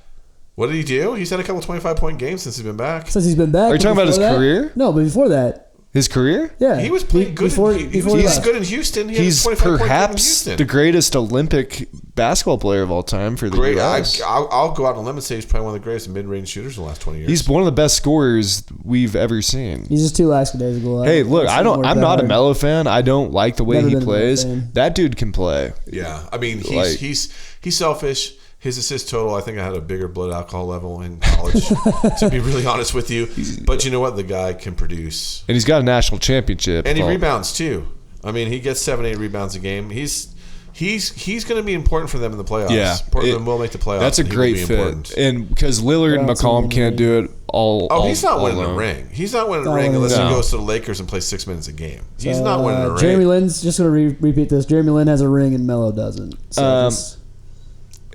Speaker 2: What did he do? He's had a couple 25-point games since he's been back.
Speaker 3: Since he's been back.
Speaker 4: Are you
Speaker 3: but
Speaker 4: talking about his
Speaker 3: before that-
Speaker 4: career?
Speaker 3: No, but before that.
Speaker 4: His career?
Speaker 3: Yeah,
Speaker 2: He was playing good.
Speaker 3: before
Speaker 2: He
Speaker 3: he
Speaker 2: was
Speaker 3: left.
Speaker 2: good in Houston. He
Speaker 4: He's
Speaker 2: had a 25 point game in
Speaker 4: perhaps
Speaker 2: Houston.
Speaker 4: the greatest Olympic basketball player of all time for the
Speaker 2: Great.
Speaker 4: U.S.
Speaker 2: I'll go out on a limb and say he's probably one of the greatest mid-range shooters in the last 20 years.
Speaker 4: He's one of the best scorers we've ever seen.
Speaker 3: He's just too lackadaisical.
Speaker 4: Hey, look, I'm not a
Speaker 3: mellow.
Speaker 4: Melo fan. I don't like the way
Speaker 3: Never
Speaker 4: he
Speaker 3: been a Melo
Speaker 4: plays.
Speaker 3: fan.
Speaker 4: That dude can play.
Speaker 2: Yeah, I mean,
Speaker 4: Like-
Speaker 2: he's selfish. His assist total, I think I had a bigger blood alcohol level in college, to be really honest with you. But you know what? The guy can produce.
Speaker 4: And he's got a national championship.
Speaker 2: And he
Speaker 4: Paul.
Speaker 2: rebounds, too. I mean, he gets 7-8 rebounds a game. He's going to be important for them in the playoffs.
Speaker 4: Yeah.
Speaker 2: Portland will make the playoffs.
Speaker 4: That's a
Speaker 2: and he will
Speaker 4: great
Speaker 2: be
Speaker 4: fit.
Speaker 2: important.
Speaker 4: And because Lillard and
Speaker 3: Well, it's
Speaker 4: McCollum
Speaker 3: a
Speaker 4: can't do it all
Speaker 2: Oh, he's not
Speaker 4: all
Speaker 2: winning a
Speaker 4: alone.
Speaker 2: ring. He's not winning a
Speaker 3: Not
Speaker 2: ring
Speaker 3: winning a
Speaker 2: unless
Speaker 4: ring.
Speaker 2: he
Speaker 4: No.
Speaker 2: goes to the Lakers and plays 6 minutes a game. He's
Speaker 3: So,
Speaker 2: not winning a ring.
Speaker 3: Jeremy Lin's just going to repeat this. Jeremy Lin has a ring and Melo doesn't. So as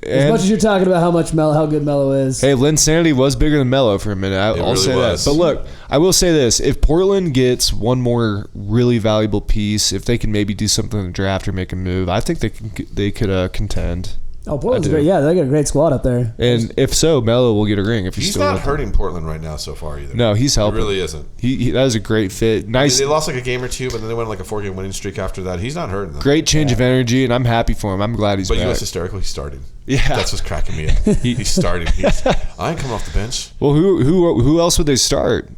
Speaker 4: And-
Speaker 3: much as you're talking about how good Melo is,
Speaker 4: Hey, Lynn Sanity was bigger than Melo for a minute. I'll
Speaker 2: really
Speaker 4: say
Speaker 2: was.
Speaker 4: that. But look, I will say this: if Portland gets one more really valuable piece, if they can maybe do something in the draft or make a move, I think they could contend.
Speaker 3: oh, Portland's
Speaker 4: I do.
Speaker 3: great. Yeah, they got a great squad up there.
Speaker 4: And if so, Melo will get a ring if he's
Speaker 2: He's
Speaker 4: still
Speaker 2: not
Speaker 4: with them.
Speaker 2: hurting Portland right now so far either.
Speaker 4: No, he's
Speaker 2: He
Speaker 4: helping.
Speaker 2: really isn't.
Speaker 4: He that was a great fit.
Speaker 2: I mean,
Speaker 4: Nice,
Speaker 2: they lost like a game or two, but then they went on like a 4-game winning streak after that. He's not hurting them.
Speaker 4: great change of energy, and I'm happy for him. I'm glad he's
Speaker 2: But
Speaker 4: back.
Speaker 2: you know what's hysterical? He's starting.
Speaker 4: Yeah.
Speaker 2: That's what's cracking me up. He's starting. I ain't coming off the bench.
Speaker 4: Well, who else would they start?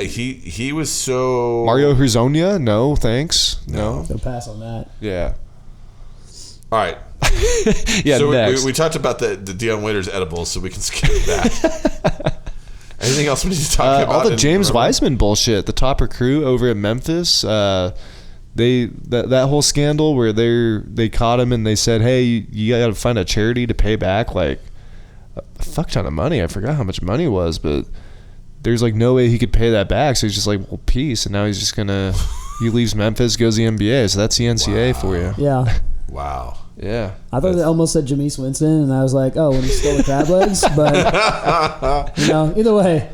Speaker 2: He was so
Speaker 4: Mario Hezonja? No, thanks. No.
Speaker 3: So pass on that.
Speaker 4: Yeah.
Speaker 2: All right.
Speaker 4: Yeah.
Speaker 2: So
Speaker 4: next.
Speaker 2: we talked about the Deion Waiters edibles, so we can skip that. Anything else we need to talk about?
Speaker 4: all the
Speaker 2: in
Speaker 4: James
Speaker 2: River?
Speaker 4: Wiseman bullshit. The top recruit over at Memphis. That whole scandal where they caught him and they said, hey, you got to find a charity to pay back like a fuck ton of money. I forgot how much money it was, but there's like no way he could pay that back. So he's just like, well, peace. And now he's just gonna he leaves Memphis, goes to the NBA. So that's the NCAA for you.
Speaker 3: Yeah.
Speaker 2: Wow.
Speaker 3: I
Speaker 4: Yeah.
Speaker 3: thought they almost said Jameis Winston, and I was like, oh, when he stole the crab legs. But, either way,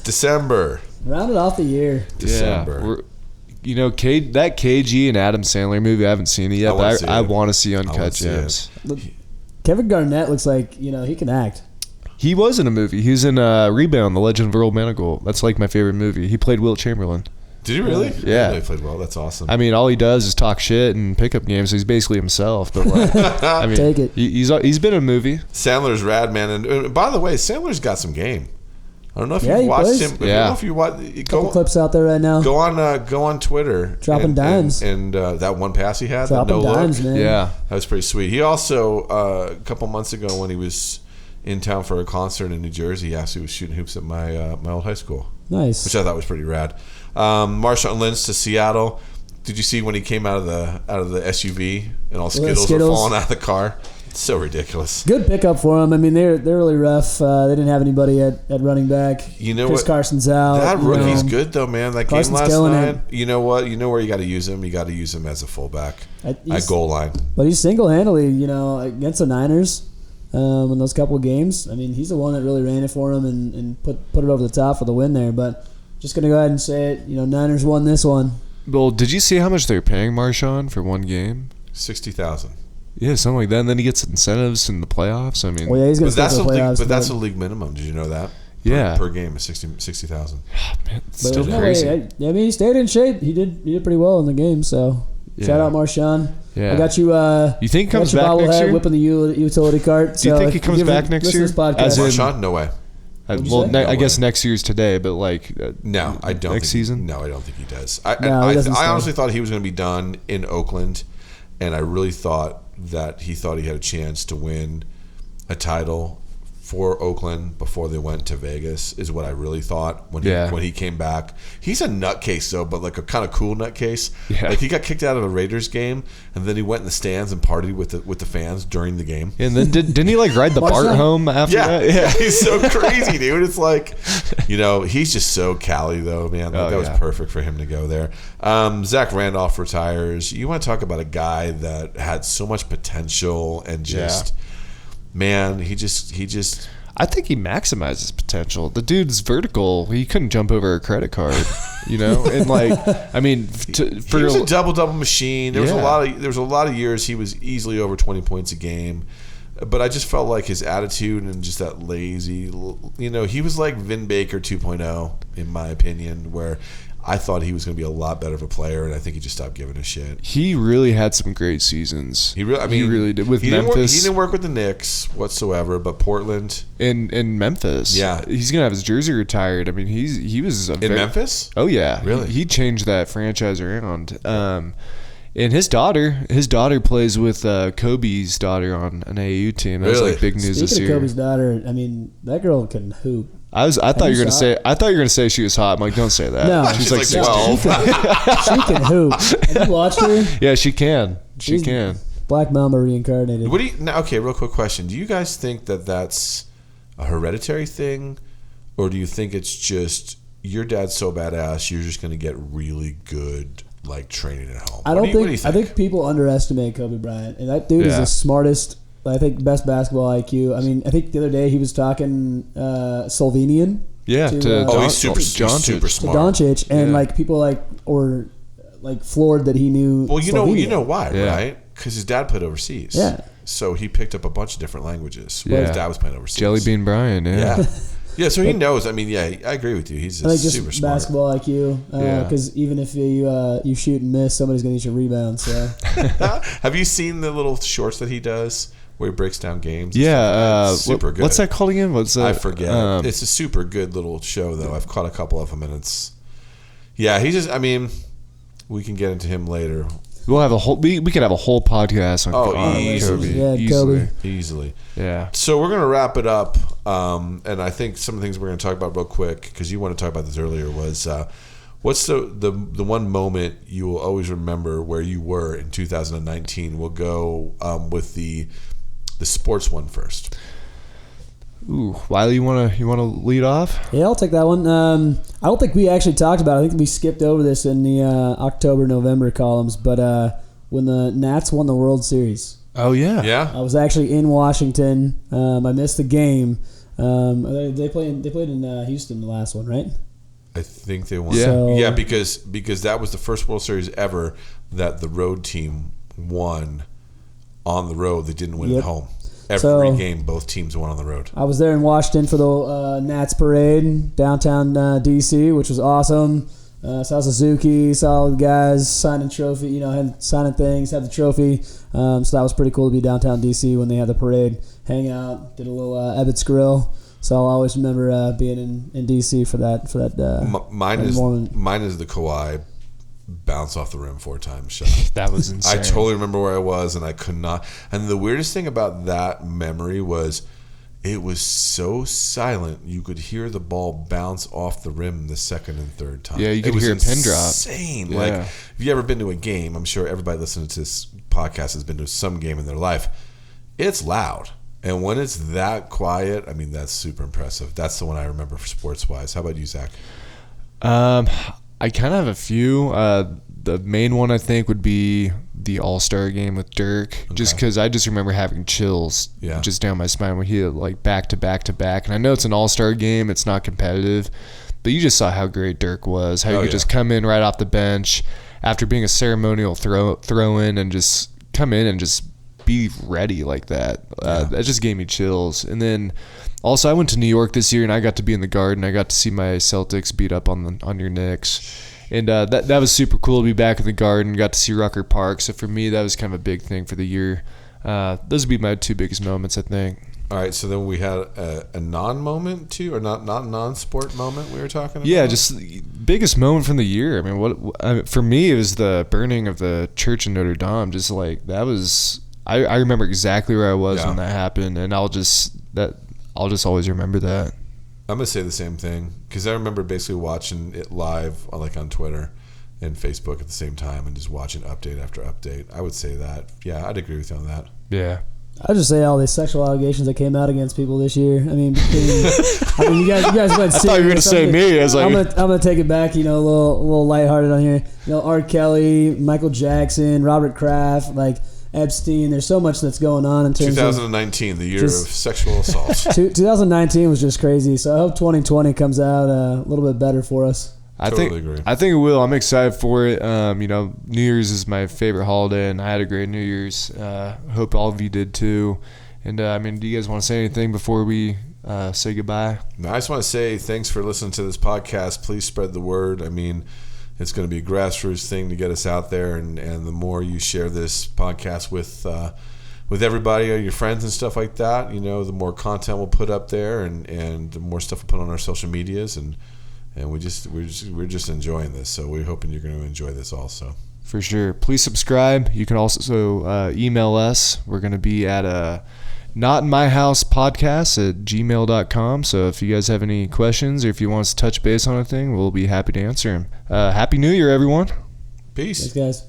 Speaker 2: December.
Speaker 3: rounded off the year.
Speaker 2: December.
Speaker 4: Yeah. That KG and Adam Sandler movie, I haven't seen it yet, but I want to see Uncut
Speaker 2: see it.
Speaker 4: Gems.
Speaker 3: Kevin Garnett looks like, he can act.
Speaker 4: He was in a movie. He was in Rebound, The Legend of Earl Manigault. That's like my favorite movie. He played Wilt Chamberlain.
Speaker 2: Did he really?
Speaker 4: Yeah.
Speaker 2: He played well. That's awesome.
Speaker 4: I mean, all he does is talk shit and pickup games. So he's basically himself. But like, I mean,
Speaker 3: Take it.
Speaker 4: He's been in a movie.
Speaker 2: Sandler's rad, man. And by the way, Sandler's got some game. I don't know if
Speaker 3: Yeah,
Speaker 2: you've
Speaker 3: he
Speaker 2: watched
Speaker 3: plays.
Speaker 2: him. I don't
Speaker 4: Yeah.
Speaker 2: know if you watch.
Speaker 3: Couple clips out there right now.
Speaker 2: Go on Twitter.
Speaker 3: Dropping dimes.
Speaker 2: And that one pass he had.
Speaker 3: Dropping
Speaker 2: that no
Speaker 3: dimes,
Speaker 2: look,
Speaker 3: man.
Speaker 4: Yeah.
Speaker 2: that was pretty sweet. He also a couple months ago when he was in town for a concert in New Jersey, he actually was shooting hoops at my old high school,
Speaker 3: Nice.
Speaker 2: which I thought was pretty rad. Marshawn Lynch to Seattle. Did you see when he came out of the SUV and all Skittles were
Speaker 3: Skittles.
Speaker 2: falling out of the car? It's so ridiculous.
Speaker 3: Good pickup for him. I mean, they're really rough. They didn't have anybody at running back.
Speaker 2: You know
Speaker 3: Chris
Speaker 2: what?
Speaker 3: Carson's out.
Speaker 2: That
Speaker 3: you
Speaker 2: rookie's
Speaker 3: know.
Speaker 2: good though, man. That
Speaker 3: Carson's
Speaker 2: game last
Speaker 3: killing
Speaker 2: night.
Speaker 3: it.
Speaker 2: You know what? You know where you got to use him. You got to use him as a fullback at
Speaker 3: He's-
Speaker 2: goal line.
Speaker 3: But he's single-handedly, against the Niners in those couple of games. I mean, he's the one that really ran it for him and put it over the top for the win there. But just going to go ahead and say it. Niners won this one.
Speaker 4: Well, did you see how much they're paying Marshawn for one game?
Speaker 2: 60,000.
Speaker 4: Yeah, something like that. And then he gets incentives in the playoffs. I mean,
Speaker 3: Well, yeah, he's going
Speaker 2: But
Speaker 3: to stay
Speaker 2: that's
Speaker 3: for
Speaker 2: the
Speaker 3: the
Speaker 2: league.
Speaker 3: playoffs.
Speaker 2: But that's the league minimum. Did you know that?
Speaker 4: Yeah.
Speaker 2: Per game is 60,000.
Speaker 4: man, it's
Speaker 3: But
Speaker 4: still
Speaker 3: there's no
Speaker 4: crazy.
Speaker 3: way. I mean, he stayed in shape. He did pretty well in the game. So shout
Speaker 4: Yeah.
Speaker 3: out Marshawn.
Speaker 4: Yeah.
Speaker 3: I got you.
Speaker 4: You think he
Speaker 3: I got
Speaker 4: comes
Speaker 3: your
Speaker 4: back next
Speaker 3: bobblehead
Speaker 4: year?
Speaker 3: whipping the utility cart.
Speaker 4: Do you
Speaker 3: So
Speaker 4: think he
Speaker 3: if
Speaker 4: comes
Speaker 3: you
Speaker 4: back
Speaker 3: ever
Speaker 4: next
Speaker 3: listen to
Speaker 4: year?
Speaker 3: this podcast,
Speaker 4: As in-
Speaker 2: Marshawn, no way.
Speaker 3: What'd you say?
Speaker 2: No
Speaker 4: I guess
Speaker 2: way.
Speaker 4: next year's today, but like
Speaker 2: No, I don't.
Speaker 4: Next
Speaker 2: think,
Speaker 4: season?
Speaker 2: No, I don't think he does. I
Speaker 3: doesn't start.
Speaker 2: honestly thought he was going to be done in Oakland, and I really thought that he had a chance to win a title for Oakland before they went to Vegas. Is what I really thought when he came back. He's a nutcase though, but like a kind of cool nutcase.
Speaker 4: Yeah.
Speaker 2: Like he got kicked out of a Raiders game, and then he went in the stands and partied with the fans during the game.
Speaker 4: and then didn't he like ride the
Speaker 3: Marshawn?
Speaker 4: BART home after
Speaker 2: Yeah,
Speaker 4: that?
Speaker 2: yeah, he's so crazy, dude. It's like, he's just so Cali, though, man. Like,
Speaker 4: Oh,
Speaker 2: that was
Speaker 4: yeah.
Speaker 2: perfect for him to go there. Zach Randolph retires. You want to talk about a guy that had so much potential and just, man, he just.
Speaker 4: I think he maximizes potential. The dude's vertical. He couldn't jump over a credit card, and like, I mean,
Speaker 2: He was a double machine. There was
Speaker 4: Yeah.
Speaker 2: a lot of years he was easily over 20 points a game. But I just felt like his attitude and just that lazy, he was like Vin Baker 2.0 in my opinion, where I thought he was going to be a lot better of a player, and I think he just stopped giving a shit.
Speaker 4: He really had some great seasons.
Speaker 2: He really
Speaker 4: did with
Speaker 2: he
Speaker 4: Memphis.
Speaker 2: He didn't work with the Knicks whatsoever, but Portland
Speaker 4: in Memphis.
Speaker 2: Yeah.
Speaker 4: He's gonna have his jersey retired. I mean, he was
Speaker 2: in Memphis.
Speaker 4: Oh yeah,
Speaker 2: Really?
Speaker 4: He changed that franchise around. And his daughter plays with Kobe's daughter on an AAU team. That was
Speaker 2: Really?
Speaker 4: like big news this
Speaker 3: Speaking
Speaker 4: year.
Speaker 3: of Kobe's daughter, I mean, that girl can hoop.
Speaker 4: I thought you were gonna
Speaker 3: saw
Speaker 4: say. I thought you were gonna say she was hot. I'm like, don't say that.
Speaker 3: No.
Speaker 4: she's
Speaker 2: She's
Speaker 4: like
Speaker 2: like
Speaker 4: 16.
Speaker 2: 12.
Speaker 3: She can hoop. Have you watched her?
Speaker 4: Yeah, she can. She
Speaker 3: She's
Speaker 4: can.
Speaker 3: Black Mamba reincarnated.
Speaker 2: What do you now? Okay, real quick question: do you guys think that that's a hereditary thing, or do you think it's just your dad's so badass you're just going to get really good like training at home?
Speaker 3: I
Speaker 2: What
Speaker 3: don't
Speaker 2: do you
Speaker 3: think. I think people underestimate Kobe Bryant, and that dude is
Speaker 4: Yeah.
Speaker 3: the smartest. I think best basketball IQ. I mean, I think the other day he was talking Slovenian.
Speaker 4: Yeah, to
Speaker 2: Oh,
Speaker 4: John,
Speaker 2: he's super
Speaker 4: Doncic.
Speaker 2: smart.
Speaker 3: To Doncic, and
Speaker 4: Yeah.
Speaker 3: like people floored that he knew.
Speaker 2: Well, you
Speaker 3: Slovenian.
Speaker 2: know why,
Speaker 4: Yeah.
Speaker 2: right? Because his dad played overseas.
Speaker 3: Yeah.
Speaker 2: So he picked up a bunch of different languages. While
Speaker 4: Yeah.
Speaker 2: his dad was playing overseas.
Speaker 4: Jelly Bean Brian.
Speaker 2: Yeah. Yeah. So he knows. I mean, yeah, I agree with you. He's
Speaker 3: I think just
Speaker 2: super smart.
Speaker 3: basketball IQ,
Speaker 4: Yeah.
Speaker 3: because even if you shoot and miss, somebody's gonna get your rebound. So
Speaker 2: Have you seen the little shorts that he does where he breaks down games? and
Speaker 4: Yeah,
Speaker 2: stuff like that? It's super good.
Speaker 4: What's that called again? What's that?
Speaker 2: I forget. It's a super good little show, though. I've caught a couple of them, and it's he's just. I mean, we can get into him later
Speaker 4: We'll have a whole. We could have a whole podcast on,
Speaker 2: Oh,
Speaker 4: on
Speaker 2: easily.
Speaker 4: Kobe.
Speaker 3: Yeah,
Speaker 4: Easily.
Speaker 3: Kobe.
Speaker 2: easily.
Speaker 4: Yeah.
Speaker 2: So we're gonna wrap it up, and I think some of the things we're gonna talk about real quick because you want to talk about this earlier was. What's the one moment you will always remember where you were in 2019? We'll go with the sports one first.
Speaker 4: Ooh, Wiley, you wanna lead off?
Speaker 3: yeah, I'll take that one. I don't think we actually talked about it. I think we skipped over this in the October-November columns. But when the Nats won the World Series,
Speaker 4: Oh yeah.
Speaker 2: Yeah.
Speaker 3: I was actually in Washington. I missed the game. They played in Houston, the last one, right?
Speaker 2: I think they won.
Speaker 4: Yeah.
Speaker 3: So-
Speaker 2: Yeah, because that was the first World Series ever that the road team won on the road. They didn't win
Speaker 3: Yep.
Speaker 2: at home. Every
Speaker 3: So-
Speaker 2: game, both teams won on the road.
Speaker 3: I was there in Washington for the Nats parade downtown D.C., which was awesome. Saw Suzuki, saw all the guys signing trophy, had signing things, had the trophy. So that was pretty cool to be downtown D.C. when they had the parade, hang out, did a little Ebbets Grill. So I'll always remember being in D.C. for that.
Speaker 2: Mine
Speaker 3: that
Speaker 2: is
Speaker 3: moment.
Speaker 2: the Kawhi bounce off the rim 4 times shot.
Speaker 4: That was insane.
Speaker 2: I totally remember where I was, and I could not. And the weirdest thing about that memory was it was so silent. You could hear the ball bounce off the rim the second and third time.
Speaker 4: Yeah, you could
Speaker 2: It was
Speaker 4: hear a pin drop.
Speaker 2: Insane.
Speaker 4: Yeah.
Speaker 2: Like, if you ever been to a game, I'm sure everybody listening to this podcast has been to some game in their life. It's loud. And when it's that quiet, I mean, that's super impressive. That's the one I remember sports-wise. How about you, Zach?
Speaker 4: I kind of have a few. The main one I think would be the All-Star game with Dirk, just because I just remember having chills
Speaker 2: Yeah.
Speaker 4: just down my spine when he had like back to back to back. And I know it's an All-Star game, it's not competitive, but you just saw how great Dirk was. How you
Speaker 2: Oh,
Speaker 4: could
Speaker 2: yeah.
Speaker 4: just come in right off the bench after being a ceremonial throw-in and just come in and just be ready like that. That just gave me chills. And then also I went to New York this year and I got to be in the Garden. I got to see my Celtics beat up on your Knicks. And that was super cool to be back in the Garden. Got to see Rucker Park. So for me, that was kind of a big thing for the year. Those would be my 2 biggest moments, I think.
Speaker 2: All right, so then we had a non-moment too, or not non-sport moment we were talking about?
Speaker 4: Yeah, just the biggest moment from the year. I mean, for me, it was the burning of the church in Notre Dame. Just like that was, I remember exactly where I was when that happened, and I'll just always remember that.
Speaker 2: I'm going to say the same thing because I remember basically watching it live on Twitter and Facebook at the same time and just watching update after update. I would say that. Yeah, I'd agree with you on that.
Speaker 4: Yeah.
Speaker 3: I'll just say all these sexual allegations that came out against people this year. I mean, you guys went.
Speaker 4: I thought you were going to say me. I was like,
Speaker 3: I'm gonna take it back. A little lighthearted on here. R. Kelly, Michael Jackson, Robert Kraft, like Epstein. There's so much that's going on in terms
Speaker 2: 2019, the year
Speaker 3: just-
Speaker 2: of sexual assault.
Speaker 3: 2019 was just crazy. So I hope 2020 comes out a little bit better for us.
Speaker 4: I
Speaker 2: Totally
Speaker 4: think
Speaker 2: agree.
Speaker 4: I think it will. I'm excited for it. New Year's is my favorite holiday, and I had a great New Year's. Hope all of you did too. And do you guys want to say anything before we say goodbye?
Speaker 2: Now, I just want to say thanks for listening to this podcast. Please spread the word. I mean, It's going to be a grassroots thing to get us out there, and the more you share this podcast with everybody, your friends and stuff like that, the more content we'll put up there, and the more stuff we'll put on our social medias, and we're just enjoying this. So we're hoping you're going to enjoy this also.
Speaker 4: For sure. Please subscribe. You can also email us. We're going to be at notinmyhousepodcast@gmail.com. So if you guys have any questions or if you want us to touch base on a thing, we'll be happy to answer them. Happy New Year, everyone.
Speaker 2: Peace.
Speaker 3: Thanks, guys.